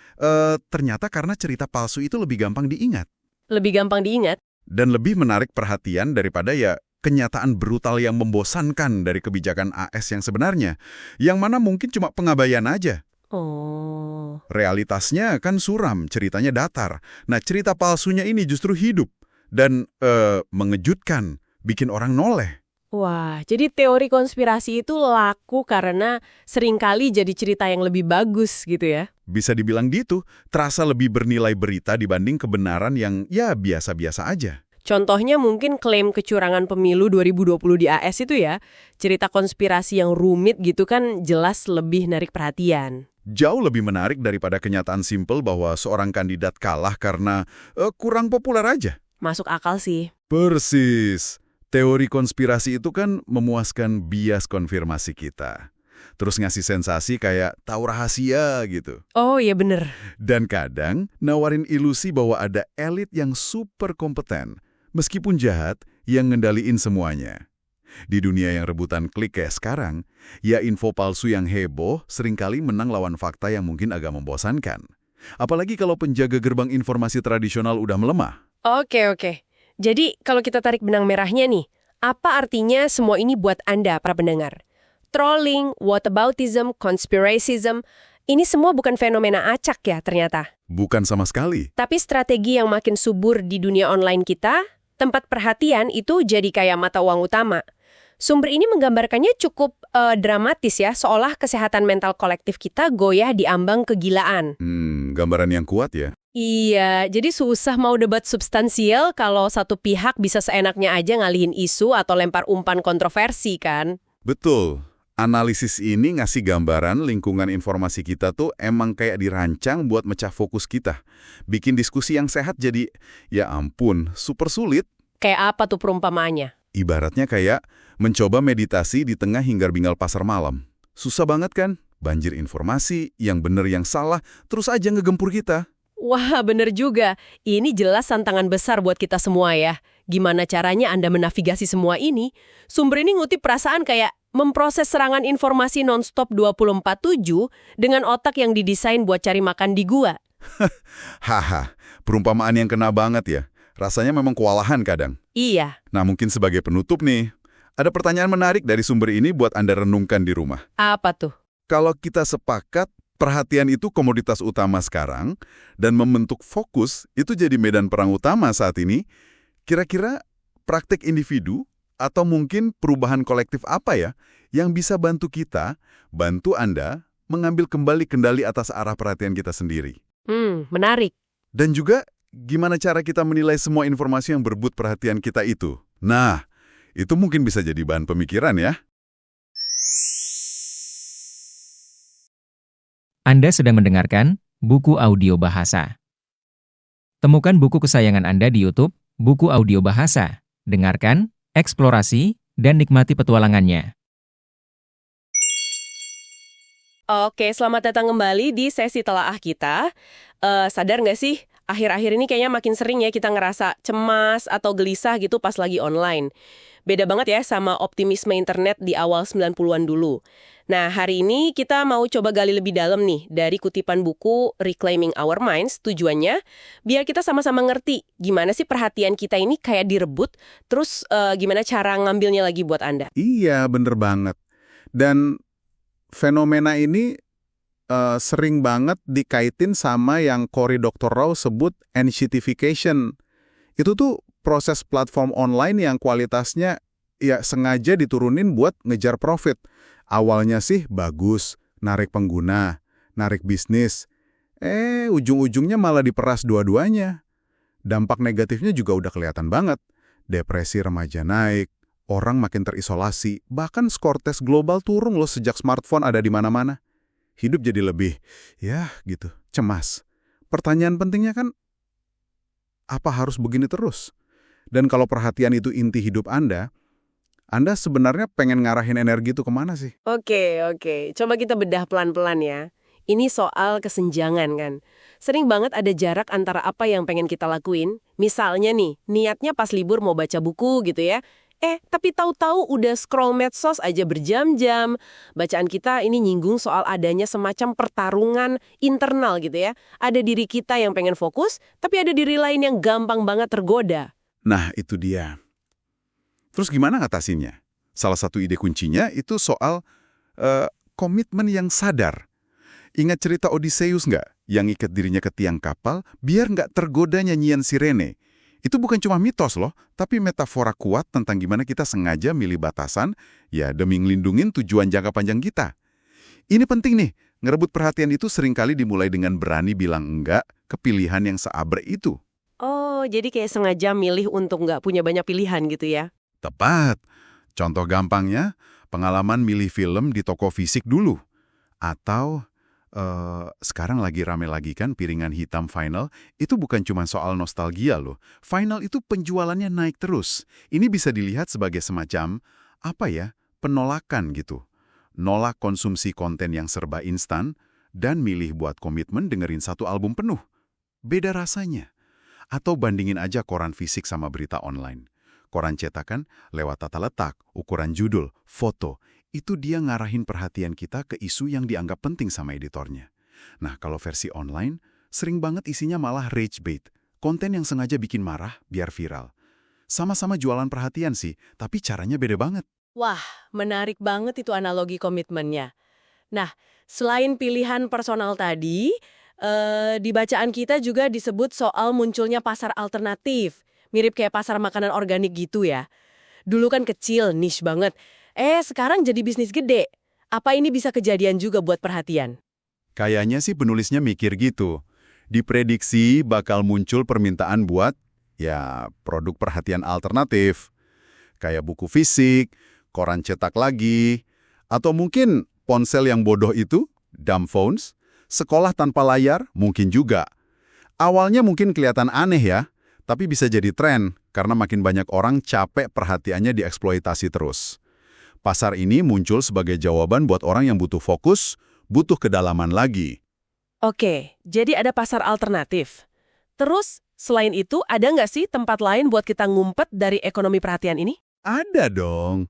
ternyata karena cerita palsu itu lebih gampang diingat. Lebih gampang diingat? Dan lebih menarik perhatian daripada kenyataan brutal yang membosankan dari kebijakan AS yang sebenarnya, yang mana mungkin cuma pengabaian aja. Oh. Realitasnya kan suram, ceritanya datar. Nah, cerita palsunya ini justru hidup dan mengejutkan, bikin orang noleh. Wah, jadi teori konspirasi itu laku karena seringkali jadi cerita yang lebih bagus gitu ya? Bisa dibilang gitu, terasa lebih bernilai berita dibanding kebenaran yang biasa-biasa aja. Contohnya mungkin klaim kecurangan pemilu 2020 di AS itu ya, cerita konspirasi yang rumit gitu kan jelas lebih narik perhatian. Jauh lebih menarik daripada kenyataan simpel bahwa seorang kandidat kalah karena kurang populer aja. Masuk akal sih. Persis. Teori konspirasi itu kan memuaskan bias konfirmasi kita. Terus ngasih sensasi kayak tahu rahasia gitu. Oh iya bener. Dan kadang nawarin ilusi bahwa ada elit yang super kompeten, meskipun jahat, yang ngendaliin semuanya. Di dunia yang rebutan klik kayak sekarang, info palsu yang heboh seringkali menang lawan fakta yang mungkin agak membosankan. Apalagi kalau penjaga gerbang informasi tradisional udah melemah. Oke. Jadi kalau kita tarik benang merahnya nih, apa artinya semua ini buat Anda, para pendengar? Trolling, whataboutism, conspiracism, ini semua bukan fenomena acak ya ternyata. Bukan sama sekali. Tapi strategi yang makin subur di dunia online kita, tempat perhatian itu jadi kayak mata uang utama. Sumber ini menggambarkannya cukup dramatis ya, seolah kesehatan mental kolektif kita goyah di ambang kegilaan. Gambaran yang kuat ya. Iya, jadi susah mau debat substansial kalau satu pihak bisa seenaknya aja ngalihin isu atau lempar umpan kontroversi kan? Betul. Analisis ini ngasih gambaran lingkungan informasi kita tuh emang kayak dirancang buat mecah fokus kita. Bikin diskusi yang sehat jadi, ya ampun, super sulit. Kayak apa tuh perumpamaannya? Ibaratnya kayak mencoba meditasi di tengah hingar-bingal pasar malam. Susah banget kan? Banjir informasi, yang bener yang salah, terus aja ngegempur kita. Wah, bener juga. Ini jelas tantangan besar buat kita semua ya. Gimana caranya Anda menavigasi semua ini? Sumber ini ngutip perasaan kayak memproses serangan informasi nonstop 24/7 dengan otak yang didesain buat cari makan di gua. Haha, perumpamaan yang kena banget ya. Rasanya memang kewalahan kadang. Iya, Nah, mungkin sebagai penutup nih, ada pertanyaan menarik dari sumber ini buat Anda renungkan di rumah. apa tuh? Kalau kita sepakat, perhatian itu komoditas utama sekarang, dan membentuk fokus itu jadi medan perang utama saat ini, kira-kira praktik individu atau mungkin perubahan kolektif apa ya yang bisa bantu kita, bantu Anda, mengambil kembali kendali atas arah perhatian kita sendiri? Menarik. Dan juga, gimana cara kita menilai semua informasi yang berebut perhatian kita itu? Nah, itu mungkin bisa jadi bahan pemikiran ya. Anda sedang mendengarkan buku audio bahasa. Temukan buku kesayangan Anda di YouTube, buku audio bahasa. Dengarkan, eksplorasi, dan nikmati petualangannya. Oke, selamat datang kembali di sesi telaah kita. Sadar nggak sih, akhir-akhir ini kayaknya makin sering ya kita ngerasa cemas atau gelisah gitu pas lagi online. Beda banget ya sama optimisme internet di awal 90-an dulu. Nah, hari ini kita mau coba gali lebih dalam nih dari kutipan buku Reclaiming Our Minds. Tujuannya biar kita sama-sama ngerti gimana sih perhatian kita ini kayak direbut, terus gimana cara ngambilnya lagi buat Anda. Iya, bener banget. Dan fenomena ini sering banget dikaitin sama yang Cory Doctorow sebut anxietification. Itu tuh proses platform online yang kualitasnya ya sengaja diturunin buat ngejar profit. Awalnya sih bagus, narik pengguna, narik bisnis. Ujung-ujungnya malah diperas dua-duanya. Dampak negatifnya juga udah kelihatan banget. Depresi remaja naik, orang makin terisolasi, bahkan skor tes global turun loh sejak smartphone ada di mana-mana. Hidup jadi lebih, ya gitu, cemas. Pertanyaan pentingnya kan, apa harus begini terus? Dan kalau perhatian itu inti hidup Anda sebenarnya pengen ngarahin energi itu kemana sih? Oke. Coba kita bedah pelan-pelan ya. Ini soal kesenjangan kan. Sering banget ada jarak antara apa yang pengen kita lakuin. Misalnya nih, niatnya pas libur mau baca buku gitu ya. Tapi tahu-tahu udah scroll medsos aja berjam-jam. Bacaan kita ini nyinggung soal adanya semacam pertarungan internal gitu ya. Ada diri kita yang pengen fokus, tapi ada diri lain yang gampang banget tergoda. Nah, itu dia. Terus gimana ngatasinnya? Salah satu ide kuncinya itu soal komitmen yang sadar. Ingat cerita Odysseus nggak? Yang ikat dirinya ke tiang kapal biar nggak tergoda nyanyian sirene. Itu bukan cuma mitos loh, tapi metafora kuat tentang gimana kita sengaja milih batasan ya demi ngelindungin tujuan jangka panjang kita. Ini penting nih, ngerebut perhatian itu seringkali dimulai dengan berani bilang enggak ke pilihan yang seabrek itu. Oh, jadi kayak sengaja milih untuk nggak punya banyak pilihan gitu ya? Tepat. Contoh gampangnya, pengalaman milih film di toko fisik dulu. Atau, sekarang lagi rame lagi kan piringan hitam Final, itu bukan cuma soal nostalgia loh. Final itu penjualannya naik terus. Ini bisa dilihat sebagai semacam, penolakan gitu. Nolak konsumsi konten yang serba instan, dan milih buat komitmen dengerin satu album penuh. Beda rasanya. Atau bandingin aja koran fisik sama berita online. Koran cetakan lewat tata letak, ukuran judul, foto, itu dia ngarahin perhatian kita ke isu yang dianggap penting sama editornya. Nah, kalau versi online, sering banget isinya malah rage bait, konten yang sengaja bikin marah biar viral. Sama-sama jualan perhatian sih, tapi caranya beda banget. Wah, menarik banget itu analogi komitmennya. Nah, selain pilihan personal tadi, di bacaan kita juga disebut soal munculnya pasar alternatif. Mirip kayak pasar makanan organik gitu ya. Dulu kan kecil, niche banget. Sekarang jadi bisnis gede. Apa ini bisa kejadian juga buat perhatian? Kayaknya sih penulisnya mikir gitu. Diprediksi bakal muncul permintaan buat, ya, produk perhatian alternatif. Kayak buku fisik, koran cetak lagi, atau mungkin ponsel yang bodoh itu, dumb phones, sekolah tanpa layar, mungkin juga. Awalnya mungkin kelihatan aneh ya, tapi bisa jadi tren karena makin banyak orang capek perhatiannya dieksploitasi terus. Pasar ini muncul sebagai jawaban buat orang yang butuh fokus, butuh kedalaman lagi. Oke, jadi ada pasar alternatif. Terus, selain itu, ada nggak sih tempat lain buat kita ngumpet dari ekonomi perhatian ini? Ada dong,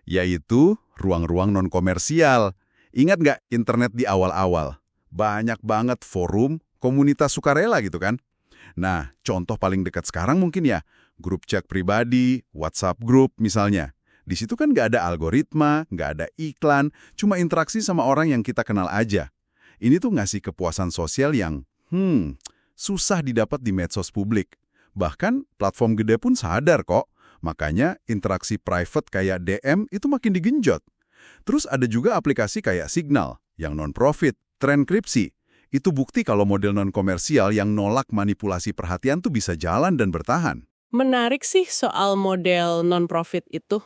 yaitu ruang-ruang non-komersial. Ingat nggak internet di awal-awal? Banyak banget forum, komunitas sukarela gitu kan? Nah, contoh paling dekat sekarang mungkin ya, grup chat pribadi, WhatsApp group misalnya. Di situ kan nggak ada algoritma, nggak ada iklan, cuma interaksi sama orang yang kita kenal aja. Ini tuh ngasih kepuasan sosial yang, susah didapat di medsos publik. Bahkan platform gede pun sadar kok. Makanya interaksi private kayak DM itu makin digenjot. Terus ada juga aplikasi kayak Signal, yang non-profit, Transkripsi. Itu bukti kalau model non-komersial yang nolak manipulasi perhatian tuh bisa jalan dan bertahan. Menarik sih soal model non-profit itu.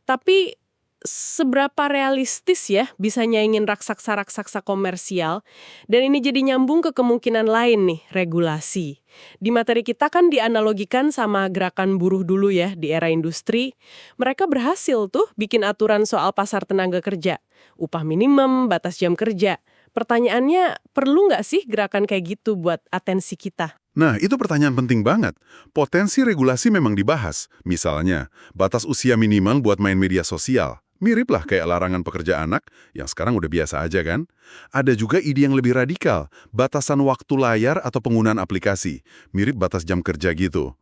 Tapi seberapa realistis ya bisa nyaingin raksasa-raksasa komersial? Dan ini jadi nyambung ke kemungkinan lain nih, regulasi. Di materi kita kan dianalogikan sama gerakan buruh dulu ya di era industri. Mereka berhasil tuh bikin aturan soal pasar tenaga kerja. Upah minimum, batas jam kerja. Pertanyaannya, perlu nggak sih gerakan kayak gitu buat atensi kita? Nah, itu pertanyaan penting banget. Potensi regulasi memang dibahas. Misalnya, batas usia minimal buat main media sosial. Mirip lah kayak larangan pekerja anak, yang sekarang udah biasa aja kan? Ada juga ide yang lebih radikal, batasan waktu layar atau penggunaan aplikasi. Mirip batas jam kerja gitu.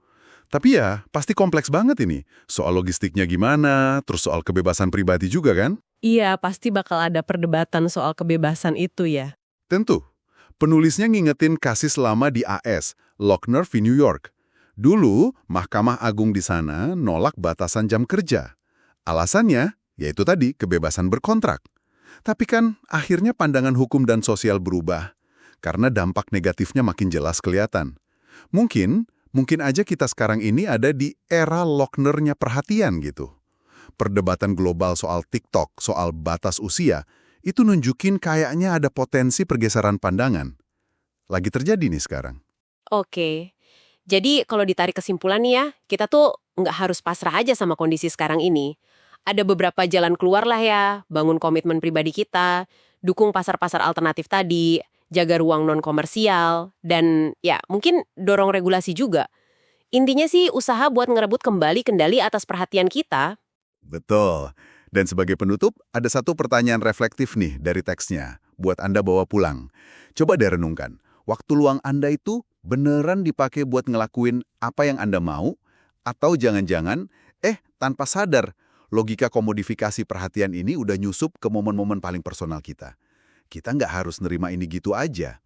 Tapi ya, pasti kompleks banget ini. Soal logistiknya gimana, terus soal kebebasan pribadi juga kan? Iya, pasti bakal ada perdebatan soal kebebasan itu ya. Tentu. Penulisnya ngingetin kasus lama di AS, Lochner v. New York. Dulu, Mahkamah Agung di sana nolak batasan jam kerja. Alasannya, yaitu tadi kebebasan berkontrak. Tapi kan akhirnya pandangan hukum dan sosial berubah, karena dampak negatifnya makin jelas kelihatan. Mungkin aja kita sekarang ini ada di era Lochner-nya perhatian gitu. Perdebatan global soal TikTok, soal batas usia, itu nunjukin kayaknya ada potensi pergeseran pandangan. Lagi terjadi nih sekarang. Oke, jadi kalau ditarik kesimpulan nih ya, kita tuh nggak harus pasrah aja sama kondisi sekarang ini. Ada beberapa jalan keluar lah ya, bangun komitmen pribadi kita, dukung pasar-pasar alternatif tadi, jaga ruang non-komersial, dan ya mungkin dorong regulasi juga. Intinya sih usaha buat ngerebut kembali kendali atas perhatian kita. Betul. Dan sebagai penutup, ada satu pertanyaan reflektif nih dari teksnya, buat Anda bawa pulang. Coba deh renungkan, waktu luang Anda itu beneran dipakai buat ngelakuin apa yang Anda mau? Atau jangan-jangan, tanpa sadar, logika komodifikasi perhatian ini udah nyusup ke momen-momen paling personal kita. Kita nggak harus nerima ini gitu aja.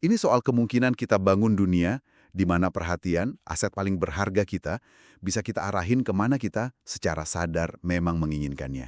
Ini soal kemungkinan kita bangun dunia di mana perhatian, aset paling berharga kita, bisa kita arahin kemana kita secara sadar memang menginginkannya.